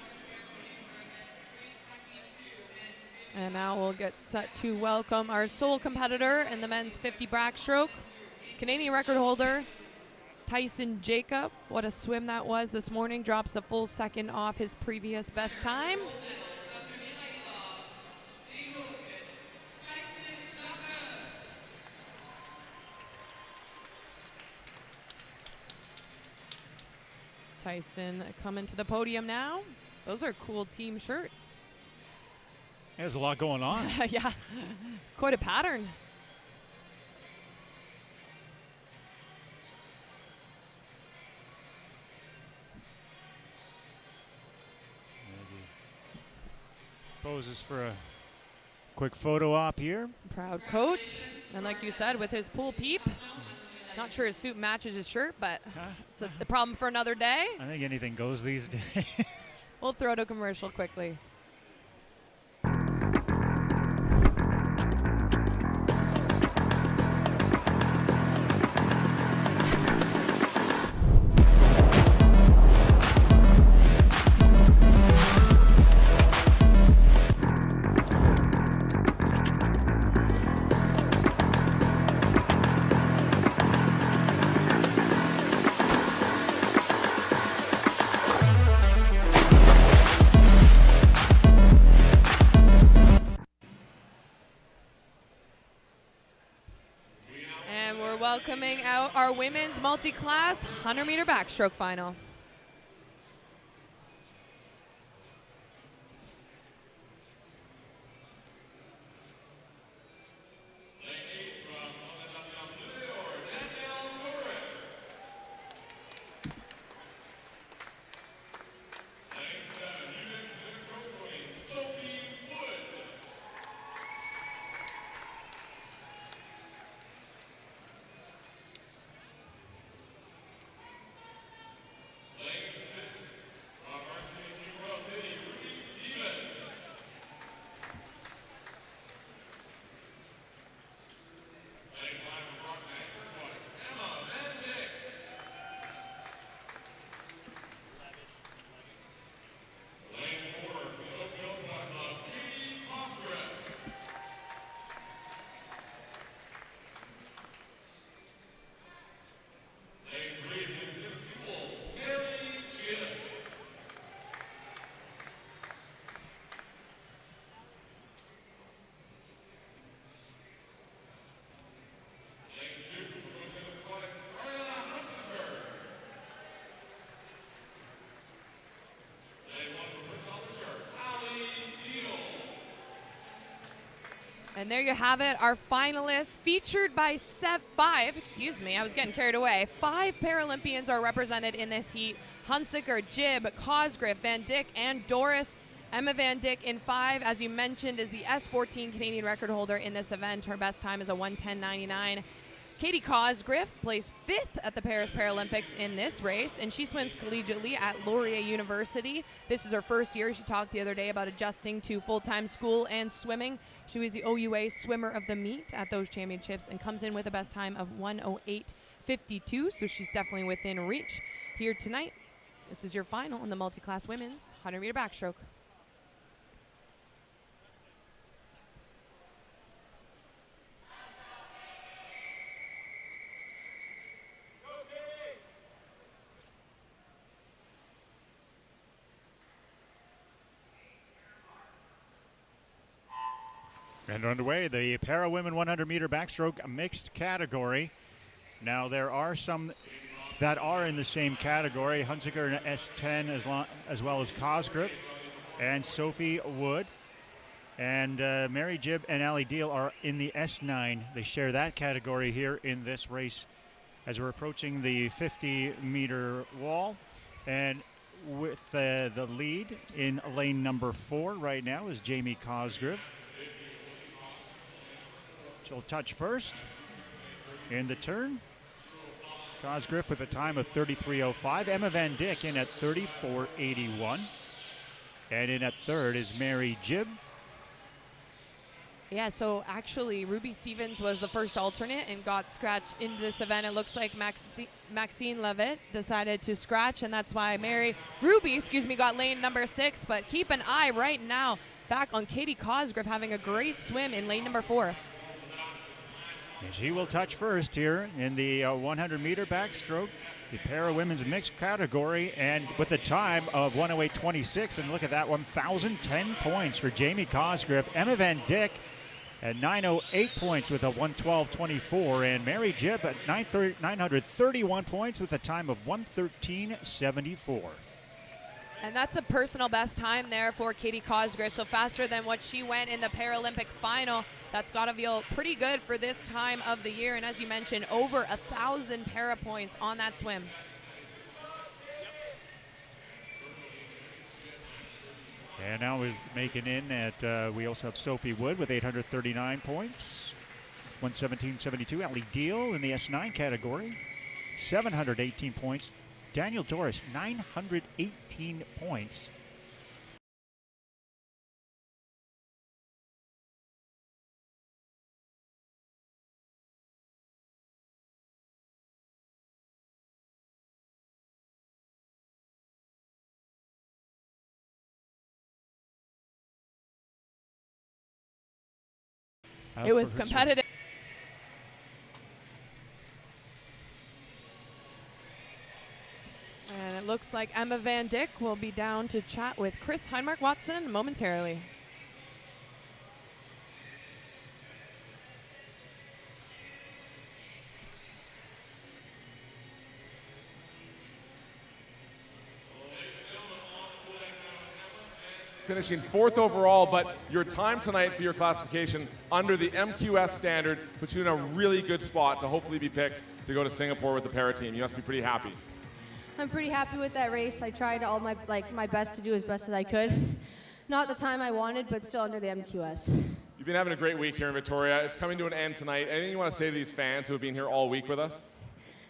S4: And now we'll get set to welcome our sole competitor in the men's 50 backstroke, Canadian record holder Tyson Jacob. What a swim that was this morning. Drops a full second off his previous best time. Tyson coming to the podium now. Those are cool team shirts.
S5: There's a lot going on.
S4: Yeah, quite a pattern.
S5: As he poses for a quick photo op here.
S4: Proud coach. And like you said, with his pool peep, not sure his suit matches his shirt, but it's a problem for another day.
S5: I think anything goes these days.
S4: We'll throw to commercial quickly. Welcoming out our women's multi-class 100-meter backstroke final. And there you have it, our finalists featured by five Paralympians are represented in this heat. Hunsaker, Jibb, Cosgriff, Van Dyck, and Doris. Emma Van Dyck in 5, as you mentioned, is the S14 Canadian record holder in this event. Her best time is a 1:10.99. Katie Cosgriff placed 5th at the Paris Paralympics in this race, and she swims collegiately at Laurier University. This is her first year. She talked the other day about adjusting to full-time school and swimming. She was the OUA swimmer of the meet at those championships and comes in with a best time of 1:08.52, so she's definitely within reach here tonight. This is your final in the multi-class women's 100-meter backstroke.
S5: And underway, the para women 100 meter backstroke mixed category. Now there are some that are in the same category. Hunziker in S10 as well as Cosgrove and Sophie Wood. And Mary Jibb and Ali Deal are in the S9. They share that category here in this race as we're approaching the 50-meter wall. And with the lead in lane number 4 right now is Jamie Cosgrove. She'll touch first in the turn. Cosgrove with a time of 33.05. Emma Van Dyck in at 34.81. And in at third is Mary Jibb.
S4: Yeah, so actually Ruby Stevens was the first alternate and got scratched into this event. It looks like Maxine Levitt decided to scratch, and that's why Ruby got lane number 6. But keep an eye right now back on Katie Cosgrove having a great swim in lane number 4.
S5: And she will touch first here in the 100-meter backstroke, the para women's mixed category, and with a time of 1:08.26. And look at that, 1,010 points for Jamie Cosgrove. Emma Van Dyck at 908 points with a 112.24, and Mary Jibb at 931 points with a time of 113.74.
S4: And that's a personal best time there for Katie Cosgrove, so faster than what she went in the Paralympic final. That's got to feel pretty good for this time of the year, and as you mentioned, over 1,000 para points on that swim.
S5: And now we're making in at, we also have Sophie Wood with 839 points, 117.72. Ali Deal in the S9 category, 718 points. Daniel Doris, 918 points.
S4: It was competitive. And it looks like Emma Van Dyck will be down to chat with Chris Heinmark-Watson momentarily.
S2: Finishing 4th overall, but your time tonight for your classification under the MQS standard puts you in a really good spot to hopefully be picked to go to Singapore with the para team. You must be pretty happy.
S14: I'm pretty happy with that race. I tried all my best to do as best as I could. Not the time I wanted, but still under the MQS.
S2: You've been having a great week here in Victoria. It's coming to an end tonight. Anything you want to say to these fans who have been here all week with us?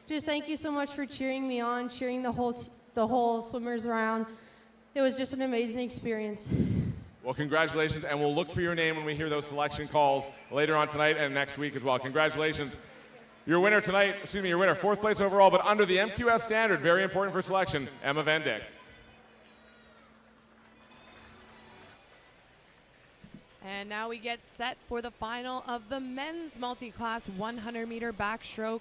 S14: Just thank you so much for cheering me on, cheering the whole swimmers around. It was just an amazing experience.
S2: Well, congratulations, and we'll look for your name when we hear those selection calls later on tonight and next week as well. Congratulations. Your winner tonight, your winner, 4th place overall, but under the MQS standard, very important for selection, Emma Van Dyck.
S4: And now we get set for the final of the men's multi-class 100-meter backstroke.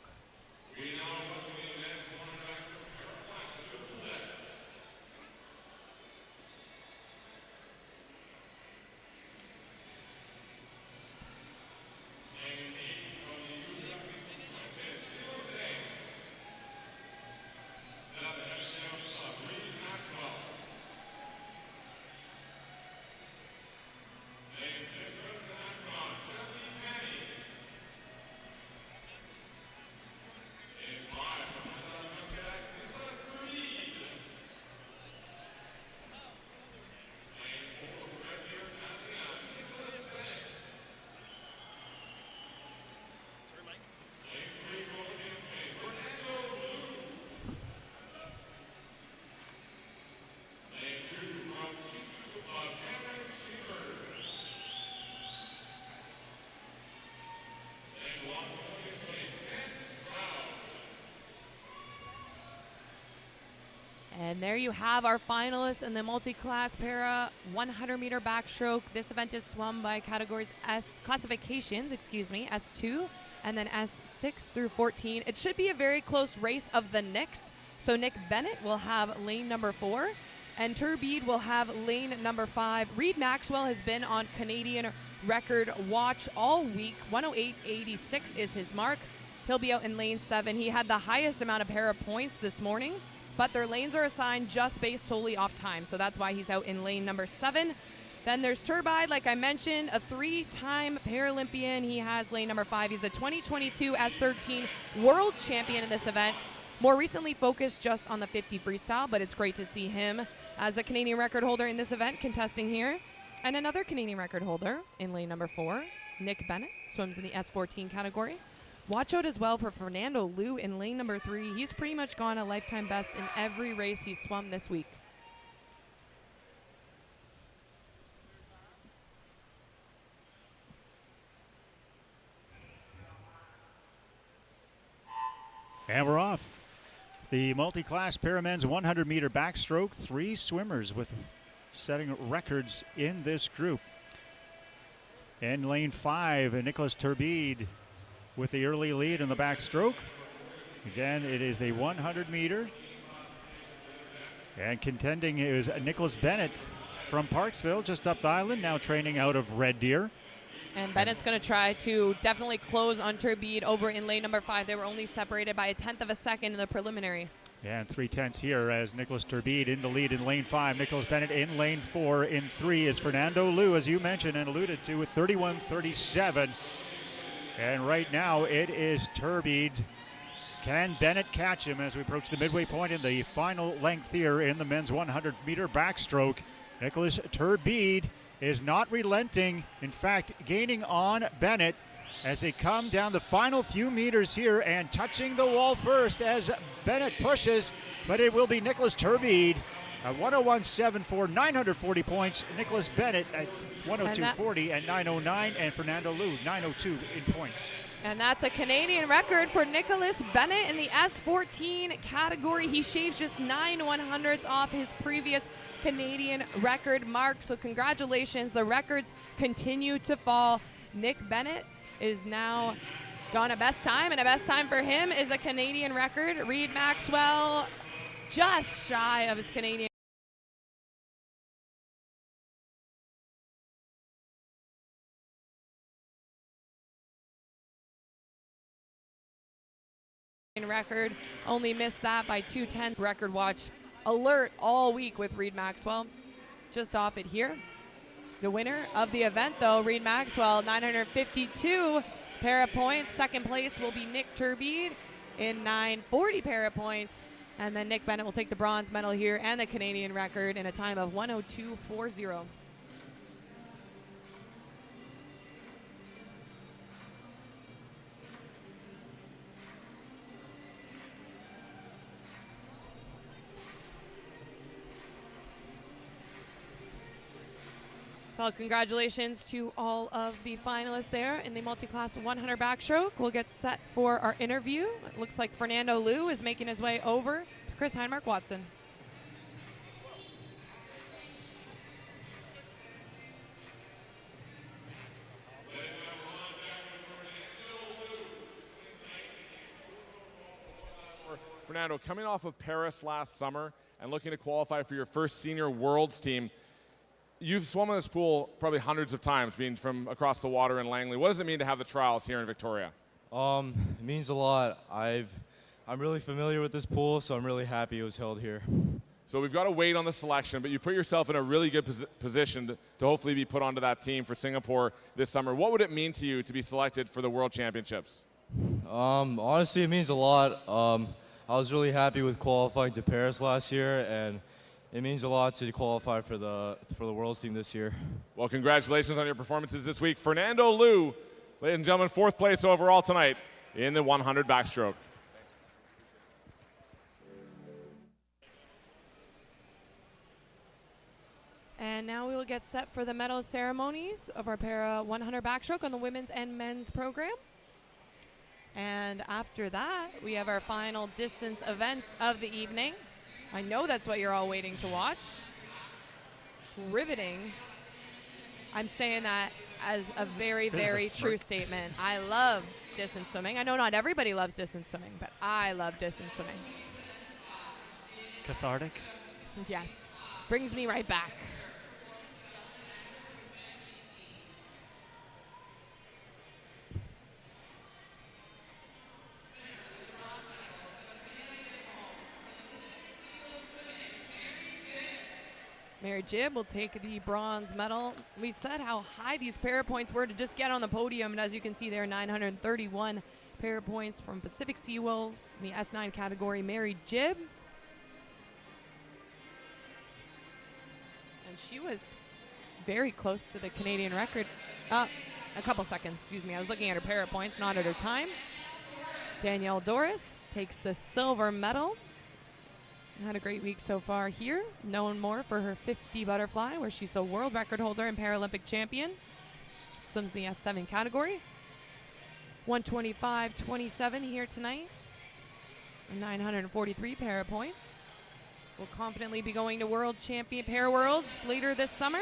S4: And there you have our finalists in the multi-class para 100-meter backstroke. This event is swum by categories classifications, S2 and then S6 through 14. It should be a very close race of the Nicks. So Nick Bennett will have lane number 4 and Turbide will have lane number 5. Reed Maxwell has been on Canadian record watch all week. 108.86 is his mark. He'll be out in lane 7. He had the highest amount of para points this morning, but their lanes are assigned just based solely off time, so that's why he's out in lane number 7. Then there's Turbide, like I mentioned, a 3-time Paralympian. He has lane number 5. He's the 2022 S13 world champion in this event. More recently focused just on the 50 freestyle, but it's great to see him as a Canadian record holder in this event contesting here. And another Canadian record holder in lane number 4, Nick Bennett, swims in the S14 category. Watch out as well for Fernando Liu in lane number 3. He's pretty much gone a lifetime best in every race he's swum this week.
S5: And we're off. The multi-class Paramen's 100-meter backstroke. 3 swimmers with setting records in this group. In lane 5, Nicholas Turbide with the early lead in the backstroke. Again, it is the 100-meter. And contending is Nicholas Bennett from Parksville, just up the island, now training out of Red Deer.
S4: And Bennett's going to try to definitely close on Turbide over in lane number 5. They were only separated by 1/10 of a second in the preliminary.
S5: And 3/10 here as Nicholas Turbide in the lead in lane 5. Nicholas Bennett in lane 4. In 3 is Fernando Liu, as you mentioned and alluded to, with 31.37. And right now it is Turbide. Can Bennett catch him as we approach the midway point in the final length here in the men's 100-meter backstroke? Nicholas Turbide is not relenting. In fact, gaining on Bennett as they come down the final few meters here and touching the wall first as Bennett pushes, but it will be Nicholas Turbide at 101.74, 940 points. Nicholas Bennett at 102.40 and 909, and Fernando Liu 902 in points.
S4: And that's a Canadian record for Nicholas Bennett in the S14 category. He shaves just 9 100ths off his previous Canadian record mark. So congratulations, the records continue to fall. Nick Bennett is now gone a best time, and a best time for him is a Canadian record. Reed Maxwell just shy of his Canadian record, only missed that by 2/10. Record watch alert all week with Reed Maxwell. Just off it here. The winner of the event, though, Reed Maxwell, 952 para points. Second place will be Nick Turbide in 940 para points. And then Nick Bennett will take the bronze medal here and the Canadian record in a time of 102.40. Well, congratulations to all of the finalists there in the multi-class 100 backstroke. We'll get set for our interview. It looks like Fernando Liu is making his way over to Chris Heinmark Watson.
S2: Fernando, coming off of Paris last summer and looking to qualify for your first senior worlds team, you've swum in this pool probably hundreds of times, being from across the water in Langley. What does it mean to have the trials here in Victoria?
S9: It means a lot. I'm really familiar with this pool, so I'm really happy it was held here.
S2: So we've got to wait on the selection, but you put yourself in a really good position to hopefully be put onto that team for Singapore this summer. What would it mean to you to be selected for the World Championships?
S9: Honestly, it means a lot. I was really happy with qualifying to Paris last year, and it means a lot to qualify for the Worlds team this year.
S2: Well, congratulations on your performances this week. Fernando Liu, ladies and gentlemen, 4th place overall tonight in the 100 backstroke.
S4: And now we will get set for the medal ceremonies of our para 100 backstroke on the women's and men's program. And after that, we have our final distance events of the evening. I know that's what you're all waiting to watch. Riveting. I'm saying that as a very, very true statement. I love distance swimming. I know not everybody loves distance swimming, but I love distance swimming.
S5: Cathartic?
S4: Yes. Brings me right back. Mary Jibb will take the bronze medal. We said how high these para points were to just get on the podium, and as you can see there, 931 para points from Pacific Seawolves in the S9 category. Mary Jibb. And she was very close to the Canadian record. A couple seconds, excuse me. I was looking at her para points, not at her time. Danielle Doris takes the silver medal. Had a great week so far here. Known more for her 50 butterfly, where she's the world record holder and Paralympic champion. Swims the S7 category. 125.27 here tonight. 943 para points. Will confidently be going to world champion para worlds later this summer.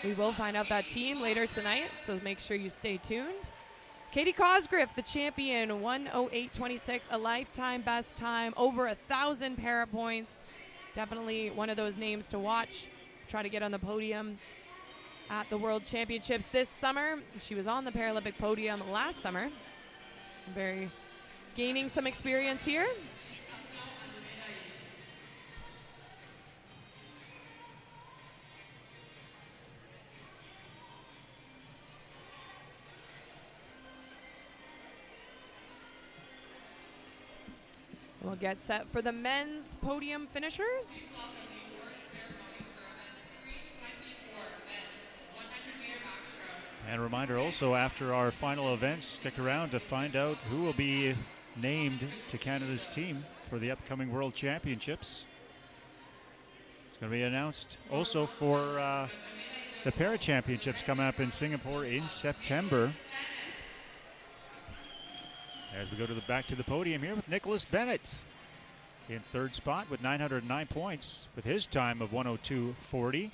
S4: We will find out that team later tonight, so make sure you stay tuned. Katie Cosgriff, the champion, 1:08.26, a lifetime best time, over 1,000 para points. Definitely one of those names to watch to try to get on the podium at the World Championships this summer. She was on the Paralympic podium last summer. Gaining some experience here. We'll get set for the men's podium finishers.
S5: And a reminder also, after our final events, stick around to find out who will be named to Canada's team for the upcoming World Championships. It's going to be announced also for the Para Championships coming up in Singapore in September. As we go back to the podium here with Nicholas Bennett in third spot with 909 points with his time of 1:02.40.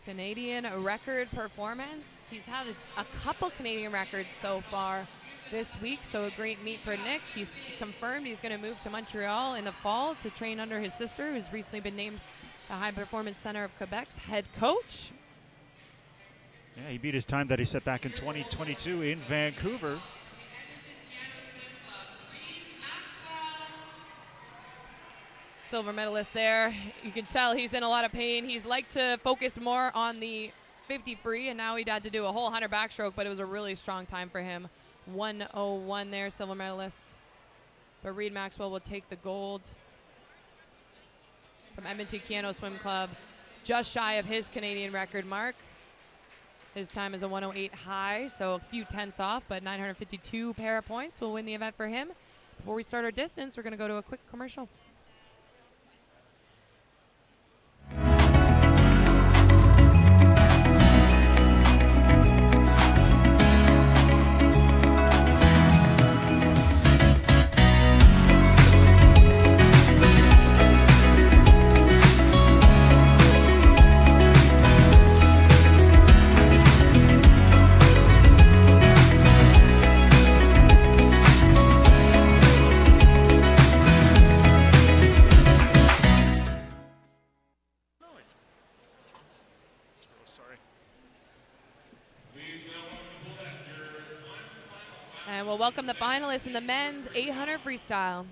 S4: Canadian record performance. He's had a couple Canadian records so far this week, so a great meet for Nick. He's confirmed he's going to move to Montreal in the fall to train under his sister, who's recently been named the High Performance Center of Quebec's head coach.
S5: Yeah, he beat his time that he set back in 2022 in Vancouver.
S4: Silver medalist there. You can tell he's in a lot of pain. He's liked to focus more on the 50 free, and now he'd had to do a whole 100 backstroke, but it was a really strong time for him. 1:01 there, silver medalist. But Reed Maxwell will take the gold from Edmonton Keyano Swim Club, just shy of his Canadian record mark. His time is a 1:08 high, so a few tenths off, but 952 para points will win the event for him. Before we start our distance, we're going to go to a quick commercial. And we'll welcome the finalists in the men's 800 freestyle.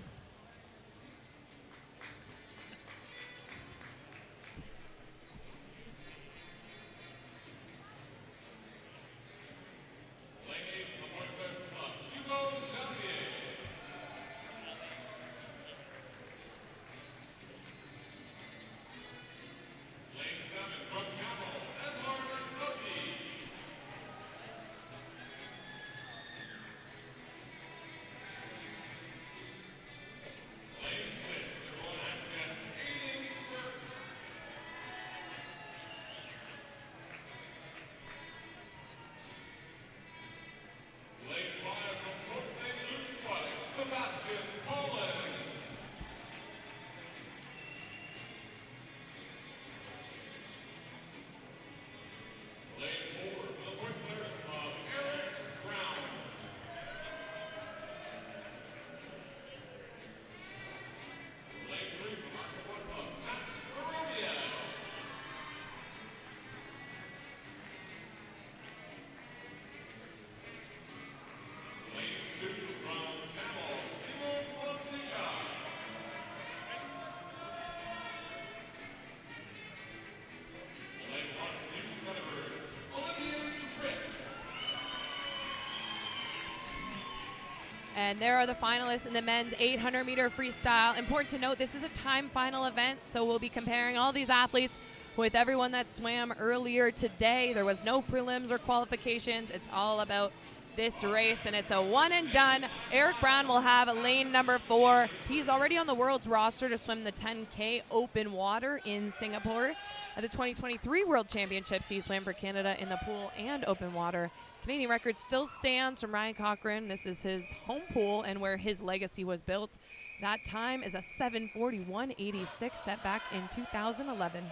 S4: And there are the finalists in the men's 800-meter freestyle. Important to note, this is a time final event, so we'll be comparing all these athletes with everyone that swam earlier today. There was no prelims or qualifications. It's all about this race, and it's a one and done. Eric Brown will have lane number 4. He's already on the world's roster to swim the 10K open water in Singapore. At the 2023 World Championships, he swam for Canada in the pool and open water. Canadian record still stands from Ryan Cochran. This is his home pool and where his legacy was built. That time is a 7:41.86 set back in 2011.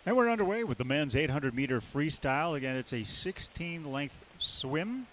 S5: And we're underway with the men's 800-meter freestyle. Again, it's a 16-length swim.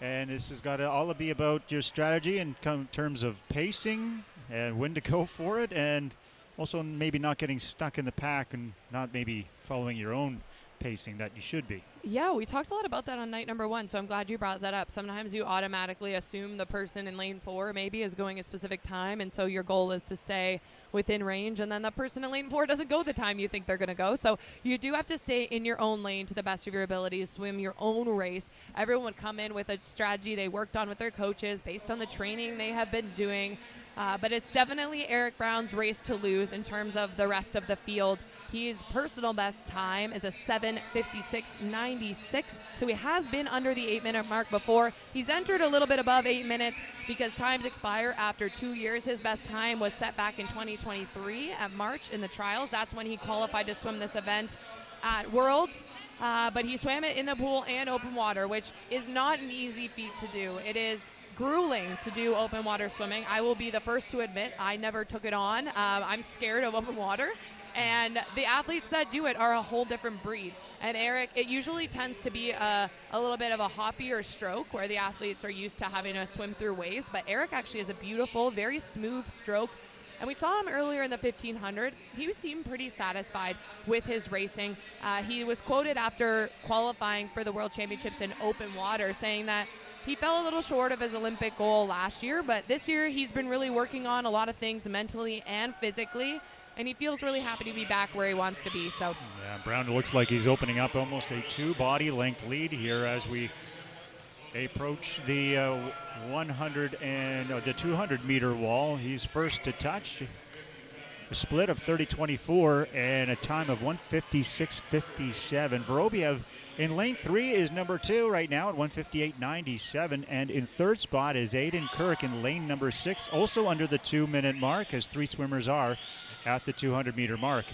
S5: And this has got to all be about your strategy in terms of pacing and when to go for it, and also maybe not getting stuck in the pack and not maybe following your own pacing that you should be.
S4: Yeah, we talked a lot about that on night number 1, so I'm glad you brought that up. Sometimes you automatically assume the person in lane 4 maybe is going a specific time, and so your goal is to stay within range, and then the person in lane 4 doesn't go the time you think they're going to go. So you do have to stay in your own lane to the best of your abilities, swim your own race. Everyone would come in with a strategy they worked on with their coaches based on the training they have been doing. But it's definitely Eric Brown's race to lose in terms of the rest of the field. His personal best time is a 7:56.96, so he has been under the 8-minute mark before. He's entered a little bit above 8 minutes because times expire after 2 years. His best time was set back in 2023 at March in the trials. That's when he qualified to swim this event at Worlds. But he swam it in the pool and open water, which is not an easy feat to do. It is grueling to do open water swimming. I will be the first to admit I never took it on. I'm scared of open water. And the athletes that do it are a whole different breed. And Eric, it usually tends to be a little bit of a hoppier stroke where the athletes are used to having to swim through waves. But Eric actually has a beautiful, very smooth stroke. And we saw him earlier in the 1500. He seemed pretty satisfied with his racing. He was quoted after qualifying for the World Championships in open water saying that he fell a little short of his Olympic goal last year, but this year he's been really working on a lot of things mentally and physically. And he feels really happy to be back where he wants to be. So
S5: yeah, Brown looks like he's opening up almost a 2-body length lead here as we approach the 200-meter wall. He's first to touch. A split of 30:24 and a time of 1:56.57. Vorobiev in lane 3 is number 2 right now at 1:58.97, and in third spot is Aiden Kirk in lane number 6, also under the 2-minute mark, as 3 swimmers are at the 200-meter mark.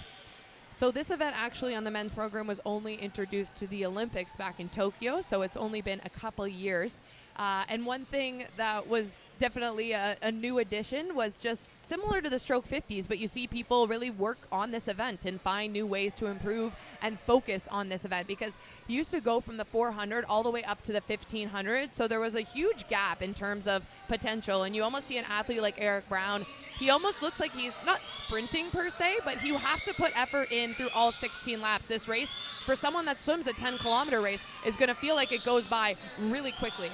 S4: So this event actually on the men's program was only introduced to the Olympics back in Tokyo, so it's only been a couple years. And one thing that was definitely a new addition was just similar to the stroke 50s, but you see people really work on this event and find new ways to improve and focus on this event, because you used to go from the 400 all the way up to the 1500, so there was a huge gap in terms of potential. And you almost see an athlete like Eric Brown, he almost looks like he's not sprinting per se, but you have to put effort in through all 16 laps. This race, for someone that swims a 10-kilometer race, is going to feel like it goes by really quickly.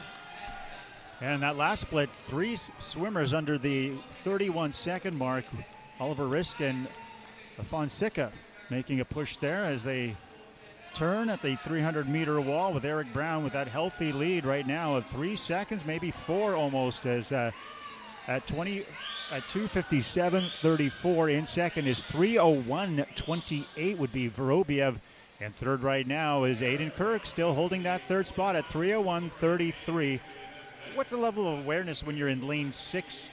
S5: And that last split, 3 swimmers under the 31-second mark. Oliver Risk and Fonseca making a push there as they turn at the 300-meter wall, with Eric Brown with that healthy lead right now of 3 seconds, maybe 4 almost, as at 2:57.34. In second is 3:01.28 would be Vorobiev. And third right now is Aiden Kirk, still holding that third spot at 3:01.33. What's the level of awareness when you're in lane 6?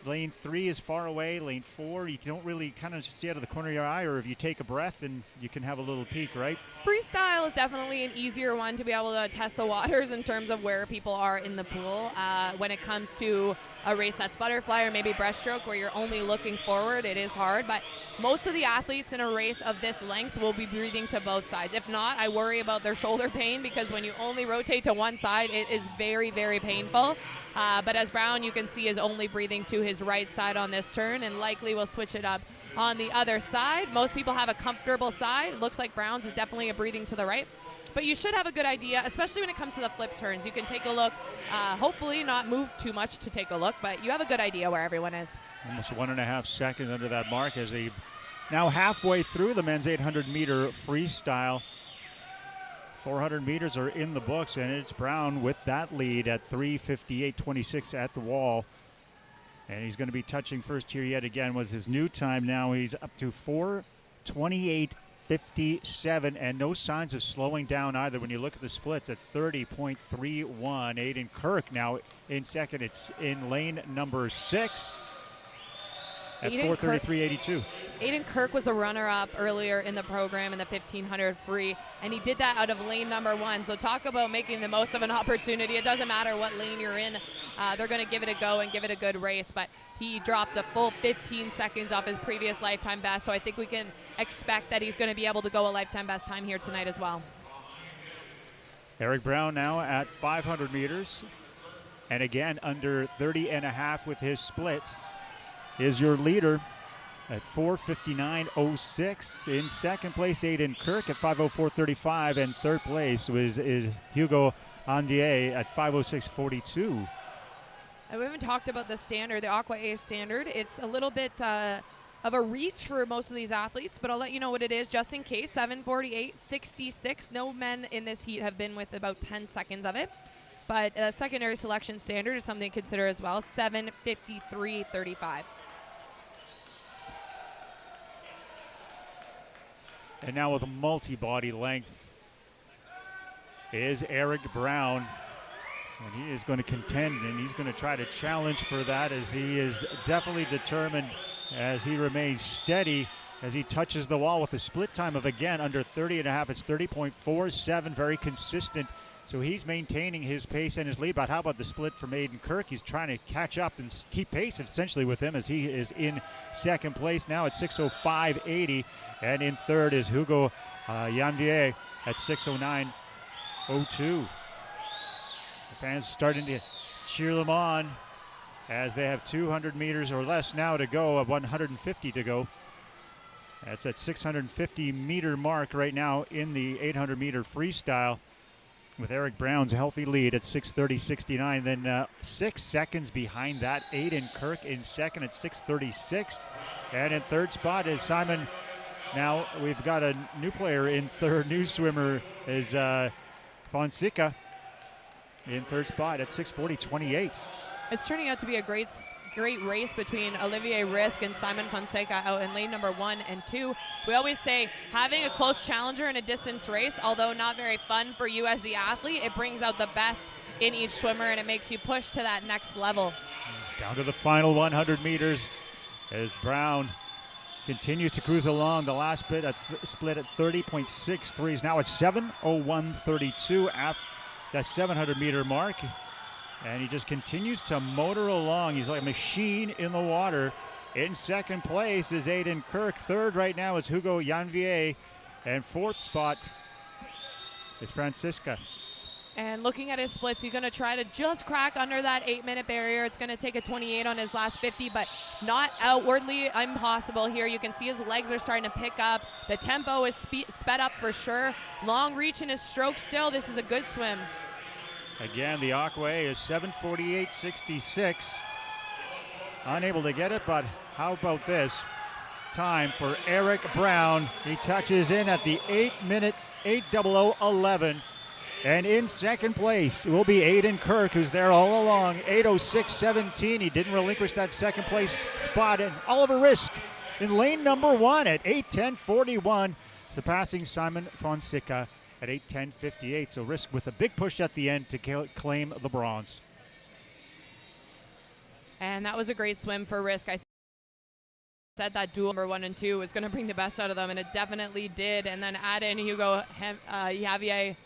S5: Lane 3 is far away. Lane 4, you don't really kind of see out of the corner of your eye, or if you take a breath and you can have a little peek, right?
S4: Freestyle is definitely an easier one to be able to test the waters in terms of where people are in the pool. When it comes to a race that's butterfly or maybe breaststroke where you're only looking forward, it is hard. But most of the athletes in a race of this length will be breathing to both sides. If not, I worry about their shoulder pain, because when you only rotate to one side, it is very, very painful. But as Brown, you can see, is only breathing to his right side on this turn, and likely will switch it up on the other side. Most people have a comfortable side. Looks like Brown's is definitely a breathing to the right. But you should have a good idea, especially when it comes to the flip turns. You can take a look, hopefully not move too much to take a look, but you have a good idea where everyone is.
S5: Almost 1.5 seconds under that mark as they now halfway through the men's 800-meter freestyle. 400 meters are in the books, and it's Brown with that lead at 3:58.26 at the wall. And he's going to be touching first here yet again with his new time now. He's up to 4:28.57, and no signs of slowing down either when you look at the splits at 30.31. Aiden Kirk now in second. It's in lane number 6 at 4:33.82.
S4: Aiden Kirk was a runner-up earlier in the program in the 1500 free, and he did that out of lane number 1. So talk about making the most of an opportunity. It doesn't matter what lane you're in. They're going to give it a go and give it a good race, but he dropped a full 15 seconds off his previous lifetime best, so I think we can expect that he's going to be able to go a lifetime best time here tonight as well.
S5: Eric Brown now at 500 meters, and again under 30.5 with his split, is your leader at 4:59.06. In second place, Aiden Kirk at 5:04.35, and third place is Hugo Andier at 5:06.42.
S4: We haven't talked about the standard, the Aqua A standard. It's a little bit of a reach for most of these athletes, but I'll let you know what it is just in case. 7:48.66. No men in this heat have been with about 10 seconds of it, but secondary selection standard is something to consider as well. 7:53.35.
S5: And now with a multi-body length is Eric Brown. And he is going to contend, and he's going to try to challenge for that, as he is definitely determined as he remains steady as he touches the wall with a split time of, again, under 30.5. It's 30.47, very consistent. So he's maintaining his pace and his lead. But how about the split from Aiden Kirk? He's trying to catch up and keep pace essentially with him as he is in second place now at 6:05.80. And in third is Hugo Yanvier at 6:09.02. The fans starting to cheer them on as they have 200 meters or less now to go, 150 to go. That's at 650-meter mark right now in the 800-meter freestyle, with Eric Brown's healthy lead at 6:30.69. Then 6 seconds behind that, Aiden Kirk in second at 6:36. And in third spot is Simon. Now we've got a new player in third, new swimmer is Fonseca in third spot at 6:40.28.
S4: It's turning out to be a great race between Olivier Risk and Simon Fonseca out in lane number 1 and 2. We always say having a close challenger in a distance race, although not very fun for you as the athlete, it brings out the best in each swimmer and it makes you push to that next level.
S5: Down to the final 100 meters as Brown continues to cruise along. The last bit split at 30.63. He's now at 7:01.32 after that 700-meter mark. And he just continues to motor along. He's like a machine in the water. In second place is Aiden Kirk. Third right now is Hugo Yanvier. And fourth spot is Francisca.
S4: And looking at his splits, he's going to try to just crack under that 8-minute barrier. It's going to take a 28 on his last 50, but not outwardly impossible here. You can see his legs are starting to pick up. The tempo is sped up for sure. Long reach in his stroke still. This is a good swim.
S5: Again, the Aqua is 7:48.66. Unable to get it, but how about this time for Eric Brown? He touches in at the 8-minute, 8:00.11. And in second place will be Aiden Kirk, who's there all along, 8:06.17. He didn't relinquish that second place spot. And Oliver Risk in lane number 1 at 8:10.41, surpassing Simon Fonseca at 8:10.58. So Risk with a big push at the end to claim the bronze.
S4: And that was a great swim for Risk. I said that duel number 1 and 2 was going to bring the best out of them, and it definitely did. And then add in Hugo Janvier.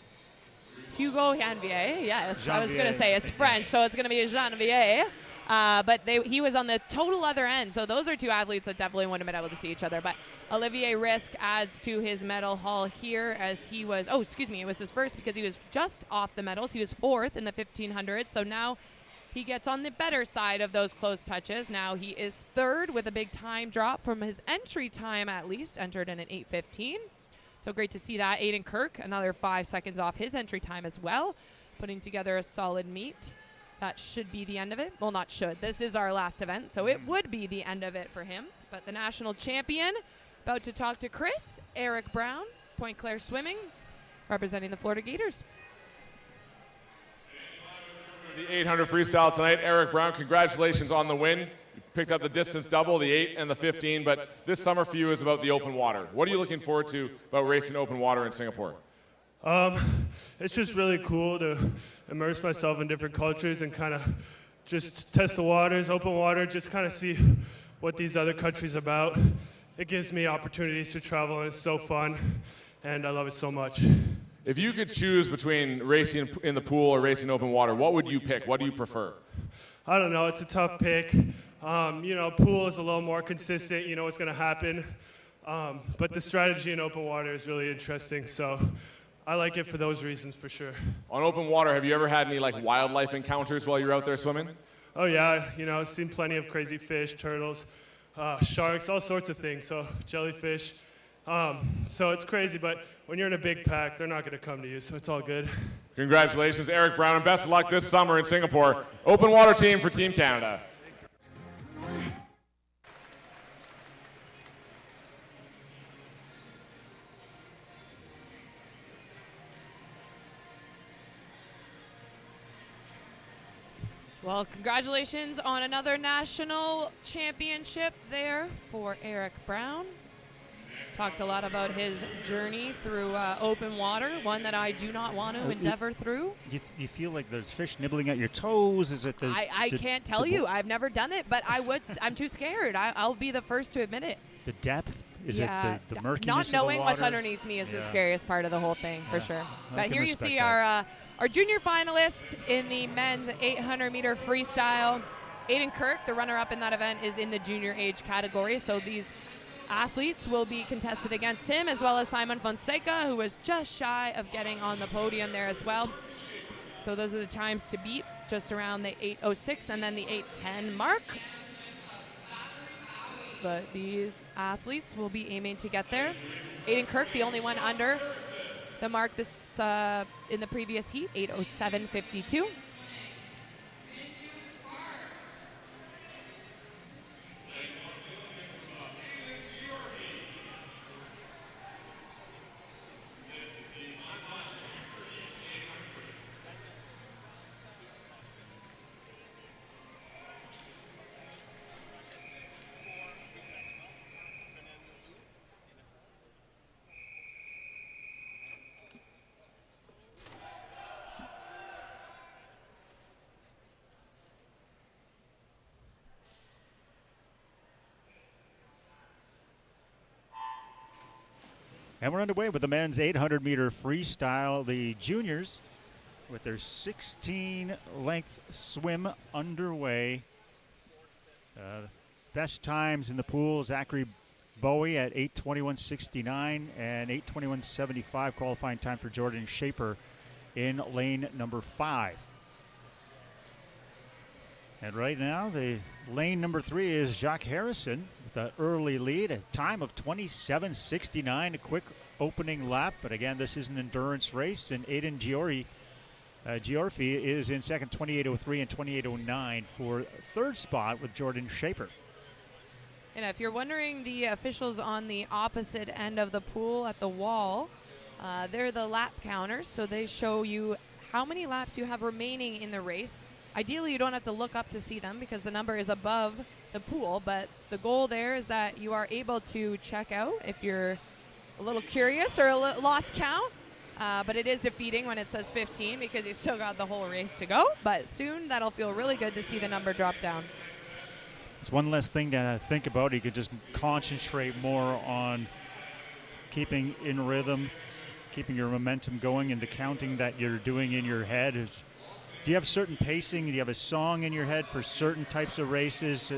S4: Hugo Janvier, yes. Janvier. I was going to say it's French, so it's going to be Janvier. But he was on the total other end. So those are two athletes that definitely wouldn't have been able to see each other. But Olivier Risk adds to his medal haul here as he was, it was his first because he was just off the medals. He was fourth in the 1500. So now he gets on the better side of those close touches. Now he is third with a big time drop from his entry time, at least, entered in an 8:15. So great to see that. Aiden Kirk, another 5 seconds off his entry time as well, putting together a solid meet. That should be the end of it. Well, not should. This is our last event, so it would be the end of it for him. But the national champion, about to talk to Chris, Eric Brown, Point Claire Swimming, representing the Florida Gators.
S2: The 800 freestyle tonight, Eric Brown, congratulations on the win. You picked up the distance double, the 8 and the 15, but this summer for you is about the open water. What are you looking forward to about racing open water in Singapore?
S15: It's just really cool to immerse myself in different cultures and kind of just test the waters, open water, just kind of see what these other countries are about. It gives me opportunities to travel, and it's so fun, and I love it so much.
S2: If you could choose between racing in the pool or racing open water, what would you pick? What do you prefer?
S15: I don't know. It's a tough pick. Pool is a little more consistent. You know what's going to happen. But the strategy in open water is really interesting, so I like it for those reasons for sure.
S2: On open water, have you ever had any wildlife encounters while you're out there swimming?
S15: Oh yeah, I've seen plenty of crazy fish, turtles, sharks, all sorts of things. So jellyfish. So it's crazy, but when you're in a big pack, they're not going to come to you, so it's all good.
S2: Congratulations, Eric Brown, and best of luck this summer in Singapore. Open water team for Team Canada.
S4: Well, congratulations on another national championship there for Eric Brown. Talked a lot about his journey through open water, one that I do not want to endeavor through.
S5: You feel like there's fish nibbling at your toes? Is it the...
S4: I can't tell you. I've never done it, but I would. I'm too scared. I'll be the first to admit it.
S5: The depth? Is it the murkiness
S4: Not knowing
S5: of the
S4: what's
S5: water?
S4: underneath me is the scariest part of the whole thing, for sure.
S5: I
S4: But
S5: can
S4: here you
S5: respect
S4: see
S5: that.
S4: our junior finalist in the men's 800-meter freestyle. Aiden Kirk, the runner-up in that event, is in the junior age category. So these athletes will be contested against him, as well as Simon Fonseca, who was just shy of getting on the podium there as well. So those are the times to beat, just around the 8:06 and then the 8:10 mark. But these athletes will be aiming to get there. Aiden Kirk, the only one under the mark this in the previous heat, 8:07.52.
S5: And we're underway with the men's 800-meter freestyle. The juniors, with their 16-length swim underway. Best times in the pool, Zachary Bowie at 8:21.69 and 8:21.75 qualifying time for Jordan Shaper in lane number 5. And right now, the lane number 3 is Jacques Harrison with the early lead, a time of 27.69, a quick opening lap. But again, this is an endurance race, and Aiden Giorfi is in second, 28.03 and 28.09 for third spot with Jordan Shaper.
S4: And if you're wondering, the officials on the opposite end of the pool at the wall, they're the lap counters, so they show you how many laps you have remaining in the race. Ideally, you don't have to look up to see them because the number is above the pool, but the goal there is that you are able to check out if you're a little curious or lost count. But it is defeating when it says 15 because you still got the whole race to go. But soon that'll feel really good to see the number drop down.
S5: It's one less thing to think about. You could just concentrate more on keeping in rhythm, keeping your momentum going, and the counting that you're doing in your head is. Do you have certain pacing? Do you have a song in your head for certain types of races?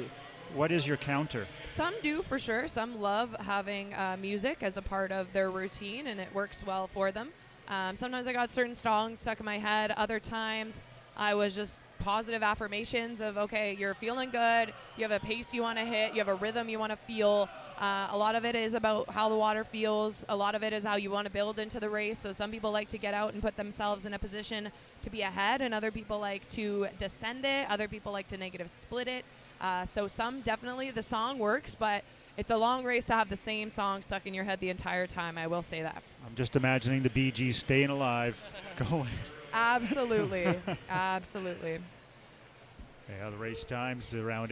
S5: What is your counter?
S4: Some do, for sure. Some love having music as a part of their routine, and it works well for them. Sometimes I got certain songs stuck in my head. Other times I was just positive affirmations of, okay, you're feeling good. You have a pace you want to hit. You have a rhythm you want to feel. A lot of it is about how the water feels. A lot of it is how you want to build into the race. So some people like to get out and put themselves in a position to be ahead, and other people like to descend it. Other people like to negative split it. So some definitely the song works, but it's a long race to have the same song stuck in your head the entire time. I will say that.
S5: I'm just imagining the Bee Gees staying alive, going.
S4: Absolutely. Absolutely.
S5: Yeah, the race time's around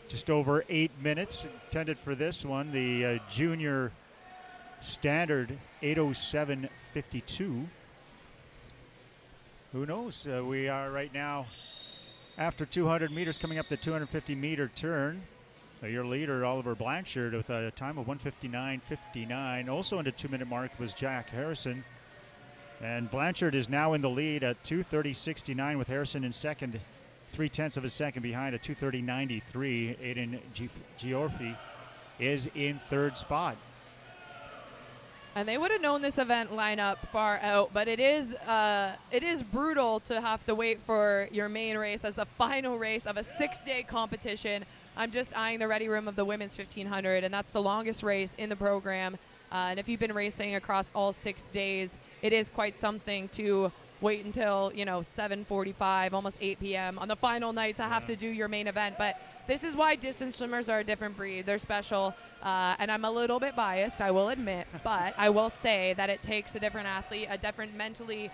S5: just over 8 minutes intended for this one. The junior standard 8:07:52. Who knows? We are right now after 200 meters, coming up the 250-meter turn. Your leader, Oliver Blanchard, with a time of 1:59.59. Also in the 2-minute mark was Jack Harrison. And Blanchard is now in the lead at 2:30.69 with Harrison in second, 0.3 of a second behind at 2:30.93. Aiden Giorfi is in third spot.
S4: And they would have known this event lineup far out, but it is brutal to have to wait for your main race as the final race of a 6-day competition. I'm just eyeing the ready room of the women's 1500, and that's the longest race in the program. And if you've been racing across all 6 days, it is quite something to wait until 7:45, almost 8 p.m. on the final night to have to do your main event. But this is why distance swimmers are a different breed. They're special, and I'm a little bit biased, I will admit, but I will say that it takes a different athlete, a different mentally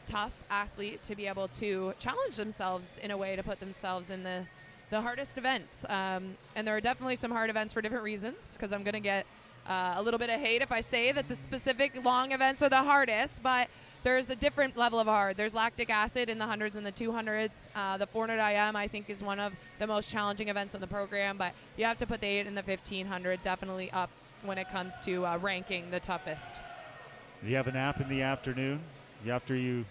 S4: tough athlete to be able to challenge themselves in a way to put themselves in the hardest events. And there are definitely some hard events for different reasons, because I'm going to get a little bit of hate if I say that the specific long events are the hardest, but there's a different level of hard. There's lactic acid in the 100s and the 200s. The 400 IM, I think, is one of the most challenging events in the program, but you have to put the 8 and the 1500 definitely up when it comes to ranking the toughest.
S5: You have a nap in the afternoon after you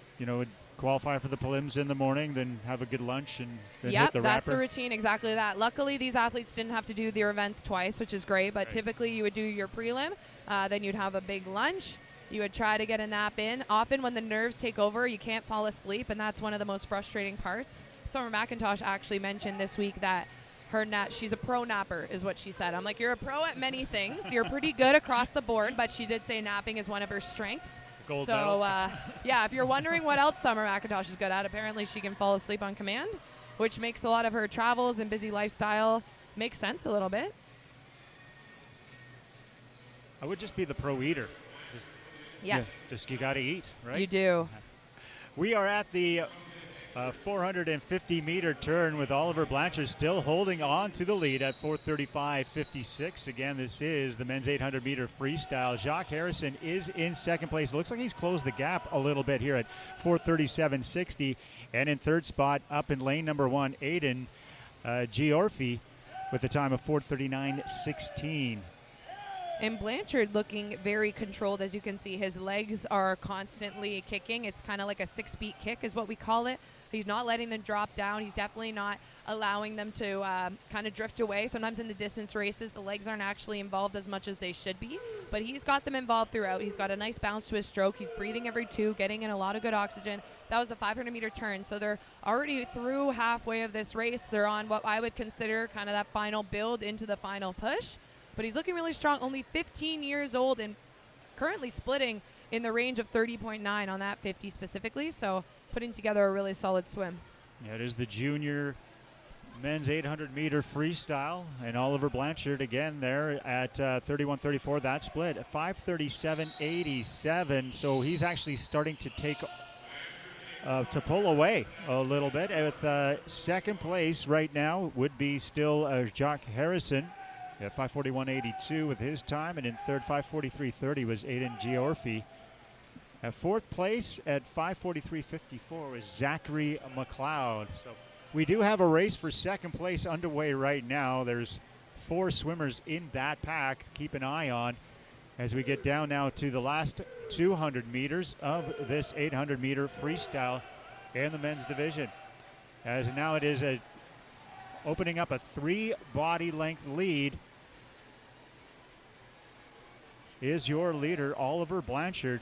S5: qualify for the prelims in the morning, then have a good lunch and then hit the
S4: that's
S5: wrapper.
S4: the routine, exactly that. Luckily, these athletes didn't have to do their events twice, which is great, but typically you would do your prelim, then you'd have a big lunch. You would try to get a nap in. Often when the nerves take over, you can't fall asleep, and that's one of the most frustrating parts. Summer McIntosh actually mentioned this week that she's a pro napper, is what she said. I'm like, you're a pro at many things. You're pretty good across the board, but she did say napping is one of her strengths.
S5: Gold medal.
S4: If you're wondering what else Summer McIntosh is good at, apparently she can fall asleep on command, which makes a lot of her travels and busy lifestyle make sense a little bit.
S5: I would just be the pro eater.
S4: Yes.
S5: You got to eat, right?
S4: You do.
S5: We are at the 450-meter turn with Oliver Blanchard still holding on to the lead at 4:35.56. Again, this is the men's 800-meter freestyle. Jacques Harrison is in second place. It looks like he's closed the gap a little bit here at 4:37.60. And in third spot, up in lane number 1, Aiden Giorfi with a time of 4:39.16.
S4: And Blanchard looking very controlled. As you can see, his legs are constantly kicking. It's kind of like a 6-beat kick is what we call it. He's not letting them drop down. He's definitely not allowing them to kind of drift away. Sometimes in the distance races, the legs aren't actually involved as much as they should be, but he's got them involved throughout. He's got a nice bounce to his stroke. He's breathing every 2, getting in a lot of good oxygen. That was a 500-meter turn, so they're already through halfway of this race. They're on what I would consider kind of that final build into the final push. But he's looking really strong, only 15 years old and currently splitting in the range of 30.9 on that 50 specifically. So putting together a really solid swim.
S5: Yeah, it is the junior men's 800-meter freestyle. And Oliver Blanchard again there at 31.34. That split at 5:37.87. So he's actually starting to to pull away a little bit. With second place right now would be still Jacques Harrison at 5:41.82 with his time, and in third 5:43.30 was Aiden Giorfi. At fourth place at 5:43.54 was Zachary McLeod. So we do have a race for second place underway right now. There's 4 swimmers in that pack. Keep an eye on as we get down now to the last 200 meters of this 800-meter freestyle in the men's division. As now it is opening up a 3-body length lead is your leader, Oliver Blanchard.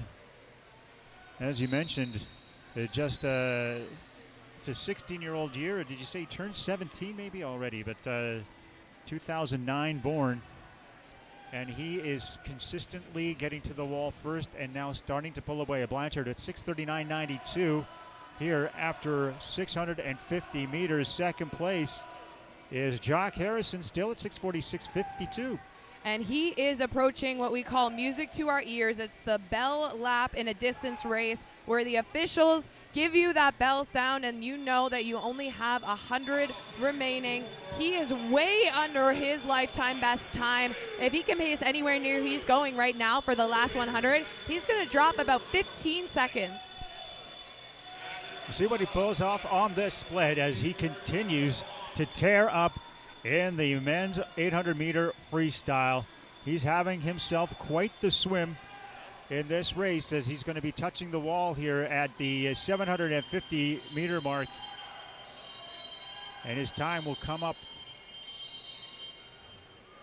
S5: As you mentioned, it's a 16-year-old year. Or did you say he turned 17 maybe already? But 2009 born. and he is consistently getting to the wall first and now starting to pull away. Blanchard at 6:39.92 here after 650 meters. Second place is Jock Harrison, still at 6:46.52.
S4: And he is approaching what we call music to our ears. It's the bell lap in a distance race where the officials give you that bell sound and you know that you only have 100 remaining. He is way under his lifetime best time. If he can pace anywhere near he's going right now for the last 100, he's going to drop about 15 seconds.
S5: See what he pulls off on this split as he continues to tear up in the men's 800-meter freestyle. He's having himself quite the swim in this race as he's going to be touching the wall here at the 750-meter mark. And his time will come up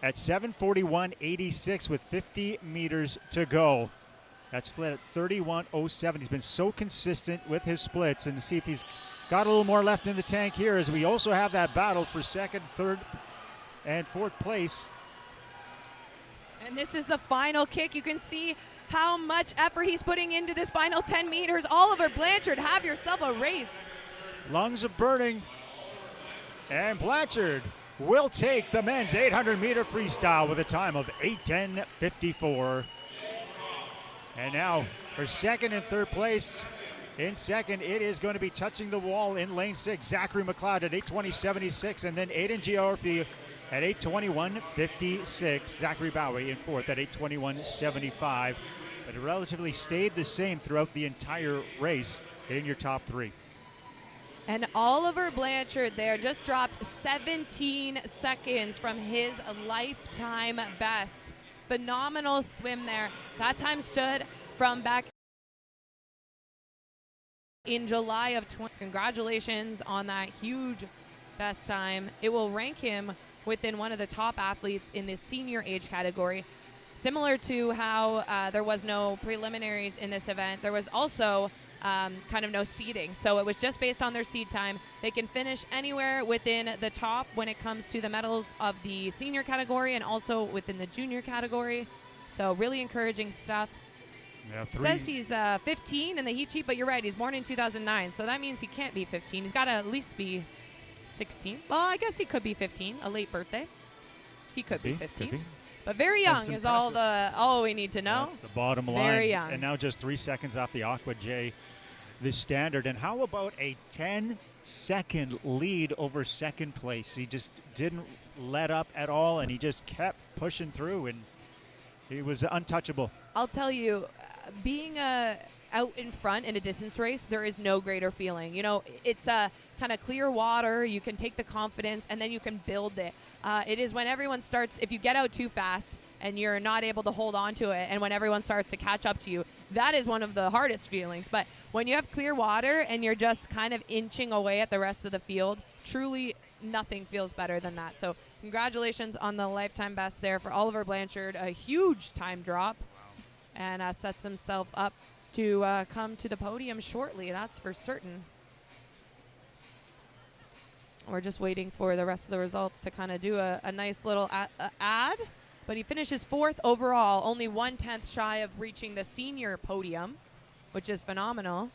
S5: at 7:41.86 with 50 meters to go. That split at 31:07. He's been so consistent with his splits, and see if he's got a little more left in the tank here as we also have that battle for second, third, and fourth place.
S4: And this is the final kick. You can see how much effort he's putting into this final 10 meters. Oliver Blanchard, have yourself a race.
S5: Lungs are burning, and Blanchard will take the men's 800-meter freestyle with a time of 8:10.54. And now for second and third place. In second, it is going to be touching the wall in lane 6. Zachary McLeod at 8:20.76, and then Aiden Georgie at 8:21.56. Zachary Bowie in fourth at 8:21.75. But it relatively stayed the same throughout the entire race in your top three.
S4: And Oliver Blanchard there just dropped 17 seconds from his lifetime best. Phenomenal swim there. That time stood from back in July of 20. Congratulations on that huge best time. It will rank him within one of the top athletes in the senior age category. Similar to how there was no preliminaries in this event, there was also kind of no seeding. So it was just based on their seed time. They can finish anywhere within the top when it comes to the medals of the senior category and also within the junior category. So really encouraging stuff.
S5: Yeah,
S4: Says he's 15 in the heat sheet, but you're right, he's born in 2009, so that means he can't be 15. He's got to at least be 16. Well, I guess he could be 15, a late birthday. He could be 15. Could be. But very young is all we need to know.
S5: That's the bottom line.
S4: Very young.
S5: And now just 3 seconds off the Aqua J, the standard. And how about a 10-second lead over second place? He just didn't let up at all, and he just kept pushing through, and he was untouchable.
S4: I'll tell you, being out in front in a distance race, there is no greater feeling. You know, it's kind of clear water. You can take the confidence, and then you can build it. It is when everyone starts, if you get out too fast and you're not able to hold on to it, and when everyone starts to catch up to you, that is one of the hardest feelings. But when you have clear water and you're just kind of inching away at the rest of the field, truly nothing feels better than that. So congratulations on the lifetime best there for Oliver Blanchard. A huge time drop, and sets himself up to come to the podium shortly, that's for certain. We're just waiting for the rest of the results to kind of do a nice little ad. But he finishes fourth overall, only 1/10 shy of reaching the senior podium, which is phenomenal.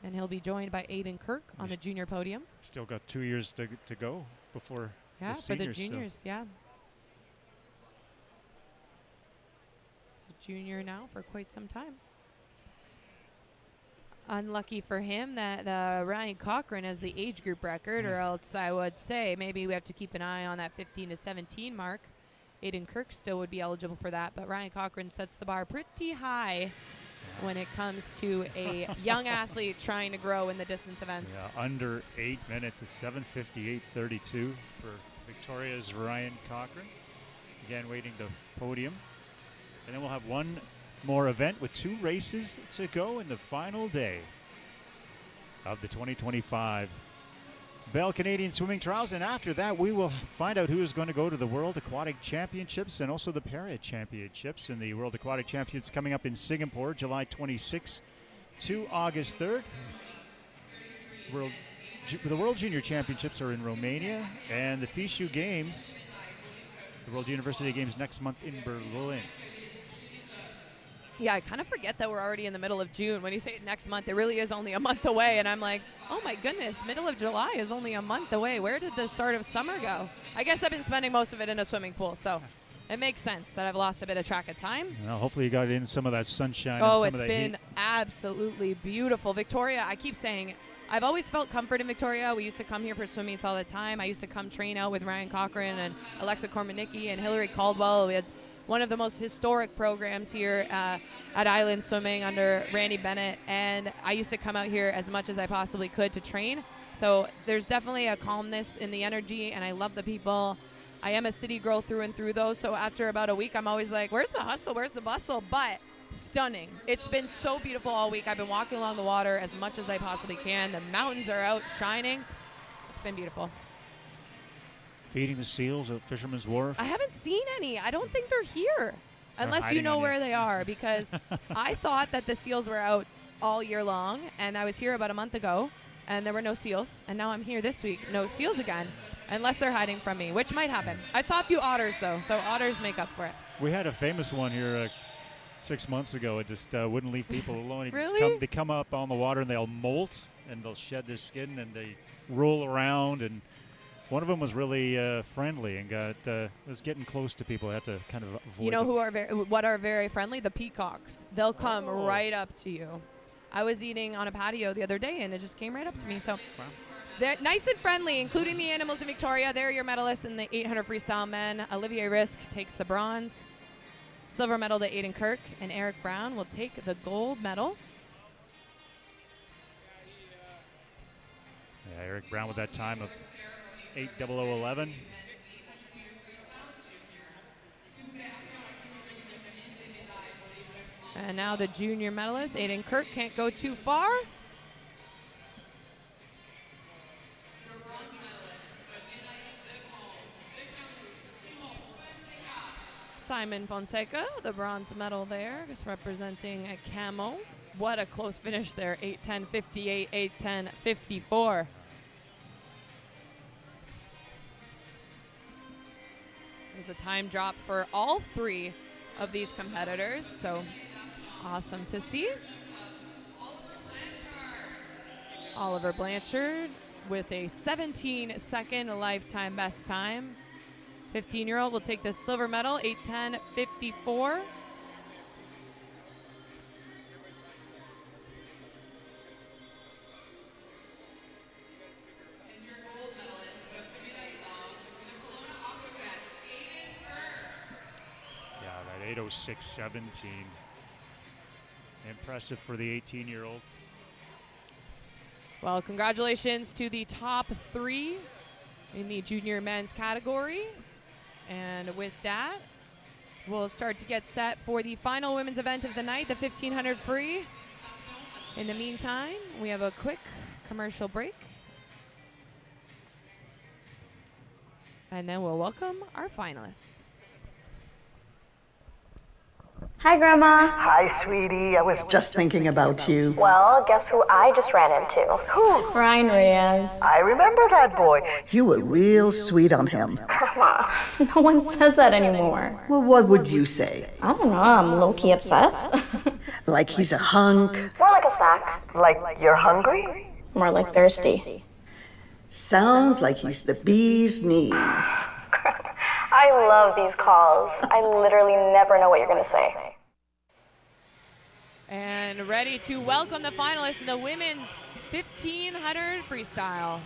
S4: And he'll be joined by Aiden Kirk on the junior podium.
S5: Still got 2 years to go before
S4: the seniors, for the juniors,
S5: so.
S4: yeah. Junior now for quite some time. Unlucky for him that Ryan Cochran has the age group record, or else I would say maybe we have to keep an eye on that 15 to 17 mark. Aiden Kirk still would be eligible for that, but Ryan Cochran sets the bar pretty high when it comes to a young athlete trying to grow in the distance events.
S5: Yeah, under 8 minutes is 7:58.32 for Victoria's Ryan Cochran. Again, waiting the podium. And then we'll have one more event with 2 races to go in the final day of the 2025 Bell Canadian Swimming Trials. And after that, we will find out who is going to go to the World Aquatic Championships and also the Para Championships. And the World Aquatic Championships coming up in Singapore, July 26th to August 3rd. The World Junior Championships are in Romania, and the FISU Games, the World University Games next month in Berlin.
S4: Yeah, I kind of forget that we're already in the middle of June. When you say next month, it really is only a month away. And I'm like, oh my goodness, middle of July is only a month away. Where did the start of summer go? I guess I've been spending most of it in a swimming pool, so it makes sense that I've lost a bit of track of time.
S5: Well, hopefully you got in some of that sunshine.
S4: Oh,
S5: and some
S4: it's
S5: of that
S4: been
S5: heat.
S4: absolutely beautiful. Victoria, I keep saying, I've always felt comfort in Victoria. We used to come here for swim meets all the time. I used to come train out with Ryan Cochran and Alexa Kormanicki and Hillary Caldwell. We had one of the most historic programs here at Island Swimming under Randy Bennett, and I used to come out here as much as I possibly could to train. So there's definitely a calmness in the energy, and I love the people. I am a city girl through and through, though, so after about a week, I'm always like, where's the hustle, where's the bustle? But stunning. It's been so beautiful all week. I've been walking along the water as much as I possibly can. The mountains are out shining. It's been beautiful.
S5: Feeding the seals at Fisherman's Wharf.
S4: I haven't seen any. I don't think they're here. Unless you
S5: hiding
S4: know
S5: on
S4: where
S5: you.
S4: they are, because I thought that the seals were out all year long, and I was here about a month ago, and there were no seals. And now I'm here this week, no seals again, unless they're hiding from me, which might happen. I saw a few otters, though, so otters make up for it.
S5: We had a famous one here 6 months ago. It just wouldn't leave people alone.
S4: Really?
S5: They come up on the water and they'll molt and they'll shed their skin and they roll around. And one of them was really friendly and was getting close to people. I had to kind of avoid.
S4: You know
S5: them.
S4: who are what are very friendly? The peacocks. They'll come right up to you. I was eating on a patio the other day, and it just came right up to me. So they're nice and friendly, including the animals in Victoria. They're your medalists in the 800 freestyle men. Olivier Risk takes the bronze. Silver medal to Aiden Kirk, and Eric Brown will take the gold medal.
S5: Yeah, Eric Brown with that time of 8:00:11.
S4: And now the junior medalist, Aiden Kirk, can't go too far. Simon Fonseca, the bronze medal there, just representing a camo. What a close finish there, 8:10:58, 8:10:54. There's a time drop for all three of these competitors, so awesome to see. Oliver Blanchard with a 17-second lifetime best time. 15-year-old will take the silver medal, 8:10:54.
S5: Yeah, that 8:06:17. Impressive for the 18-year-old.
S4: Well, congratulations to the top three in the junior men's category. And with that, we'll start to get set for the final women's event of the night, the 1500 free. In the meantime, we have a quick commercial break. And then we'll welcome our finalists.
S7: Hi, Grandma.
S16: Hi, sweetie. I was just thinking about you.
S7: Well, guess who I just ran into? Who? Ryan Reyes.
S16: I remember that boy. You were real sweet on him.
S7: Grandma, no one says that anymore.
S16: Well, what would you say?
S7: I don't know, I'm low-key obsessed.
S16: Like he's a hunk?
S7: More like a snack.
S16: Like you're hungry?
S7: More like thirsty.
S16: Sounds like he's the bee's knees.
S7: I love these calls. I literally never know what you're gonna say.
S4: And ready to welcome the finalists in the women's 1500 freestyle.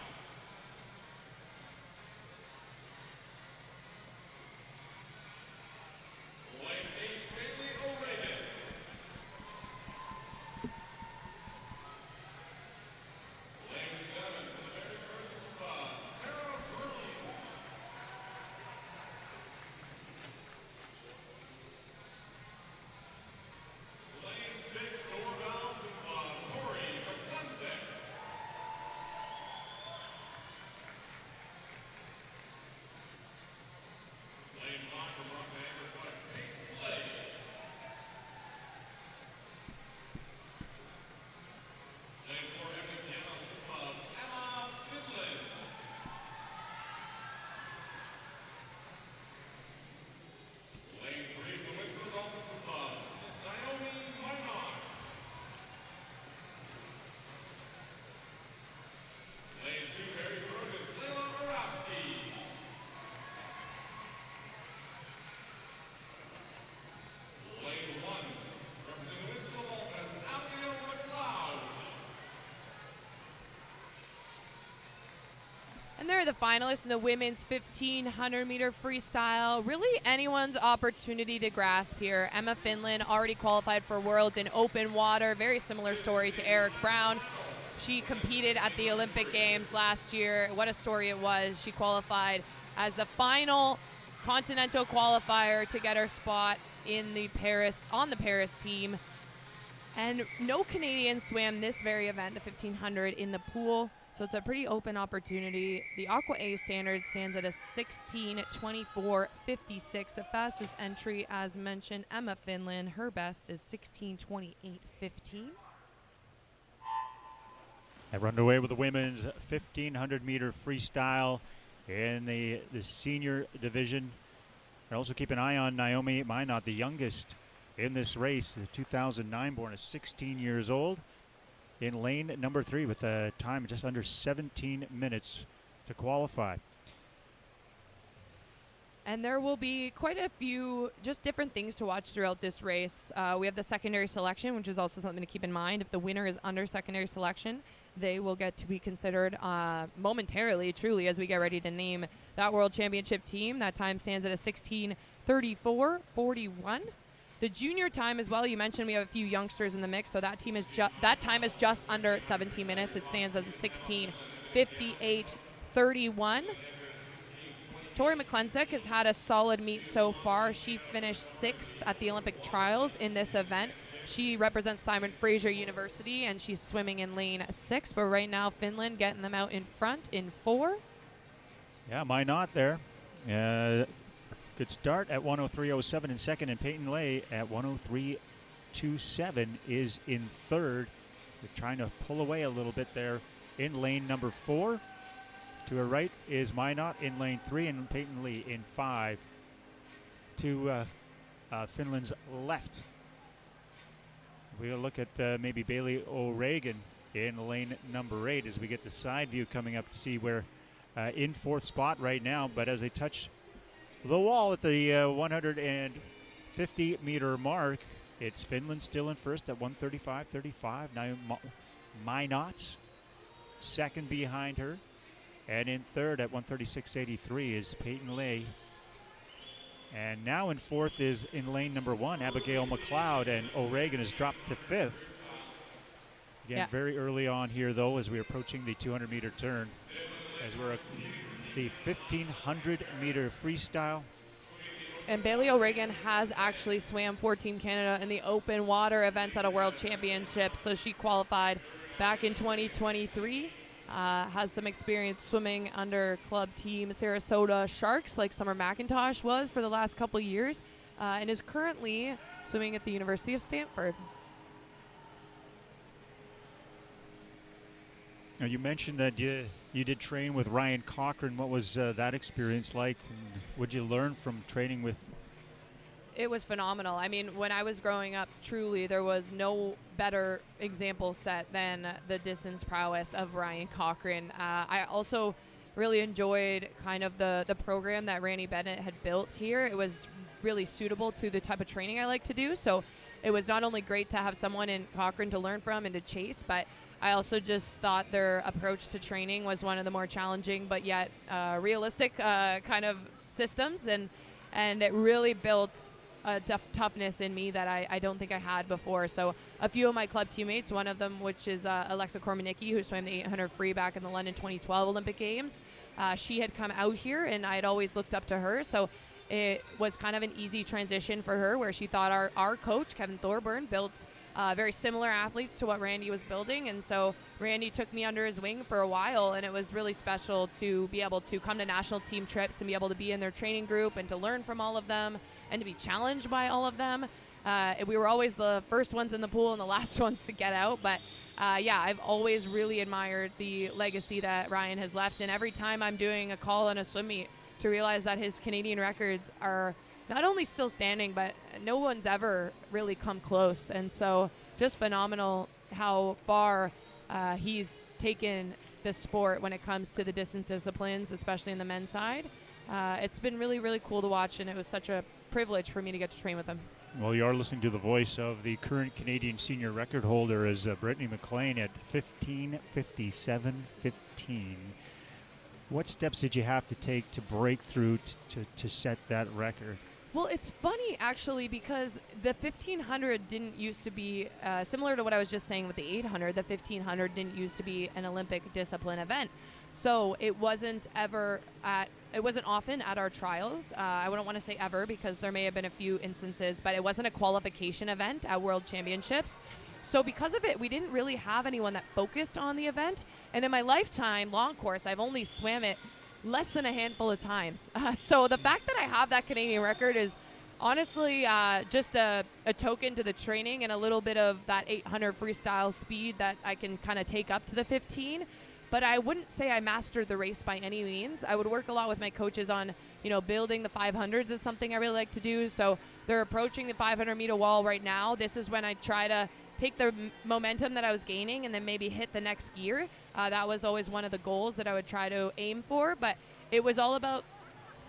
S4: And there are the finalists in the women's 1,500 meter freestyle. Really anyone's opportunity to grasp here. Emma Finland already qualified for Worlds in open water. Very similar story to Eric Brown. She competed at the Olympic Games last year. What a story it was. She qualified as the final continental qualifier to get her spot in the on the Paris team. And no Canadians swam this very event, the 1,500 in the pool. So it's a pretty open opportunity. The Aqua A standard stands at a 16:24.56. The fastest entry, as mentioned, Emma Finland. Her best is 16:28.15.
S5: And we're underway with the women's 1,500 meter freestyle in the senior division. And also keep an eye on Naomi Minot, the youngest in this race, the 2009 born, is 16 years old, in lane number 3 with a time of just under 17 minutes to qualify.
S4: And there will be quite a few just different things to watch throughout this race. We have the secondary selection, which is also something to keep in mind. If the winner is under secondary selection, they will get to be considered momentarily, truly, as we get ready to name that World Championship team. That time stands at a 16:34.41. The junior time as well, you mentioned we have a few youngsters in the mix, so that time is just under 17 minutes. It stands as a 16:58.31. Tori McClensick has had a solid meet so far. She finished 6th at the Olympic trials in this event. She represents Simon Fraser University, and she's swimming in lane 6. But right now, Finland getting them out in front in 4.
S5: Yeah, Minot there. Good start at 103.07 in second, and Peyton Lay at 103.27 is in third. They're trying to pull away a little bit there in lane number 4. To her right is Minot in lane 3, and Peyton Lee in 5. To Finland's left, we'll look at maybe Bailey O'Regan in lane number 8 as we get the side view coming up to see where in 4th spot right now. But as they touch the wall at the 150-meter mark, it's Finland still in first at 135.35. Now Minot second behind her. And in third at 136.83 is Peyton Lay. And now in 4th is in lane number 1, Abigail McLeod, and O'Regan has dropped to 5th. Again, very early on here, though, as we're approaching the 200-meter turn, as we're at the 1,500-meter freestyle.
S4: And Bailey O'Regan has actually swam for Team Canada in the open water events at a World Championship, so she qualified back in 2023. Has some experience swimming under club team Sarasota Sharks, like Summer McIntosh was for the last couple of years, and is currently swimming at the University of Stanford.
S5: Now, you mentioned that you did train with Ryan Cochran. What was that experience like? And what did you learn from training with?
S4: It was phenomenal. I mean, when I was growing up, truly, there was no better example set than the distance prowess of Ryan Cochran. I also really enjoyed kind of the program that Randy Bennett had built here. It was really suitable to the type of training I like to do. So it was not only great to have someone in Cochran to learn from and to chase, but I also just thought their approach to training was one of the more challenging but yet realistic kind of systems. And it really built a toughness in me that I don't think I had before. So a few of my club teammates, one of them, which is Alexa Kormanicki, who swam the 800 free back in the London 2012 Olympic Games, she had come out here, and I had always looked up to her. So it was kind of an easy transition for her, where she thought our coach, Kevin Thorburn, built very similar athletes to what Randy was building. And so Randy took me under his wing for a while, and it was really special to be able to come to national team trips and be able to be in their training group and to learn from all of them and to be challenged by all of them. We were always the first ones in the pool and the last ones to get out. But yeah, I've always really admired the legacy that Ryan has left. And every time I'm doing a call on a swim meet, to realize that his Canadian records are not only still standing, but no one's ever really come close. And so just phenomenal how far he's taken the sport when it comes to the distance disciplines, especially in the men's side. It's been really, really cool to watch, and it was such a privilege for me to get to train with him.
S5: Well, you are listening to the voice of the current Canadian senior record holder, as Brittany McLean at 15:57.15. What steps did you have to take to break through to set that record?
S4: Well, it's funny actually because the 1500 didn't used to be similar to what I was just saying with the 800. The 1500 didn't used to be an Olympic discipline event, so it wasn't often at our trials. I wouldn't want to say ever because there may have been a few instances, but it wasn't a qualification event at World Championships. So because of it, we didn't really have anyone that focused on the event. And in my lifetime, long course, I've only swam it less than a handful of times. So the fact that I have that Canadian record is honestly just a token to the training and a little bit of that 800 freestyle speed that I can kind of take up to the 15. But I wouldn't say I mastered the race by any means. I would work a lot with my coaches on, building the 500s is something I really like to do. So they're approaching the 500-meter wall right now. This is when I try to take the momentum that I was gaining and then maybe hit the next gear. That was always one of the goals that I would try to aim for, but it was all about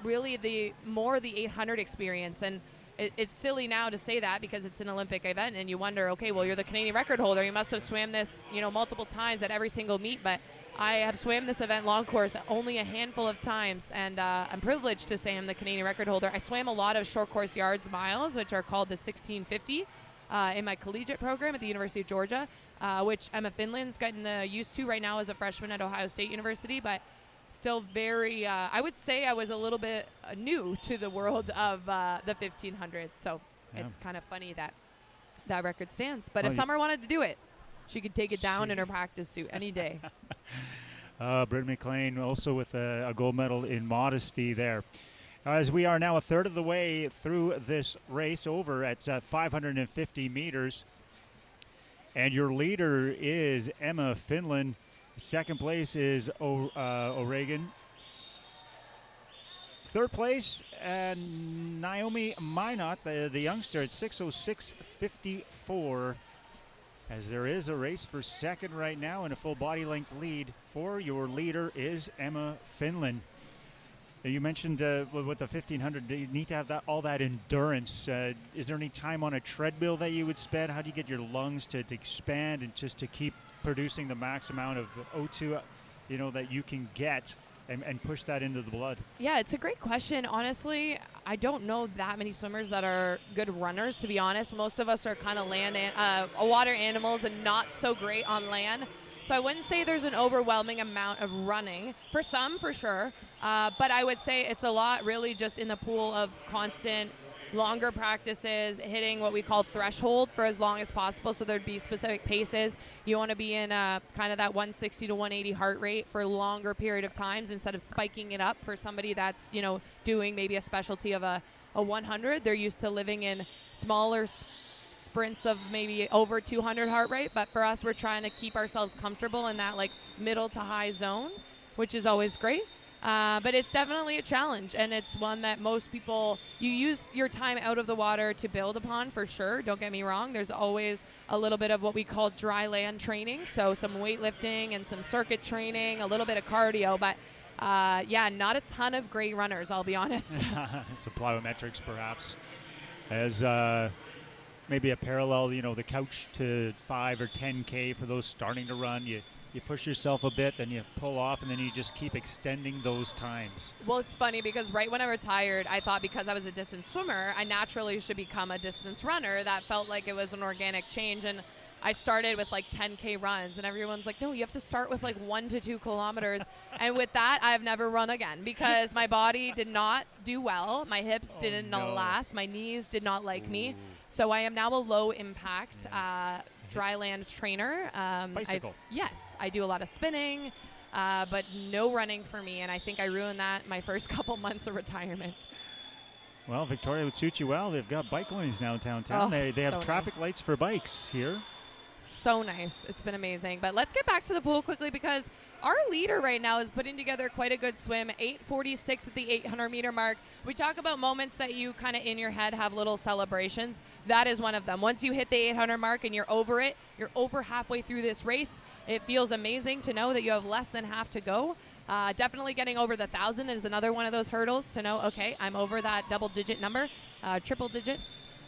S4: really the 800 experience. And it's silly now to say that because it's an Olympic event and you wonder, okay, well, you're the Canadian record holder. You must have swam this, multiple times at every single meet, but I have swam this event long course only a handful of times, and I'm privileged to say I'm the Canadian record holder. I swam a lot of short course yards miles, which are called the 1650. In my collegiate program at the University of Georgia, which Emma Finland's gotten used to right now as a freshman at Ohio State University, but still very, I would say I was a little bit new to the world of the 1500. So it's kind of funny that record stands. But if Summer wanted to do it, she could take it down in her practice suit any day.
S5: Britt McLean also with a gold medal in modesty there. As we are now a third of the way through this race over at 550 meters. And your leader is Emma Finland. Second place is O'Regan. Third place, Naomi Minot, the youngster, at 6:06:54. As there is a race for second right now and a full body length lead for your leader is Emma Finland. You mentioned with the 1500, you need to have all that endurance. Is there any time on a treadmill that you would spend? How do you get your lungs to expand and just to keep producing the max amount of O2, that you can get and push that into the blood?
S4: Yeah, it's a great question. Honestly, I don't know that many swimmers that are good runners, to be honest. Most of us are kind of water animals and not so great on land. So I wouldn't say there's an overwhelming amount of running. For some, for sure. But I would say it's a lot really just in the pool of constant, longer practices, hitting what we call threshold for as long as possible. So there'd be specific paces. You want to be in kind of that 160 to 180 heart rate for a longer period of times instead of spiking it up for somebody that's, doing maybe a specialty of a 100. They're used to living in smaller sprints of maybe over 200 heart rate, but for us, we're trying to keep ourselves comfortable in that like middle to high zone, which is always great. But it's definitely a challenge, and it's one that most people, you use your time out of the water to build upon for sure. Don't get me wrong. There's always a little bit of what we call dry land training, so some weightlifting and some circuit training, a little bit of cardio, but not a ton of great runners, I'll be honest.
S5: Some plyometrics perhaps as maybe a parallel, the couch to 5 or 10K for those starting to run. You push yourself a bit, then you pull off, and then you just keep extending those times.
S4: Well, it's funny because right when I retired, I thought because I was a distance swimmer, I naturally should become a distance runner. That felt like it was an organic change, and I started with like 10K runs, and everyone's like, no, you have to start with like 1 to 2 kilometers. And with that, I've never run again because my body did not do well. My hips didn't last. My knees did not like me. So I am now a low impact dry land trainer.
S5: Bicycle.
S4: Yes, I do a lot of spinning, but no running for me. And I think I ruined that my first couple months of retirement.
S5: Well, Victoria would suit you well. They've got bike lanes now downtown.
S4: Oh,
S5: they have
S4: so
S5: traffic
S4: nice.
S5: lights for bikes here.
S4: So nice. It's been amazing. But let's get back to the pool quickly because our leader right now is putting together quite a good swim, 8:46 at the 800-meter mark. We talk about moments that you kind of in your head have little celebrations. That is one of them. Once you hit the 800 mark and you're over it, you're over halfway through this race. It feels amazing to know that you have less than half to go. Definitely getting over the 1,000 is another one of those hurdles to know, okay, I'm over that double-digit number, triple digit.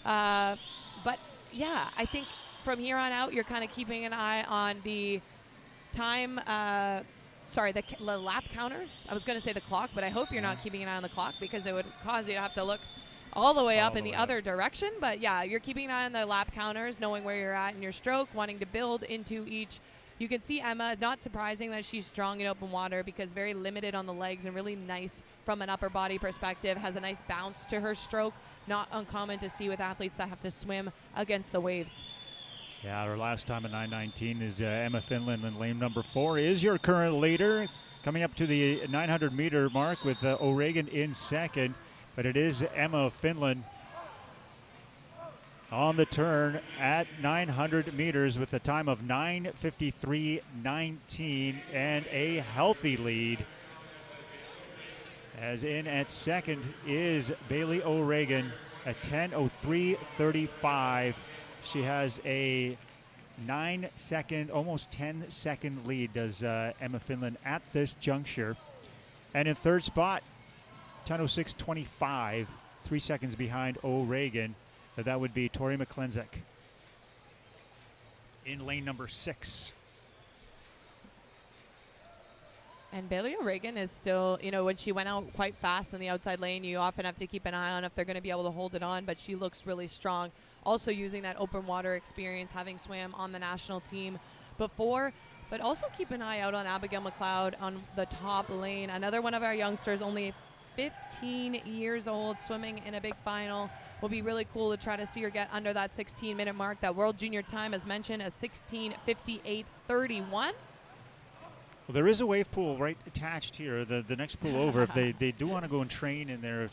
S4: But, yeah, I think from here on out, you're kind of keeping an eye on the time the lap counters. I was going to say the clock, but I hope you're not keeping an eye on the clock because it would cause you to have to look all the way up in the other direction. But yeah, you're keeping an eye on the lap counters, knowing where you're at in your stroke, wanting to build into each. You can see Emma, not surprising that she's strong in open water because very limited on the legs and really nice from an upper body perspective, has a nice bounce to her stroke, not uncommon to see with athletes that have to swim against the waves.
S5: Yeah, her last time at 9:19 is Emma Finland in lane number 4 is your current leader, coming up to the 900-meter mark with O'Regan in second, but it is Emma Finland on the turn at 900 meters with a time of 9:53.19 and a healthy lead. As in at second is Bailey O'Regan at 10:03.35. She has a 9-second, almost 10-second lead, does Emma Finland at this juncture. And in third spot, 10:06.25, 3 seconds behind O'Regan. That would be Tori McClensick in lane number 6.
S4: And Bailey O'Regan is still, when she went out quite fast in the outside lane, you often have to keep an eye on if they're going to be able to hold it on, but she looks really strong. Also using that open water experience, having swam on the national team before, but also keep an eye out on Abigail McLeod on the top lane. Another one of our youngsters, only 15 years old, swimming in a big final. Will be really cool to try to see her get under that 16-minute mark. That world junior time, as mentioned, a 16:58.31.
S5: Well, there is a wave pool right attached here, the next pool over, if they do want to go and train in there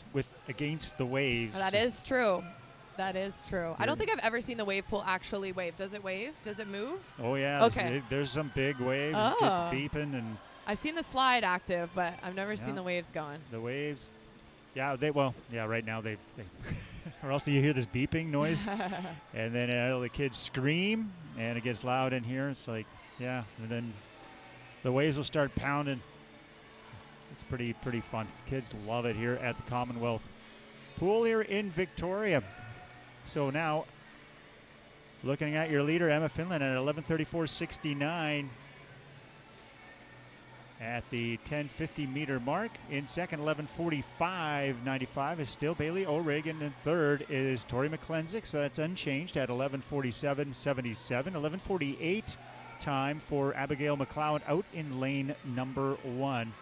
S5: against the waves.
S4: That is true. That is true. I don't think I've ever seen the wave pool actually wave. Does it wave? Does it move?
S5: Oh, yeah.
S4: Okay.
S5: There's some big waves. It gets beeping. And
S4: I've seen the slide active, but I've never seen the waves going.
S5: The waves, right now they or else you hear this beeping noise, and then the kids scream, and it gets loud in here. It's like, and then the waves will start pounding. It's pretty fun. Kids love it here at the Commonwealth pool here in Victoria. So now, looking at your leader, Emma Finland, at 11:34.69 at the 1050-meter mark. In second, 11:45.95 is still Bailey O'Regan. In third is Tori McClensick, so that's unchanged at 11:47.77. 11:48 time for Abigail McLeod out in lane number 1.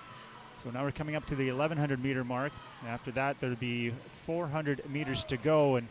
S5: So now we're coming up to the 1100-meter mark. After that, there'll be 400 meters to go. And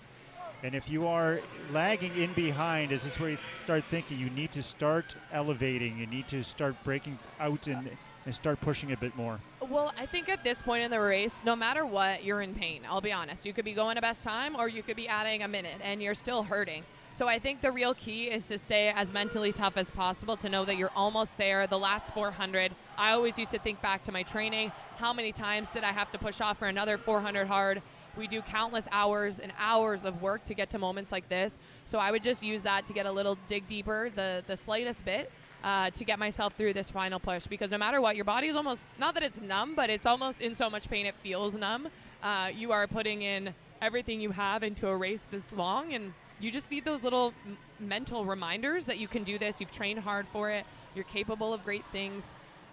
S5: if you are lagging in behind, is this where you start thinking you need to start elevating, you need to start breaking out and start pushing a bit more?
S4: Well, I think at this point in the race, no matter what, you're in pain. I'll be honest. You could be going to best time or you could be adding a minute and you're still hurting. So I think the real key is to stay as mentally tough as possible, to know that you're almost there. The last 400, I always used to think back to my training. How many times did I have to push off for another 400 hard? We do countless hours and hours of work to get to moments like this. So I would just use that to get a little dig deeper, the slightest bit, to get myself through this final push. Because no matter what, your body is almost, not that it's numb, but it's almost in so much pain it feels numb. You are putting in everything you have into a race this long, and you just need those little mental reminders that you can do this. You've trained hard for it. You're capable of great things.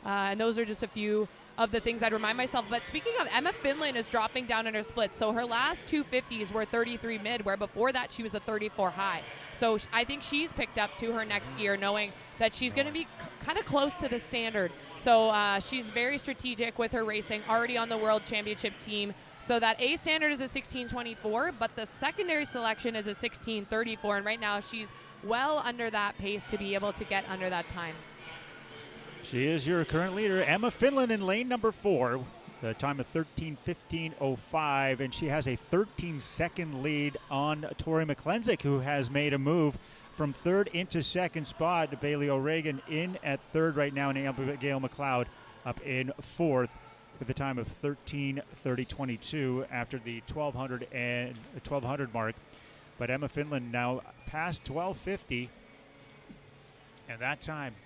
S4: And those are just a few of the things I'd remind myself. But speaking of, Emma Finland is dropping down in her splits. So her last 250s were 33 mid, where before that she was a 34 high. So I think she's picked up to her next gear, knowing that she's going to be kind of close to the standard. So she's very strategic with her racing, already on the World Championship team. So that A standard is a 16:24, but the secondary selection is a 16:34, and right now she's well under that pace to be able to get under that time.
S5: She is your current leader, Emma Finland, in lane number 4. The time of 13:15.05, and she has a 13-second lead on Tori McClensick, who has made a move from third into second spot. Bailey O'Regan in at third right now, and Abigail McLeod up in fourth, with a time of 13:30.22 after the 1200 mark. But Emma Finland now past 12:50, and that time.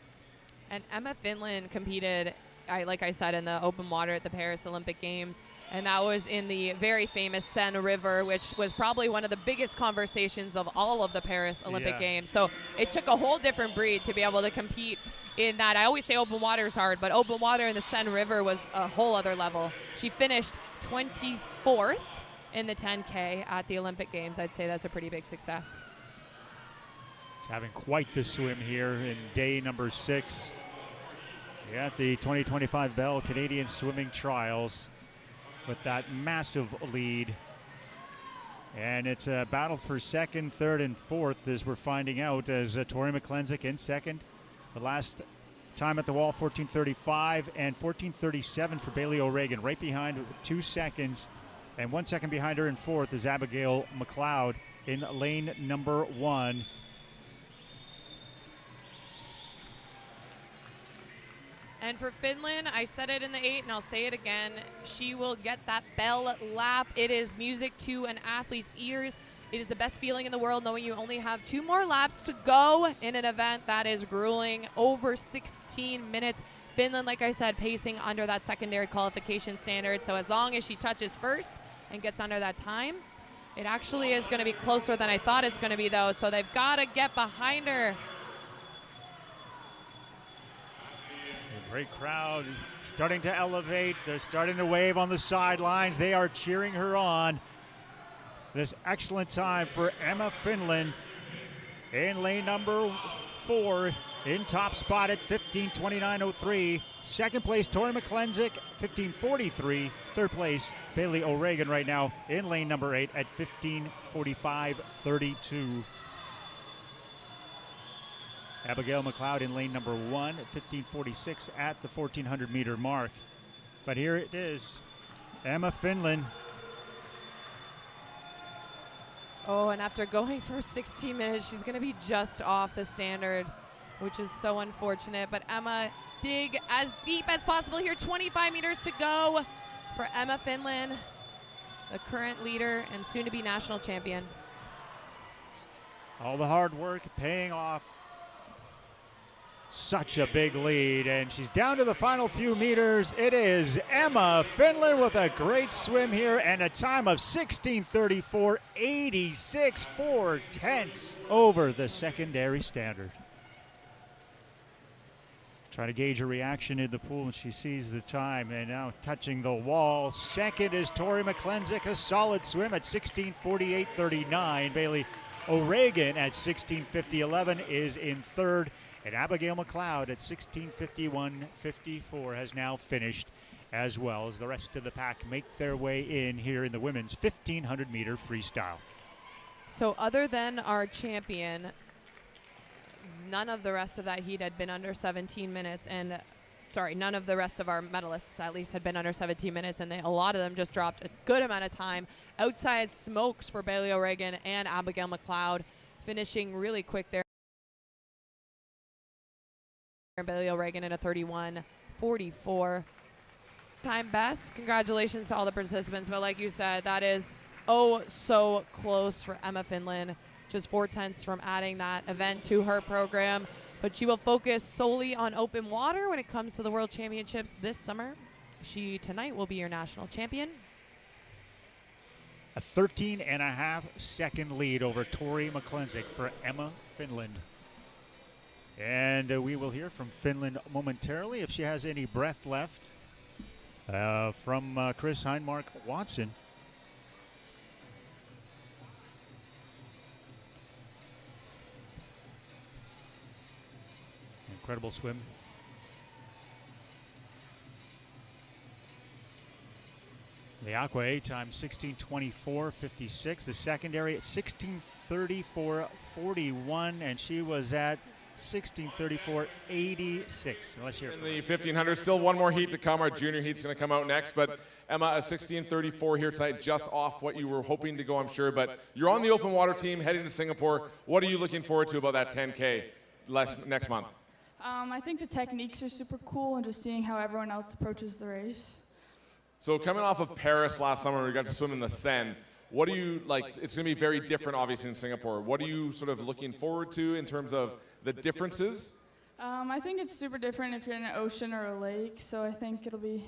S4: And Emma Finland competed, like I said, in the open water at the Paris Olympic Games, and that was in the very famous Seine River, which was probably one of the biggest conversations of all of the Paris Olympic Games. So it took a whole different breed to be able to compete in that. I always say open water is hard, but open water in the Seine River was a whole other level. She finished 24th in the 10K at the Olympic Games. I'd say that's a pretty big success.
S5: Having quite the swim here in day number 6 at the 2025 Bell Canadian Swimming Trials with that massive lead. And it's a battle for second, third, and fourth, as we're finding out, as Tori McClensick in second. The last time at the wall, 14:35 and 14:37 for Bailey O'Regan. Right behind, 2 seconds, and 1 second behind her in fourth is Abigail McLeod in lane number 1.
S4: And for Finland, I said it in the 8 and I'll say it again, she will get that bell lap. It is music to an athlete's ears. It is the best feeling in the world knowing you only have 2 more laps to go in an event that is grueling, over 16 minutes. Finland, like I said, pacing under that secondary qualification standard. So as long as she touches first and gets under that time, it actually is going to be closer than I thought it's going to be, though. So they've got to get behind her.
S5: Great crowd starting to elevate. They're starting to wave on the sidelines. They are cheering her on. This excellent time for Emma Finland in lane number 4 in top spot at 15:29.03. Second place, Tori McClensick, 15:43. Third place, Bailey O'Regan right now in lane number 8 at 15:45.32. Abigail McLeod in lane number 1 at 15:46 at the 1,400 meter mark. But here it is, Emma Finland.
S4: Oh, and after going for 16 minutes, she's going to be just off the standard, which is so unfortunate. But Emma, dig as deep as possible here. 25 meters to go for Emma Finland, the current leader and soon-to-be national champion.
S5: All the hard work paying off. Such a big lead, and she's down to the final few meters. It is Emma Finland with a great swim here and a time of 16:34, 86.4 over the secondary standard. Trying to gauge her reaction in the pool when she sees the time, and now touching the wall. Second is Tori McClensick, a solid swim at 16:48.39. Bailey O'Regan at 16:50.11 is in third. And Abigail McLeod at 16:51.54 has now finished, as well as the rest of the pack make their way in here in the women's 1,500 meter freestyle.
S4: So other than our champion, none of the rest of that heat had been under 17 minutes. And none of the rest of our medalists at least had been under 17 minutes. And a lot of them just dropped a good amount of time. Outside smokes for Bailey O'Regan and Abigail McLeod, finishing really quick there. Bailey O'Regan in a 31:44 time best. Congratulations to all the participants, but like you said, that is so close for Emma Finland. Just 4/10 from adding that event to her program, but she will focus solely on open water when it comes to the World Championships this summer. She tonight will be your national champion.
S5: A 13.5-second lead over Tori McClensick for Emma Finland. And we will hear from Finland momentarily if she has any breath left from Chris Heinmark Watson. Incredible swim. The Aqua A time 16:24.56. The secondary at 16:34.41, and she was at 16:34.86. Unless you're
S2: in the 1,500, still one more heat to come. Our junior heat's going to come out next, but Emma, a 16:34 here tonight, just off what you were hoping to go, I'm sure. But you're on the open water team heading to Singapore. What are you looking forward to about that 10K next month?
S17: I think the techniques are super cool and just seeing how everyone else approaches the race.
S2: So coming off of Paris last summer, we got to swim in the Seine. What do you like? It's going to be very different, obviously, in Singapore. What are you sort of looking forward to in terms of the differences?
S17: I think it's super different if you're in an ocean or a lake, so I think it'll be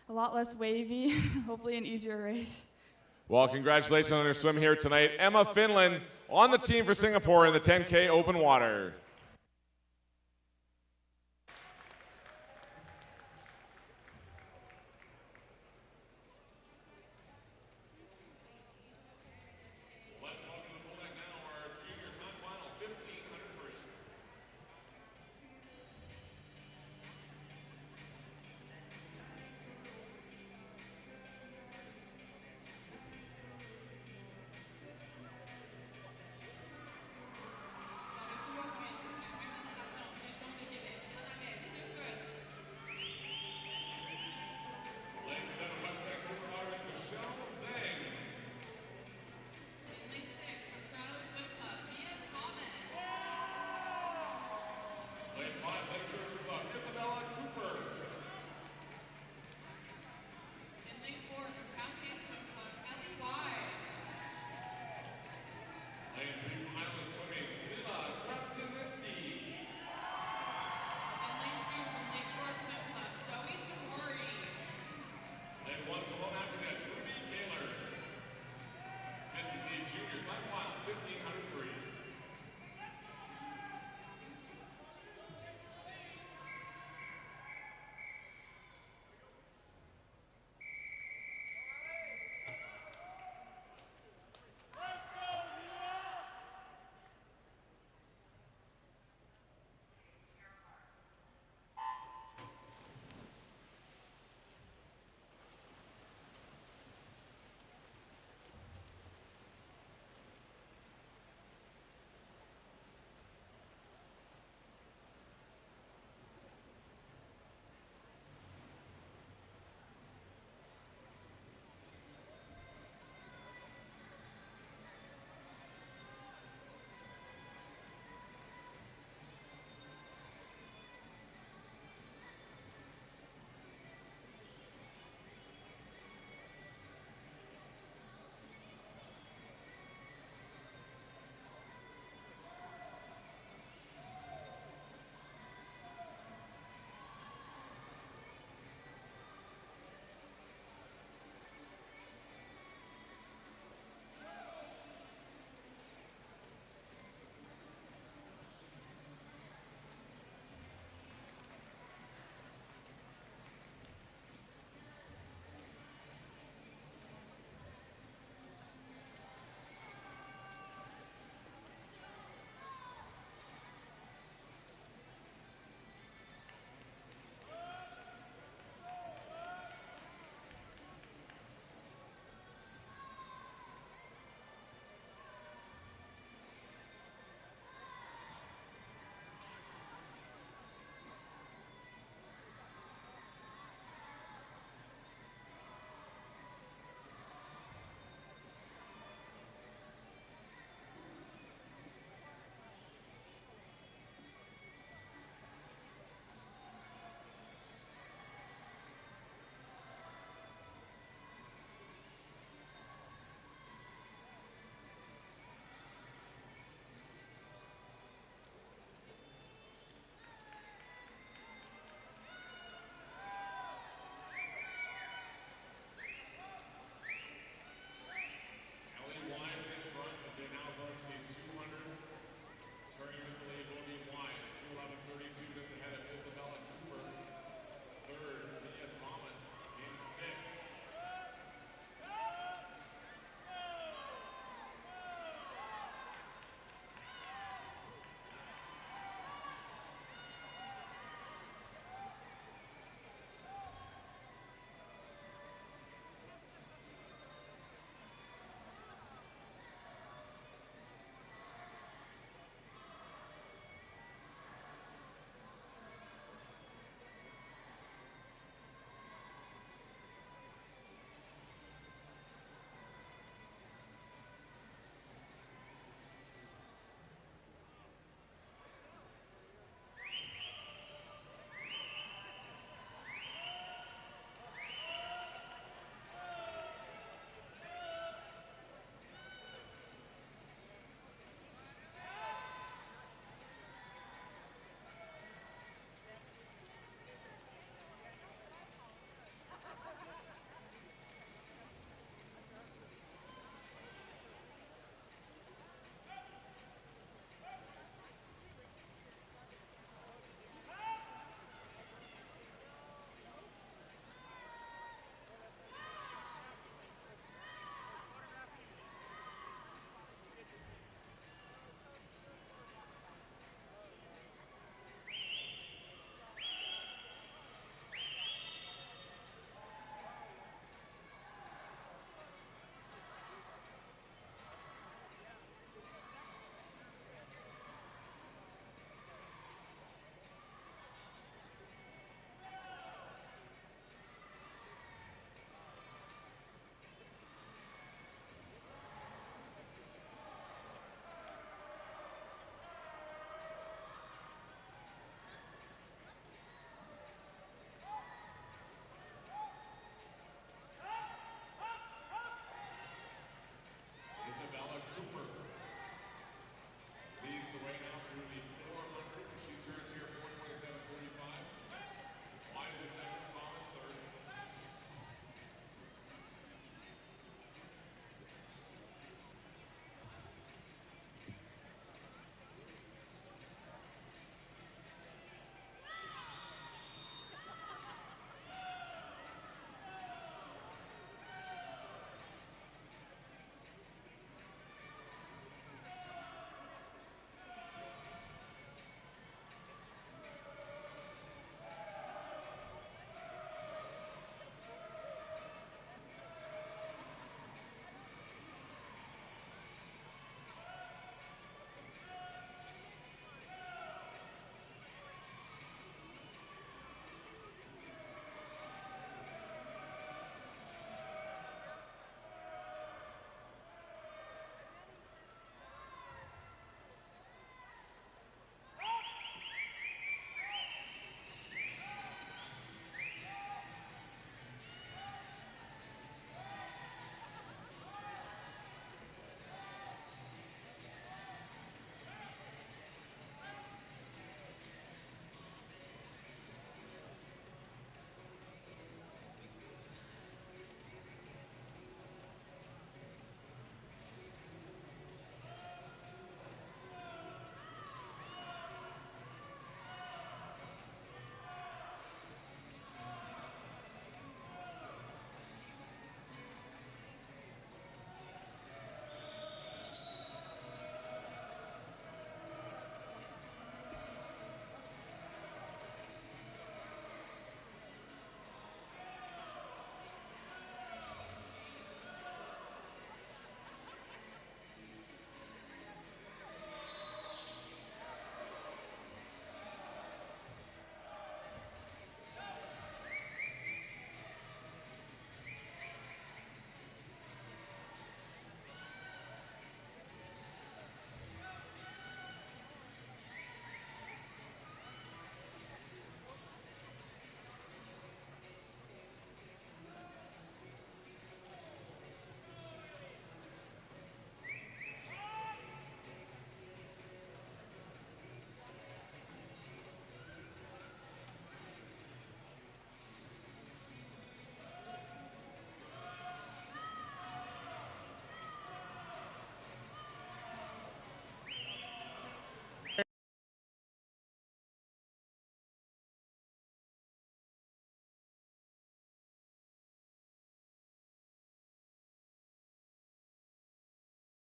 S17: a lot less wavy, hopefully an easier race.
S2: Well, congratulations on your swim here tonight. Emma Finland on the team for Singapore in the 10K open water.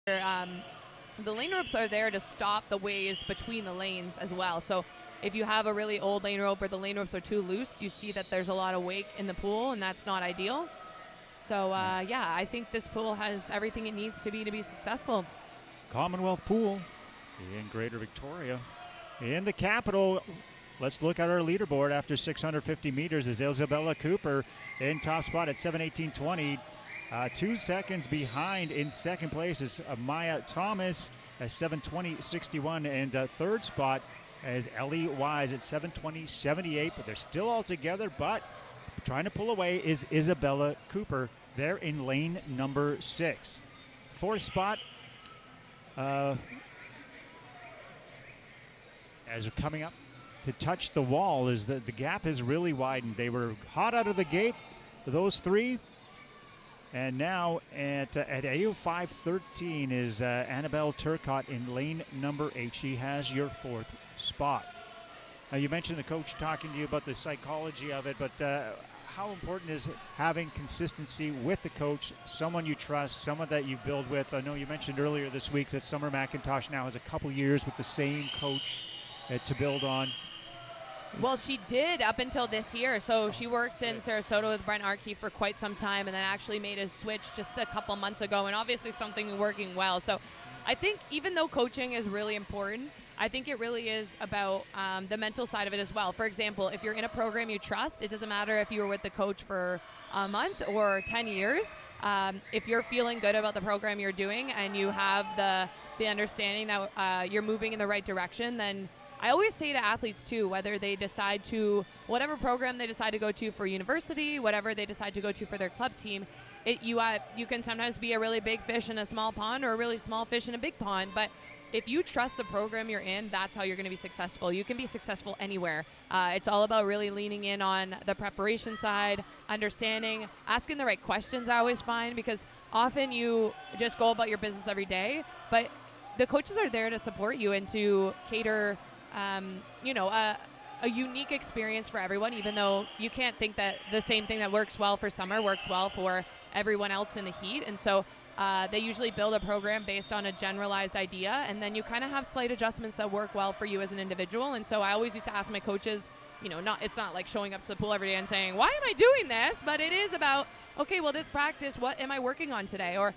S4: The lane ropes are there to stop the waves between the lanes as well. So if you have a really old lane rope or the lane ropes are too loose, you see that there's a lot of wake in the pool, and that's not ideal. So, yeah, I think this pool has everything it needs to be successful.
S5: Commonwealth pool in Greater Victoria. In the capital, let's look at our leaderboard after 650 meters. Is Isabella Cooper in top spot at 7:18:20. 2 seconds behind in second place is Maya Thomas at 7:20:61, and third spot as Ellie Wise at 7:20:78. But they're still all together, but trying to pull away is Isabella Cooper there in lane number 6. Fourth spot, as we're coming up to touch the wall, is that the gap has really widened. They were hot out of the gate, those three. And now at 8:05:13 is Annabelle Turcotte in lane number 8. She has your fourth spot. Now, you mentioned the coach talking to you about the psychology of it, but how important is having consistency with the coach, someone you trust, someone that you build with? I know you mentioned earlier this week that Summer McIntosh now has a couple years with the same coach to build on.
S4: Well, she did up until this year. So she worked in Sarasota with Brent Arkey for quite some time and then actually made a switch just a couple months ago, and obviously something working well. So I think even though coaching is really important, I think it really is about the mental side of it as well. For example, if you're in a program you trust, it doesn't matter if you were with the coach for a month or 10 years. If you're feeling good about the program you're doing and you have the understanding that you're moving in the right direction, then I always say to athletes too, whether they decide to, whatever program they decide to go to for university, whatever they decide to go to for their club team, you can sometimes be a really big fish in a small pond or a really small fish in a big pond. But if you trust the program you're in, that's how you're going to be successful. You can be successful anywhere. It's all about really leaning in on the preparation side, understanding, asking the right questions I always find, because often you just go about your business every day, but the coaches are there to support you and to cater a unique experience for everyone, even though you can't think that the same thing that works well for Summer works well for everyone else in the heat. And so they usually build a program based on a generalized idea, and then you kind of have slight adjustments that work well for you as an individual. And so I always used to ask my coaches, it's not like showing up to the pool every day and saying, why am I doing this? But it is about, okay, well, this practice, what am I working on today? Or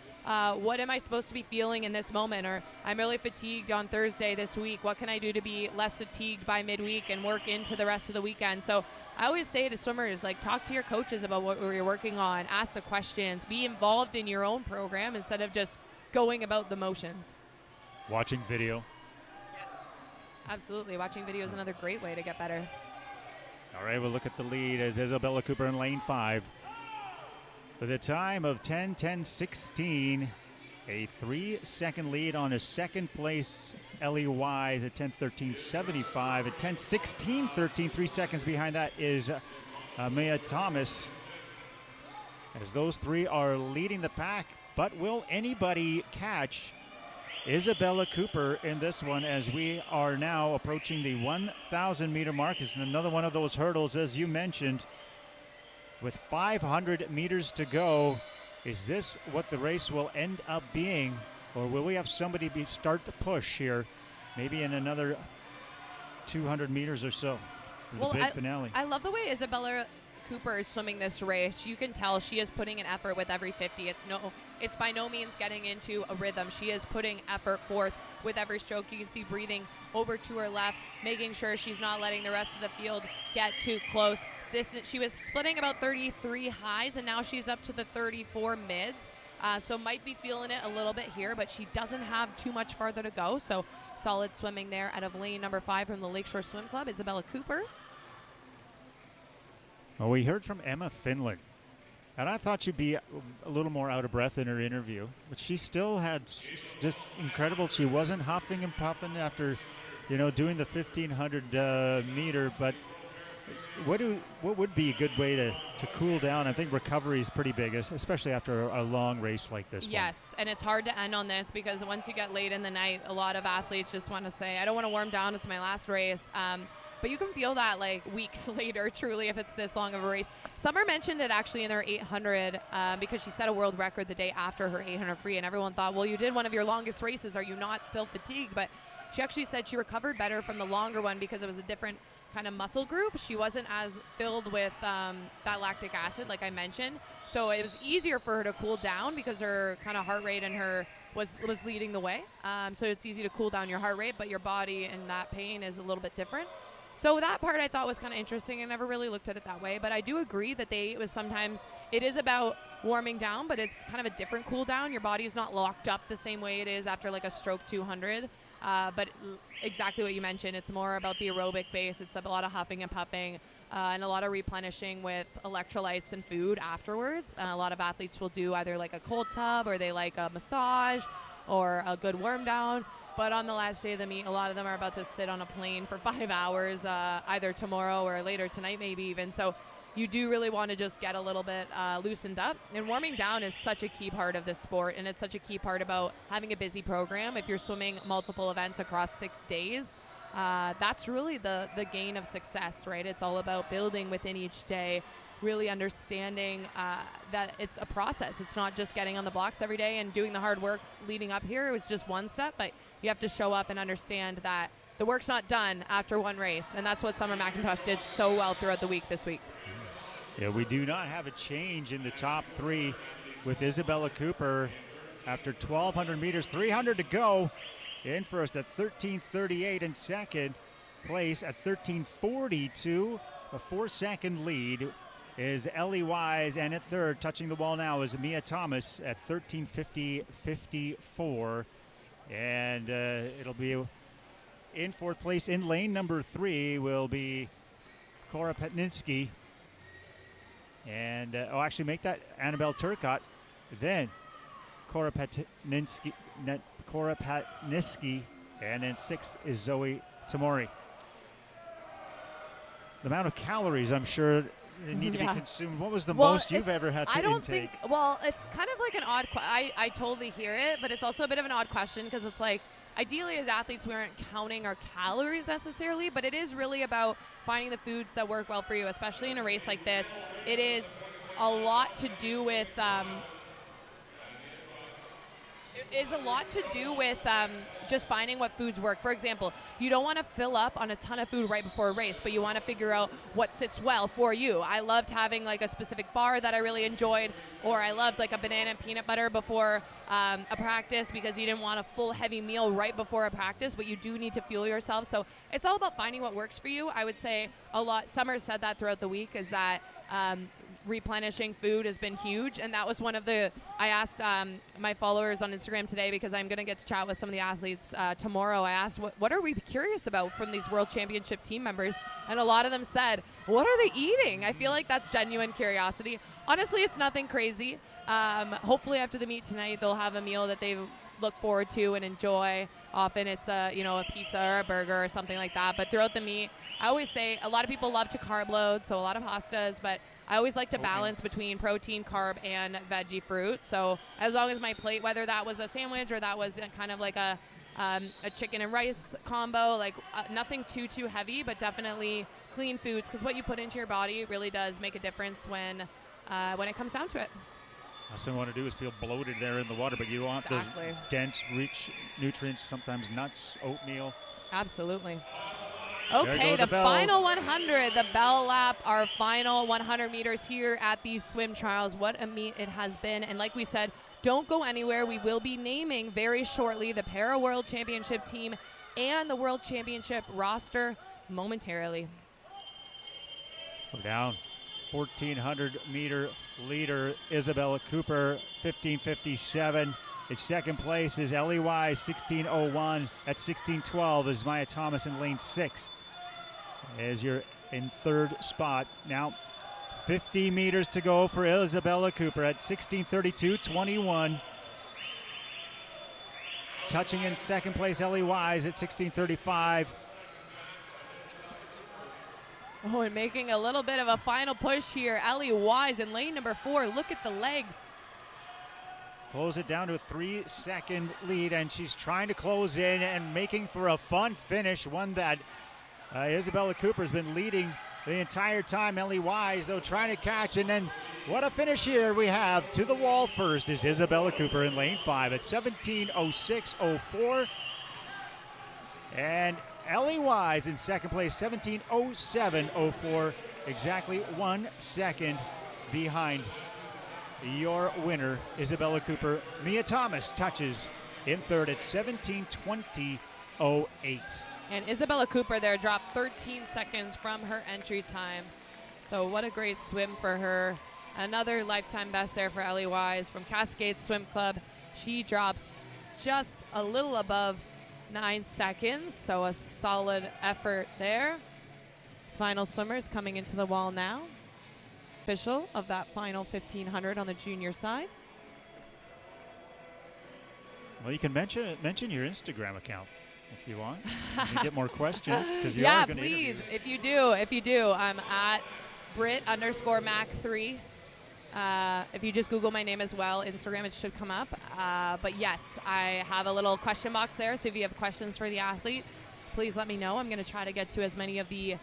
S4: what am I supposed to be feeling in this moment? Or I'm really fatigued on Thursday this week. What can I do to be less fatigued by midweek and work into the rest of the weekend? So I always say to swimmers, talk to your coaches about what you're working on, ask the questions, be involved in your own program instead of just going about the motions.
S5: Watching video.
S4: Yes, absolutely. Watching video is another great way to get better.
S5: All right, we'll look at the lead as Isabella Cooper in lane 5. With a time of 10:10:16, a 3-second lead on a second place Ellie Wise at 10:13:75. At 10:16:13, 3 seconds behind that is Maya Thomas. As those three are leading the pack, but will anybody catch Isabella Cooper in this one, as we are now approaching the 1,000-meter mark? It's another one of those hurdles, as you mentioned. With 500 meters to go, is this what the race will end up being? Or will we have somebody start the push here, maybe in another 200 meters or so for the big finale?
S4: I love the way Isabella Cooper is swimming this race. You can tell she is putting an effort with every 50. It's by no means getting into a rhythm. She is putting effort forth with every stroke. You can see breathing over to her left, making sure she's not letting the rest of the field get too close. She was splitting about 33 highs, and now she's up to the 34 mids. So might be feeling it a little bit here, but she doesn't have too much farther to go. So solid swimming there out of lane number 5 from the Lakeshore Swim Club, Isabella Cooper.
S5: Well, we heard from Emma Finland, and I thought she'd be a little more out of breath in her interview, but she still had just incredible. She wasn't huffing and puffing after, doing the 1,500 meter, but what would be a good way to cool down? I think recovery is pretty big, especially after a long race like this.
S4: Yes, and it's hard to end on this because once you get late in the night, a lot of athletes just want to say, I don't want to warm down. It's my last race. but you can feel that like weeks later, truly, if it's this long of a race. Summer mentioned it actually in their 800 because she set a world record the day after her 800 free, and everyone thought, well, you did one of your longest races. Are you not still fatigued? But she actually said she recovered better from the longer one because it was a different kind of muscle group. She wasn't as filled with that lactic acid, like I mentioned. So it was easier for her to cool down because her kind of heart rate and her was leading the way. So it's easy to cool down your heart rate, but your body and that pain is a little bit different. So that part I thought was kind of interesting. I never really looked at it that way, but I do agree that sometimes it is about warming down, but it's kind of a different cool down. Your body's not locked up the same way it is after like a stroke 200. But exactly what you mentioned, it's more about the aerobic base. It's a lot of huffing and puffing and a lot of replenishing with electrolytes and food afterwards. A lot of athletes will do either like a cold tub or they like a massage or a good warm down. But on the last day of the meet, a lot of them are about to sit on a plane for 5 hours, either tomorrow or later tonight maybe even. So you do really want to just get a little bit loosened up. And warming down is such a key part of this sport, and it's such a key part about having a busy program. If you're swimming multiple events across 6 days, that's really the gain of success, right? It's all about building within each day, really understanding that it's a process. It's not just getting on the blocks every day and doing the hard work leading up here. It was just one step, but you have to show up and understand that the work's not done after one race, and that's what Summer McIntosh did so well throughout the week this week.
S5: Yeah, we do not have a change in the top 3 with Isabella Cooper after 1,200 meters, 300 to go. In first at 13:38, in second place at 13:42. A 4-second lead is Ellie Wise, and at third, touching the wall now, is Mia Thomas at 13:50.54. And it'll be in fourth place in lane number 3 will be Cora Petninski. And, actually make that Annabelle Turcotte. Then Cora Petninski, and then 6th is Zoe Tamori. The amount of calories, I'm sure, need to be consumed. What was the most you've ever had to intake?
S4: It's kind of like an odd I totally hear it, but it's also a bit of an odd question because it's like, ideally as athletes, we aren't counting our calories necessarily, but it is really about finding the foods that work well for you, especially in a race like this. It is a lot to do with just finding what foods work. For example, you don't want to fill up on a ton of food right before a race, but you want to figure out what sits well for you. I loved having like a specific bar that I really enjoyed, or I loved like a banana and peanut butter before a practice because you didn't want a full heavy meal right before a practice, but you do need to fuel yourself. So it's all about finding what works for you. I would say a lot, Summer said that throughout the week, is that replenishing food has been huge, and that was one of the, I asked my followers on Instagram today, because I'm going to get to chat with some of the athletes tomorrow. I asked, what are we curious about from these World Championship team members? And a lot of them said, what are they eating? I feel like that's genuine curiosity. Honestly, it's nothing crazy. Hopefully after the meet tonight, they'll have a meal that they look forward to and enjoy. Often it's a pizza or a burger or something like that. But throughout the meet, I always say a lot of people love to carb load, so a lot of pastas, but I always like to balance between protein, carb, and veggie fruit. So as long as my plate, whether that was a sandwich or that was kind of like a chicken and rice combo, like nothing too heavy, but definitely clean foods, because what you put into your body really does make a difference when it comes down to it.
S5: Last thing you want to do is feel bloated there in the water, but you want those dense, rich nutrients, sometimes nuts, oatmeal.
S4: Absolutely. Okay, the final 100, the bell lap, our final 100 meters here at these swim trials. What a meet it has been. And like we said, don't go anywhere. We will be naming very shortly the Para World Championship team and the World Championship roster momentarily.
S5: Down 1,400-meter leader, Isabella Cooper, 15:57. In second place is Ellie Wise, 16:01. At 16:12 is Maya Thomas in lane 6. As you're in third spot. Now 50 meters to go for Isabella Cooper at 16:32.21. Touching in second place, Ellie Wise at 16:35.
S4: Oh, and making a little bit of a final push here, Ellie Wise in lane number 4. Look at the legs.
S5: Close it down to a 3-second lead, and she's trying to close in and making for a fun finish, one that Isabella Cooper's been leading the entire time. Ellie Wise, though, trying to catch, and then what a finish here we have. To the wall first is Isabella Cooper in lane 5 at 17:06.04. And Ellie Wise in second place, 17:07.04, exactly 1 second behind your winner, Isabella Cooper. Mia Thomas touches in third at 17:20.08.
S4: And Isabella Cooper there dropped 13 seconds from her entry time. So what a great swim for her. Another lifetime best there for Ellie Wise from Cascade Swim Club. She drops just a little above 9 seconds, so a solid effort there. Final swimmers coming into the wall now. Official of that final 1500 on the junior side.
S5: Well, you can mention your Instagram account if you want. You can get more questions because you
S4: yeah,
S5: are going to
S4: please.
S5: interview.
S4: If you do, I'm at Brit_Mac3. If you just Google my name as well, Instagram, it should come up. But yes, I have a little question box there. So if you have questions for the athletes, please let me know. I'm going to try to get to as many of the,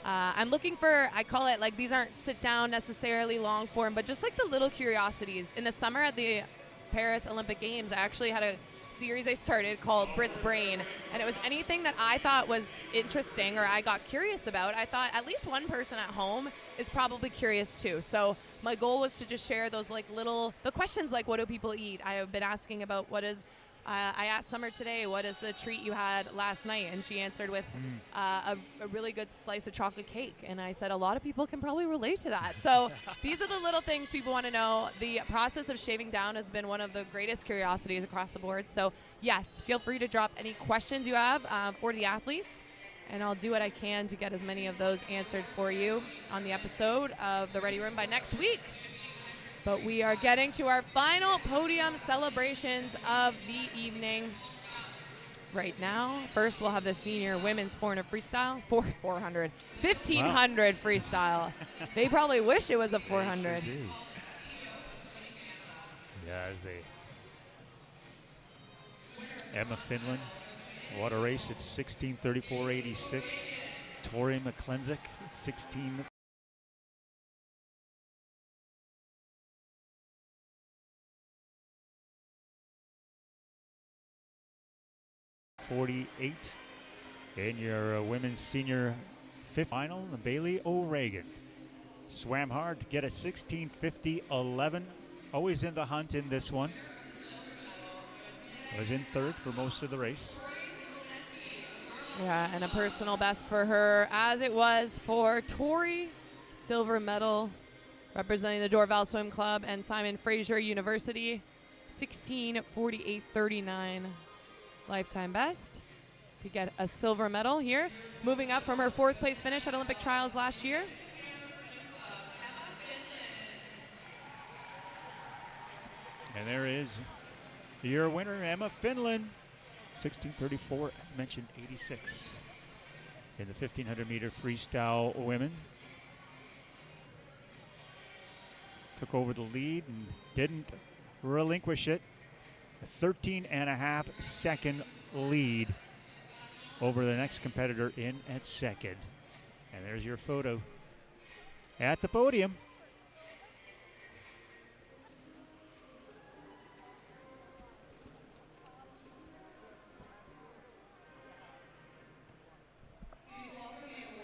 S4: I'm looking for, I call it like, these aren't sit down necessarily long form, but just like the little curiosities. In the summer at the Paris Olympic Games, I actually had a series I started called Brit's Brain, and it was anything that I thought was interesting or I got curious about. I thought at least one person at home is probably curious too. So my goal was to just share those like the questions like, what do people eat? I have been asking about I asked Summer today, what is the treat you had last night? And she answered with a really good slice of chocolate cake. And I said, a lot of people can probably relate to that. So these are the little things people want to know. The process of shaving down has been one of the greatest curiosities across the board. So yes, feel free to drop any questions you have for the athletes. And I'll do what I can to get as many of those answered for you on the episode of The Ready Room by next week. But we are getting to our final podium celebrations of the evening right now. First, we'll have the senior women's 400 freestyle. 1500 wow. Freestyle. They probably wish it was a 400.
S5: Sure do. Yeah, as Emma Finland, what a race at 16:34.86. Tori McClensick at 16. 48 in your women's senior fifth final. Bailey O'Regan swam hard to get a 16:50.11. Always in the hunt in this one. Was in third for most of the race.
S4: Yeah, and a personal best for her, as it was for Tori. Silver medal representing the Dorval Swim Club and Simon Fraser University. 16:48.39. Lifetime best to get a silver medal here. Moving up from her 4th place finish at Olympic trials last year.
S5: And there is your winner, Emma Finland. 16:34, as mentioned, 86 in the 1500-meter freestyle women. Took over the lead and didn't relinquish it. A 13.5-second lead over the next competitor in at second. And there's your photo at the podium.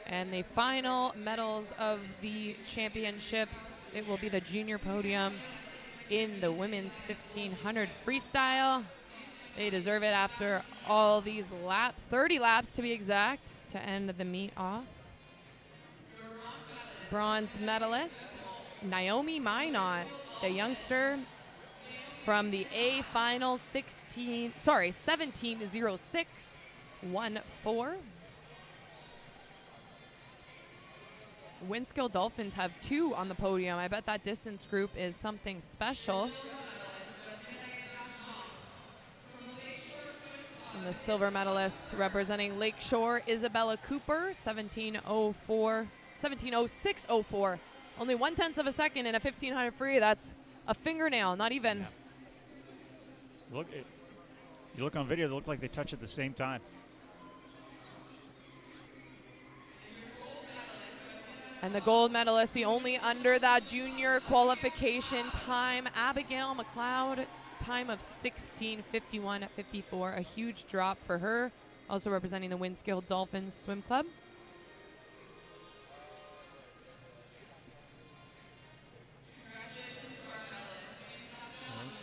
S4: And the final medals of the championships, it will be the junior podium in the women's 1500 freestyle. They deserve it after all these laps, 30 laps to be exact, to end the meet off. Bronze medalist, Naomi Minot, the youngster from the A final 17:06.14. Winskill Dolphins have 2 on the podium. I bet that distance group is something special. And the silver medalist representing Lakeshore, Isabella Cooper, 17:06.04. Only 1/10 of a second in a 1500 free. That's a fingernail, not even.
S5: Yeah. You look on video, they look like they touch at the same time.
S4: And the gold medalist, the only under that junior qualification time, Abigail McLeod, time of 16:51 at 54. A huge drop for her. Also representing the Winskill Dolphins Swim Club.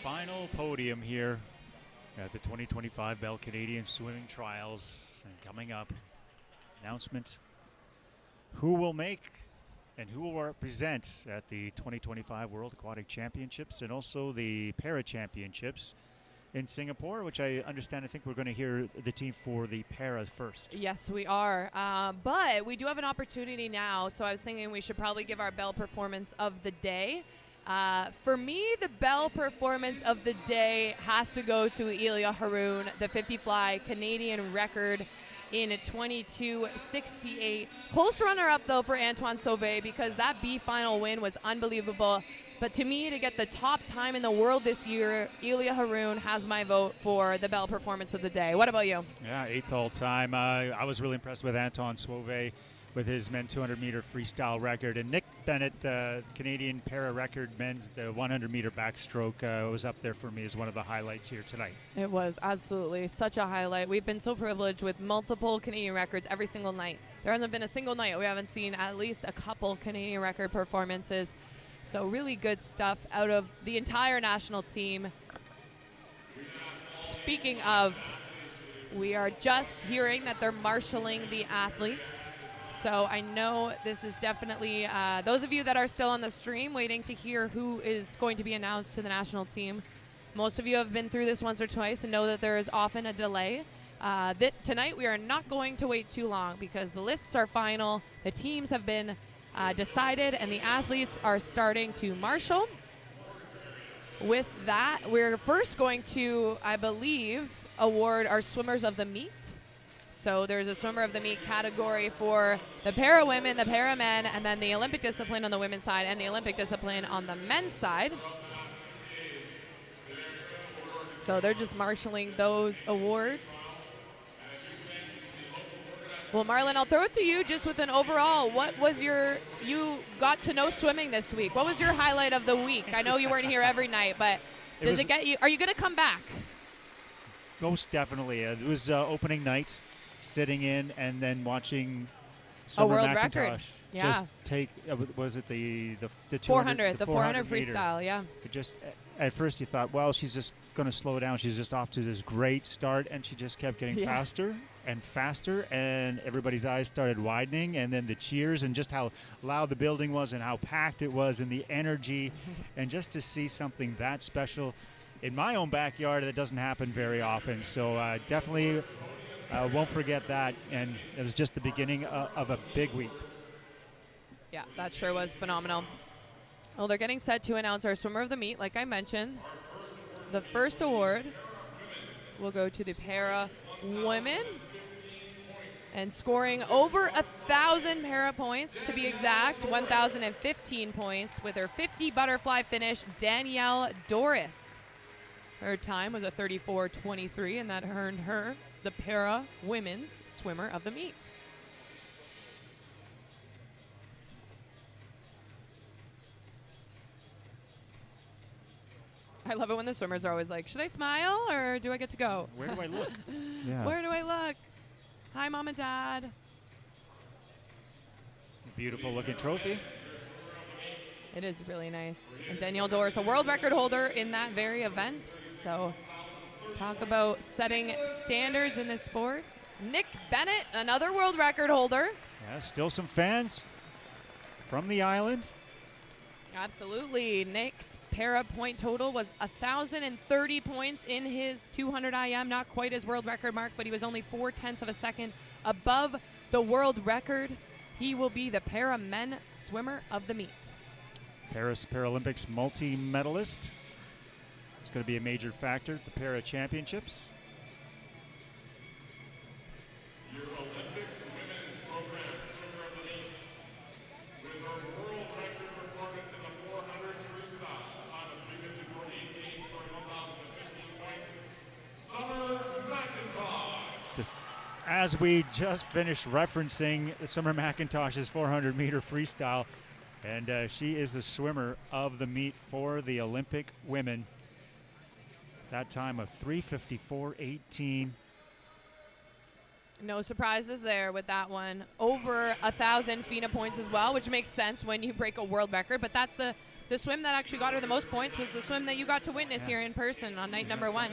S5: Final podium here at the 2025 Bell Canadian Swimming Trials. And coming up, announcement who will make and who will represent at the 2025 World Aquatic Championships and also the Para Championships in Singapore, which I understand, I think we're going to hear the team for the Para first.
S4: Yes, we are. But we do have an opportunity now, so I was thinking we should probably give our Bell performance of the day. For me, the Bell performance of the day has to go to Elia Haroon, the 50 fly Canadian record in 22:68. Close runner-up, though, for Antoine Sauvé because that B final win was unbelievable. But to me, to get the top time in the world this year, Elia Haroon has my vote for the Bell performance of the day. What about you?
S5: Yeah, 8th all time. I was really impressed with Antoine Sauvé with his men's 200-meter freestyle record. And Nick Bennett, Canadian para record men's 100-meter backstroke was up there for me as one of the highlights here tonight.
S4: It was absolutely such a highlight. We've been so privileged with multiple Canadian records every single night. There hasn't been a single night we haven't seen at least a couple Canadian record performances. So really good stuff out of the entire national team. Speaking of, we are just hearing that they're marshaling the athletes. So I know this is definitely, those of you that are still on the stream waiting to hear who is going to be announced to the national team. Most of you have been through this once or twice and know that there is often a delay. Tonight we are not going to wait too long because the lists are final, the teams have been decided, and the athletes are starting to marshal. With that, we're first going to, I believe, award our swimmers of the meet. So there's a swimmer of the meet category for the para women, the para men, and then the Olympic discipline on the women's side and the Olympic discipline on the men's side. So they're just marshaling those awards. Well, Marlon, I'll throw it to you just with an overall. What was you got to know swimming this week. What was your highlight of the week? I know you weren't here every night, but does it get you, are you going to come back?
S5: Most definitely. It was opening night, sitting in and then watching
S4: A
S5: Summer
S4: world
S5: McIntosh
S4: record. Yeah.
S5: just take, was it the
S4: 400, the 400
S5: meter.
S4: freestyle, yeah.
S5: It just, at first you thought, well, she's just going to slow down. She's just off to this great start, and she just kept getting faster and faster, and everybody's eyes started widening, and then the cheers and just how loud the building was and how packed it was and the energy, and just to see something that special in my own backyard, that doesn't happen very often. So definitely won't forget that, and it was just the beginning of a big week.
S4: Yeah, that sure was phenomenal. Well, they're getting set to announce our swimmer of the meet, like I mentioned. The first award will go to the para women. And scoring over 1,000 para points, to be exact, 1,015 points with her 50 butterfly finish, Danielle Doris. Her time was a 34:23, and that earned her the para women's swimmer of the meet. I love it when the swimmers are always like, should I smile or do I get to go?
S5: Where do I look? Yeah.
S4: Where do I look? Hi, Mom and Dad.
S5: Beautiful looking trophy.
S4: It is really nice. And Danielle Doris, a world record holder in that very event. So talk about setting standards in this sport. Nick Bennett, another world record holder.
S5: Yeah, still some fans from the island.
S4: Absolutely. Nick's para point total was 1,030 points in his 200 IM. Not quite his world record mark, but he was only 0.4 of a second above the world record. He will be the para men swimmer of the meet.
S5: Paris Paralympics multi-medalist. It's going to be a major factor at the para championships.
S2: Your Olympic women's program swimmer of the meet with her world record performance in the 400 freestyle, time of 3:54.18 for 1,015 points, Summer McIntosh.
S5: Just As we just finished referencing Summer McIntosh's 400-meter freestyle, and she is the swimmer of the meet for the Olympic women. That time of 3:54.18.
S4: No surprises there with that one. Over 1,000 FINA points as well, which makes sense when you break a world record. But that's the swim that actually got her the most points, was the swim that you got to witness here in person on night number 1.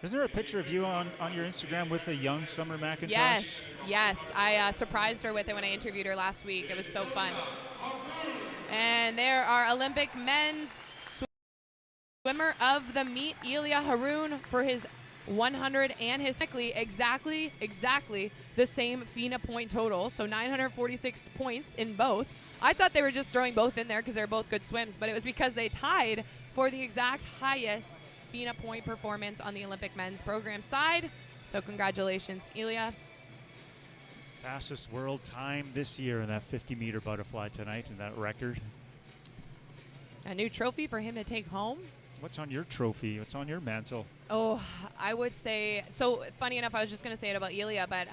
S5: Isn't there a picture of you on your Instagram with a young Summer McIntosh?
S4: Yes, yes. I surprised her with it when I interviewed her last week. It was so fun. And there are Olympic men's swimmer of the meet, Ilya Haroun, for his 100 and his exactly the same FINA point total, so 946 points in both. I thought they were just throwing both in there because they're both good swims, but it was because they tied for the exact highest FINA point performance on the Olympic men's program side. So congratulations, Ilya.
S5: Fastest world time this year in that 50-meter butterfly tonight, and that record.
S4: A new trophy for him to take home.
S5: What's on your trophy? What's on your mantle?
S4: Oh, I would say, so funny enough, I was just going to say it about Ilya, but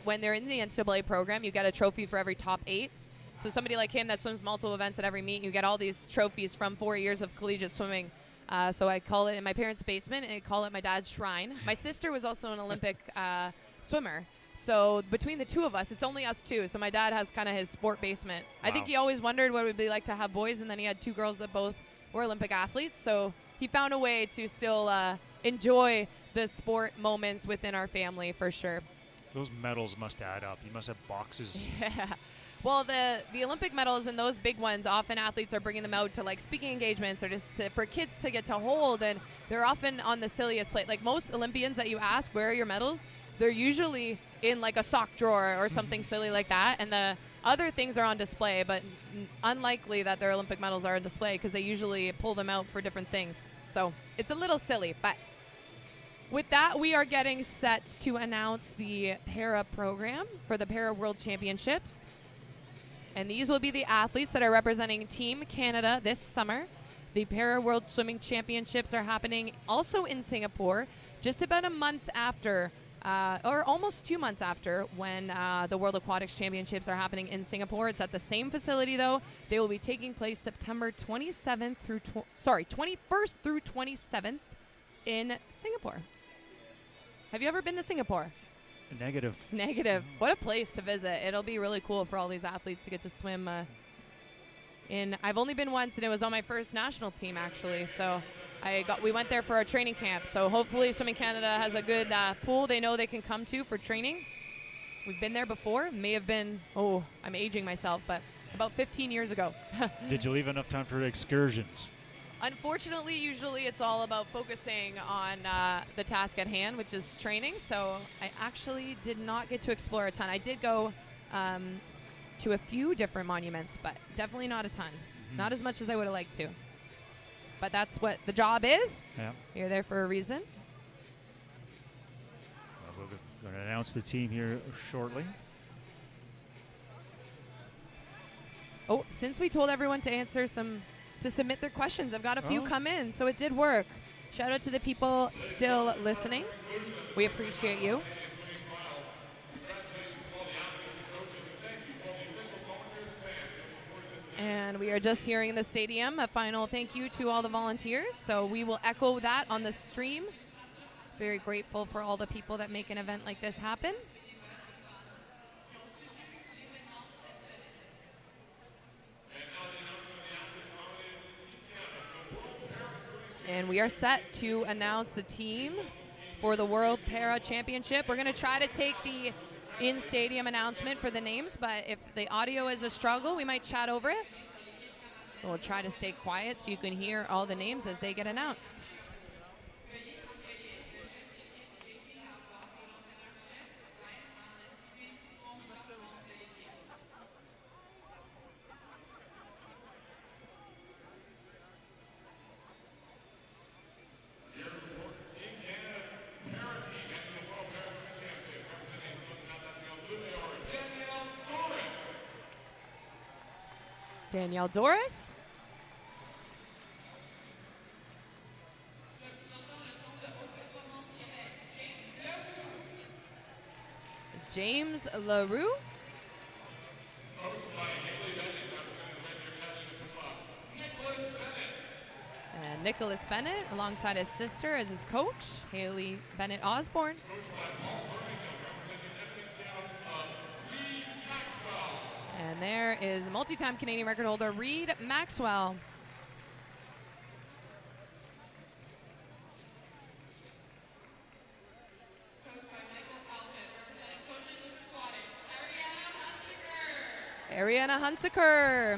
S4: when they're in the NCAA program, you get a trophy for every top 8. So somebody like him that swims multiple events at every meet, you get all these trophies from 4 years of collegiate swimming. So I call it in my parents' basement, and I call it my dad's shrine. My sister was also an Olympic swimmer. So between the two of us, it's only us two. So my dad has kind of his sport basement. Wow. I think he always wondered what it would be like to have boys, and then he had 2 girls that both were Olympic athletes. So he found a way to still enjoy the sport moments within our family, for sure.
S5: Those medals must add up. You must have boxes.
S4: Yeah. Well, the Olympic medals and those big ones, often athletes are bringing them out to like speaking engagements or just for kids to get to hold, and they're often on the silliest plate. Like most Olympians that you ask, where are your medals? They're usually in like a sock drawer or something silly like that, and the other things are on display, but unlikely that their Olympic medals are on display because they usually pull them out for different things. So it's a little silly, but with that, we are getting set to announce the para program for the Para World Championships. And these will be the athletes that are representing Team Canada this summer. The Para World Swimming Championships are happening also in Singapore, just about a month after, or almost 2 months after, when the World Aquatics Championships are happening in Singapore. It's at the same facility, though. They will be taking place September 27th through 21st through 27th in Singapore. Have you ever been to Singapore?
S5: Negative.
S4: Negative. What a place to visit. It'll be really cool for all these athletes to get to swim in. I've only been once, and it was on my first national team, actually. So we went there for our training camp. So hopefully Swimming Canada has a good pool they know they can come to for training. We've been there before. May have been, I'm aging myself, but about 15 years ago.
S5: Did you leave enough time for excursions?
S4: Unfortunately, usually it's all about focusing on the task at hand, which is training. So I actually did not get to explore a ton. I did go to a few different monuments, but definitely not a ton. Not as much as I would have liked to. But that's what the job is.
S5: Yeah.
S4: You're there for a reason.
S5: We're going to announce the team here shortly.
S4: Oh, since we told everyone to submit their questions, I've got a few come in, so it did work. Shout out to the people still listening. We appreciate you. And we are just hearing in the stadium a final thank you to all the volunteers. So we will echo that on the stream. Very grateful for all the people that make an event like this happen. And we are set to announce the team for the World Para Championship. We're going to try to take the in-stadium announcement for the names, but if the audio is a struggle, we might chat over it. We'll try to stay quiet so you can hear all the names as they get announced. Danielle Doris. James LaRue. And Nicholas Bennett alongside his sister as his coach, Haley Bennett Osborne. And there is multi-time Canadian record holder Reed Maxwell. Ariana Hunsaker.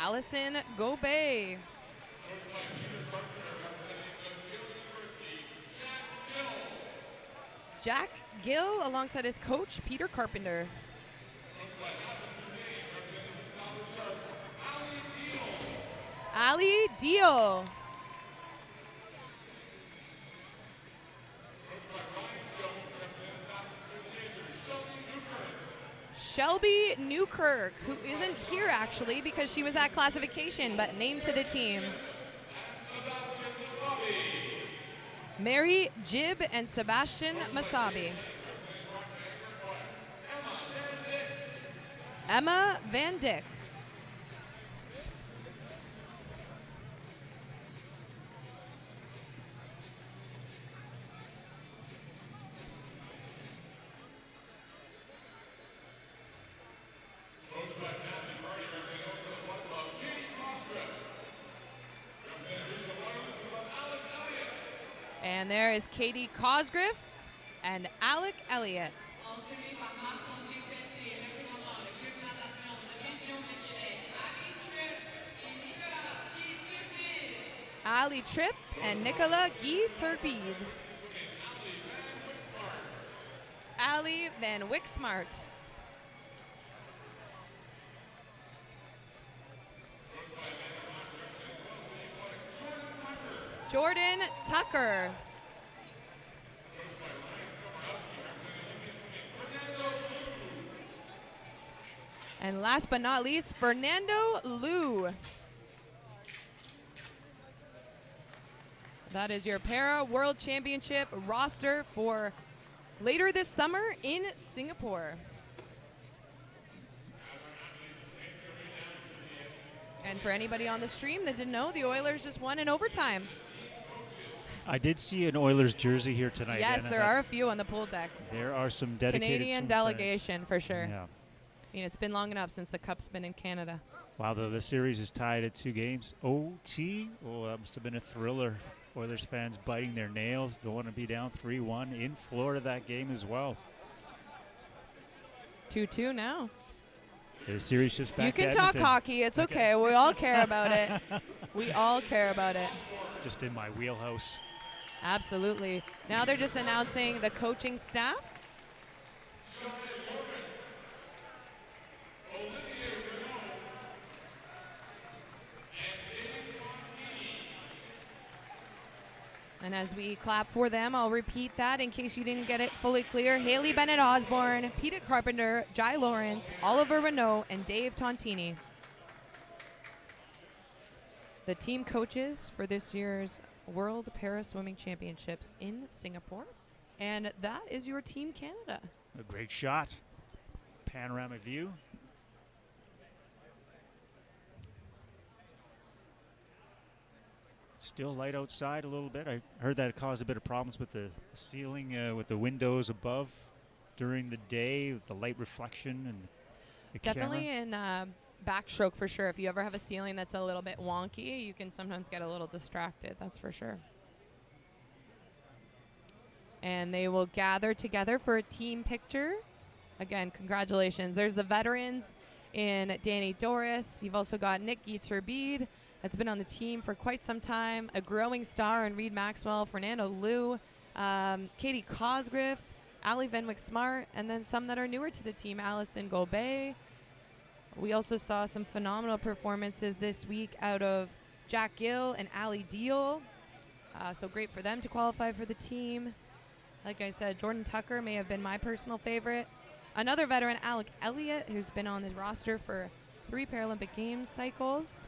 S4: Allison Gobey. Jack Gill alongside his coach, Peter Carpenter. Ali Deal. Shelby Newkirk, who isn't here actually because she was at classification, but named to the team. Mary Jibb and Sebastian Masabi. Emma Van Dyck. And there is Katie Cosgriff and Alec Elliott. Ali Tripp and Nicola Guy Turbide. Ali Van Wicksmart. Jordan Tucker. And last but not least, Fernando Liu. That is your Para World Championship roster for later this summer in Singapore. And for anybody on the stream that didn't know, the Oilers just won in overtime.
S5: I did see an Oilers jersey here tonight.
S4: Yes, there are a few on the pool deck.
S5: There are some dedicated
S4: Canadian delegation for sure.
S5: Yeah.
S4: I mean, it's been long enough since the Cup's been in Canada.
S5: Wow, the series is tied at 2 games. OT? Oh, that must have been a thriller. Oilers fans biting their nails. Don't want to be down 3-1 in Florida that game as well.
S4: 2-2 now.
S5: The series shifts back
S4: You can
S5: to
S4: talk
S5: Edmonton.
S4: hockey. It's okay. We all care about it. We all care about it.
S5: It's just in my wheelhouse.
S4: Absolutely. Now they're just announcing the coaching staff. And as we clap for them, I'll repeat that in case you didn't get it fully clear. Haley Bennett Osborne, Peter Carpenter, Jai Lawrence, Oliver Renault, and Dave Tontini. The team coaches for this year's World Para Swimming Championships in Singapore. And that is your Team Canada.
S5: A great shot. Panoramic view. Still light outside a little bit. I heard that it caused a bit of problems with the ceiling, with the windows above during the day, with the light reflection and the
S4: Definitely
S5: camera.
S4: in backstroke for sure. If you ever have a ceiling that's a little bit wonky, you can sometimes get a little distracted, that's for sure. And they will gather together for a team picture. Again, congratulations. There's the veterans in Danny Doris. You've also got Nick Turbide that's been on the team for quite some time. A growing star in Reed Maxwell, Fernando Liu, Katie Cosgriff, Ali Van Wicksmart, and then some that are newer to the team, Allison Gobey. We also saw some phenomenal performances this week out of Jack Gill and Ali Deal. So great for them to qualify for the team. Like I said, Jordan Tucker may have been my personal favorite. Another veteran, Alec Elliott, who's been on the roster for 3 Paralympic Games cycles.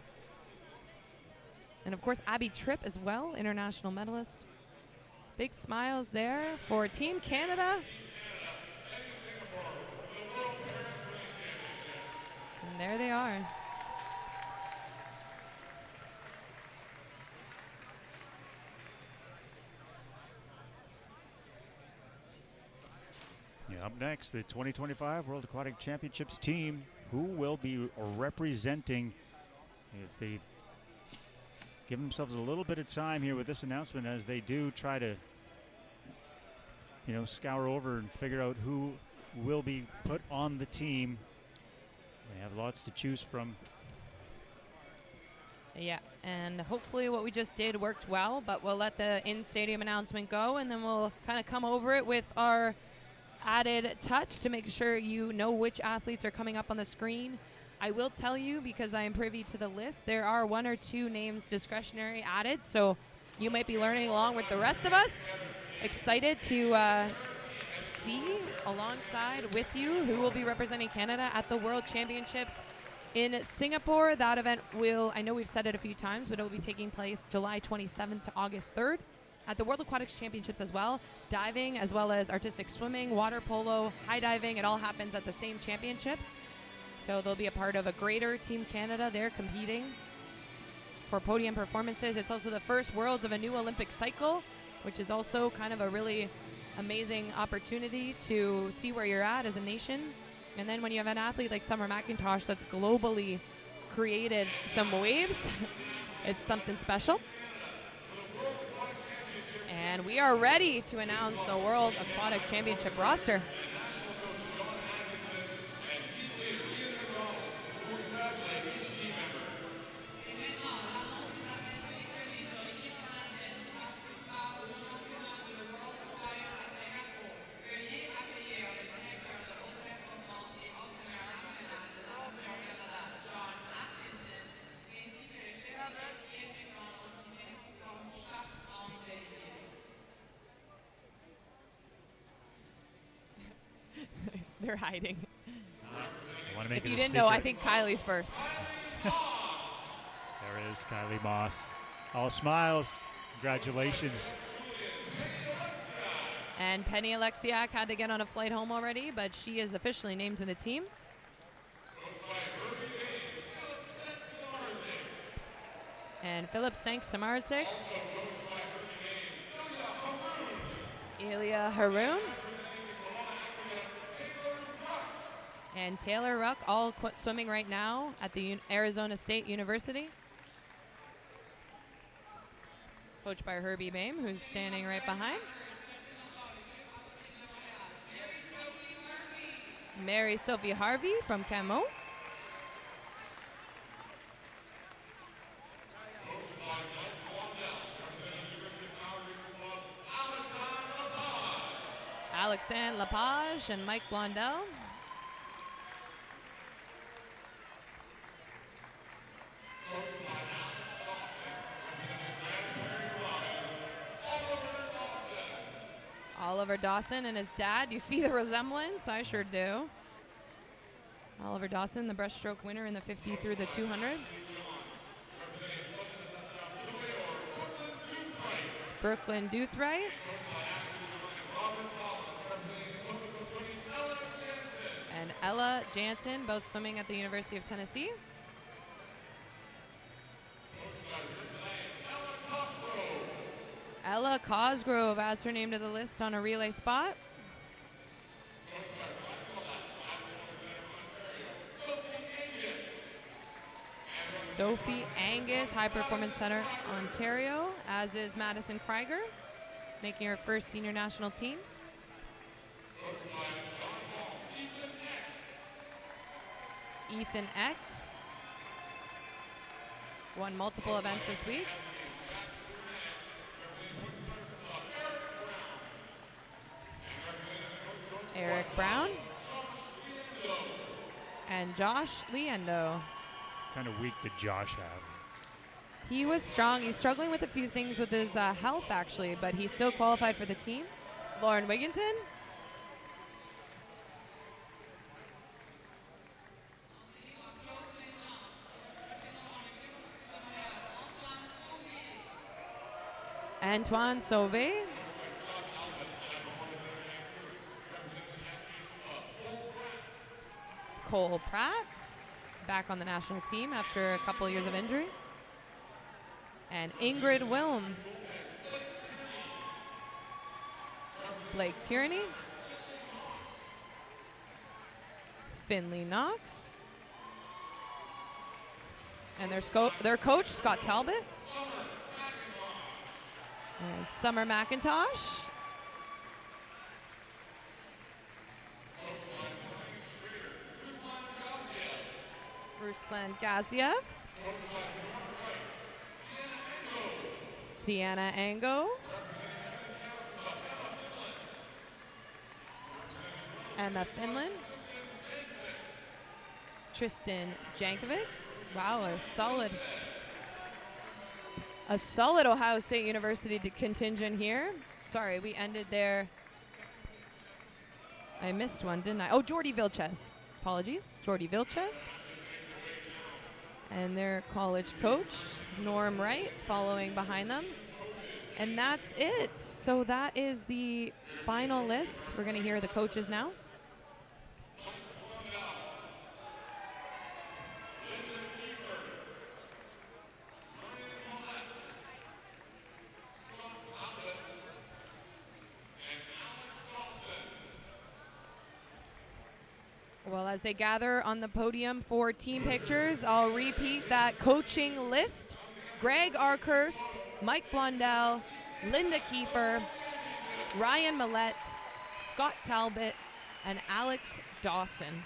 S4: And of course, Abby Tripp as well, international medalist. Big smiles there for Team Canada. And there they are.
S5: Yeah, up next, the 2025 World Aquatic Championships team, who will be representing, as they give themselves a little bit of time here with this announcement as they do try to, scour over and figure out who will be put on the team. They have lots to choose from.
S4: Yeah, and hopefully what we just did worked well, but we'll let the in-stadium announcement go, and then we'll kind of come over it with our added touch to make sure you know which athletes are coming up on the screen. I will tell you, because I am privy to the list, there are 1 or 2 names discretionary added, so you might be learning along with the rest of us. Excited to see alongside with you who will be representing Canada at the World Championships in Singapore. That event will, I know we've said it a few times, but it will be taking place July 27th to August 3rd. At the World Aquatics Championships as well, diving as well as artistic swimming, water polo, high diving, it all happens at the same championships. So they'll be a part of a greater Team Canada. They're competing for podium performances. It's also the first Worlds of a new Olympic cycle, which is also kind of a really amazing opportunity to see where you're at as a nation. And then when you have an athlete like Summer McIntosh that's globally created some waves, it's something special. And we are ready to announce the World Aquatic Championship roster. They're hiding. If you didn't know, I think Kylie's first.
S5: There is Kylie Moss. All smiles. Congratulations.
S4: And Penny Alexiak had to get on a flight home already, but she is officially named to the team. And Philip Sank-Samarczyk, Ilya Haroun, and Taylor Ruck, all swimming right now at the Arizona State University. Coached by Herbie Boehm, who's standing right behind. Mary Sophie Harvey from Camo. Alexandre Lepage and Mike Blondell. Oliver Dawson and his dad. You see the resemblance? I sure do. Oliver Dawson, the breaststroke winner in the 50 through the 200. Brooklyn Duthright. And Ella Jansen, both swimming at the University of Tennessee. Ella Cosgrove adds her name to the list on a relay spot. Sophie Angus, High Performance Center, Ontario, as is Madison Krieger, making her first senior national team. Ethan Eck won multiple events this week. Eric Brown and Josh Liendo.
S5: Kind of weak did Josh have?
S4: He was strong. He's struggling with a few things with his health, actually, but he still qualified for the team. Lauren Wigginton. Antoine Sauvé. Cole Pratt, back on the national team after a couple of years of injury. And Ingrid Wilm. Blake Tierney. Finley Knox. And their coach, Scott Talbot. And Summer McIntosh. Ruslan Gaziev. Sienna Ango. Emma Finland. Tristan Jankovic. Wow, a solid Ohio State University contingent here. Sorry, we ended there. I missed one, didn't I? Oh, Jordy Vilches. Apologies, Jordy Vilches. And their college coach, Norm Wright, following behind them. And that's it. So that is the final list. We're going to hear the coaches now. Well, as they gather on the podium for team pictures, I'll repeat that coaching list. Greg Arkhurst, Mike Blondell, Linda Kiefer, Ryan Millette, Scott Talbot, and Alex Dawson.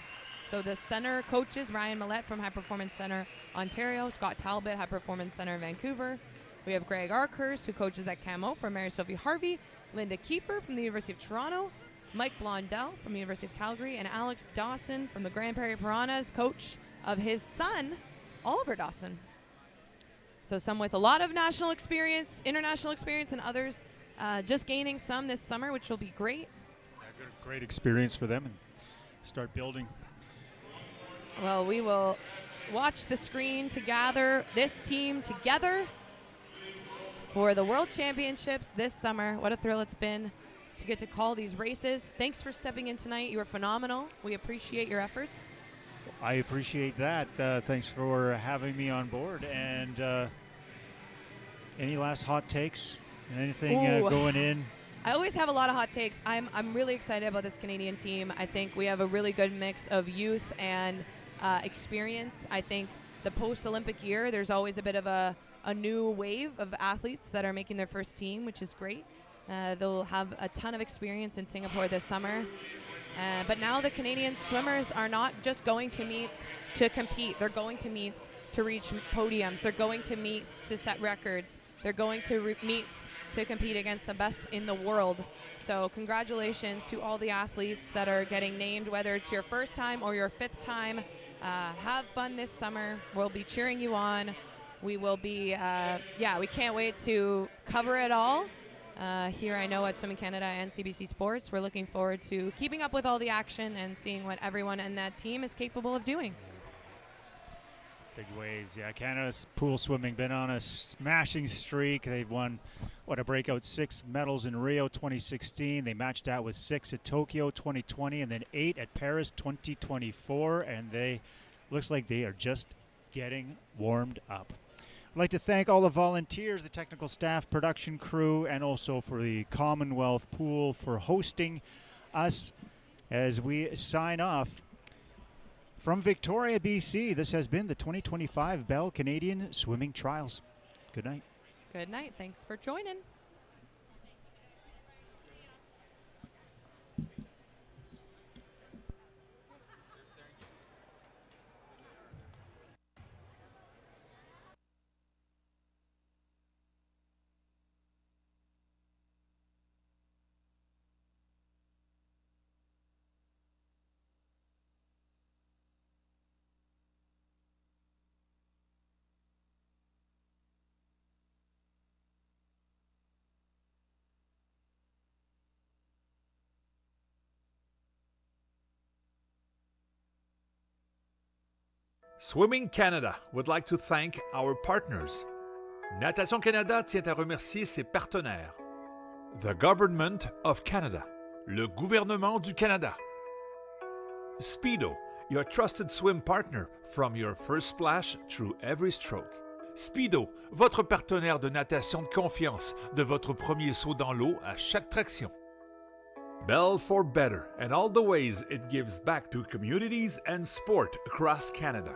S4: So the center coaches, Ryan Millette from High Performance Center, Ontario, Scott Talbot, High Performance Center, Vancouver. We have Greg Arkhurst, who coaches at Camo for Mary Sophie Harvey, Linda Kiefer from the University of Toronto, Mike Blondell from the University of Calgary, and Alex Dawson from the Grand Prairie Piranhas, coach of his son, Oliver Dawson. So some with a lot of national experience, international experience, and others just gaining some this summer, which will be great.
S5: Yeah, great experience for them and start building.
S4: Well, we will watch the screen to gather this team together for the World Championships this summer. What a thrill it's been to get to call these races. Thanks for stepping in tonight. You were phenomenal. We appreciate your efforts.
S5: I appreciate that. Thanks for having me on board. And any last hot takes? Anything going in?
S4: I always have a lot of hot takes. I'm really excited about this Canadian team. I think we have a really good mix of youth and experience. I think the post-Olympic year, there's always a bit of a new wave of athletes that are making their first team, which is great. They'll have a ton of experience in Singapore this summer. But now the Canadian swimmers are not just going to meets to compete. They're going to meets to reach podiums. They're going to meets to set records. They're going to meets to compete against the best in the world. So congratulations to all the athletes that are getting named, whether it's your first time or your fifth time. Have fun this summer. We'll be cheering you on. We will be, we can't wait to cover it all. Here I know at Swimming Canada and CBC Sports. We're looking forward to keeping up with all the action and seeing what everyone in that team is capable of doing.
S5: Big waves. Yeah, Canada's pool swimming been on a smashing streak. They've won, a breakout 6 medals in Rio 2016. They matched that with 6 at Tokyo 2020 and then 8 at Paris 2024. And looks like they are just getting warmed up. I'd like to thank all the volunteers, the technical staff, production crew, and also for the Commonwealth Pool for hosting us as we sign off. From Victoria, BC, this has been the 2025 Bell Canadian Swimming Trials. Good night.
S4: Good night. Thanks for joining.
S18: Swimming Canada would like to thank our partners. Natation Canada tient à remercier ses partenaires. The Government of Canada, le gouvernement du Canada. Speedo, your trusted swim partner from your first splash through every stroke. Speedo, votre partenaire de natation de confiance, de votre premier saut dans l'eau à chaque traction. Bell for Better and all the ways it gives back to communities and sport across Canada.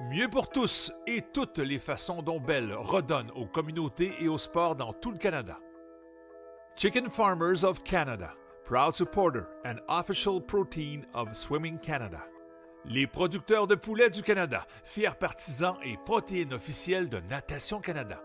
S18: Mieux pour tous et toutes les façons dont Bell redonne aux communautés et au sport dans tout le Canada. Chicken Farmers of Canada, proud supporter and official protein of Swimming Canada. Les producteurs de poulets du Canada, fiers partisans et protéines officielles de Natation Canada.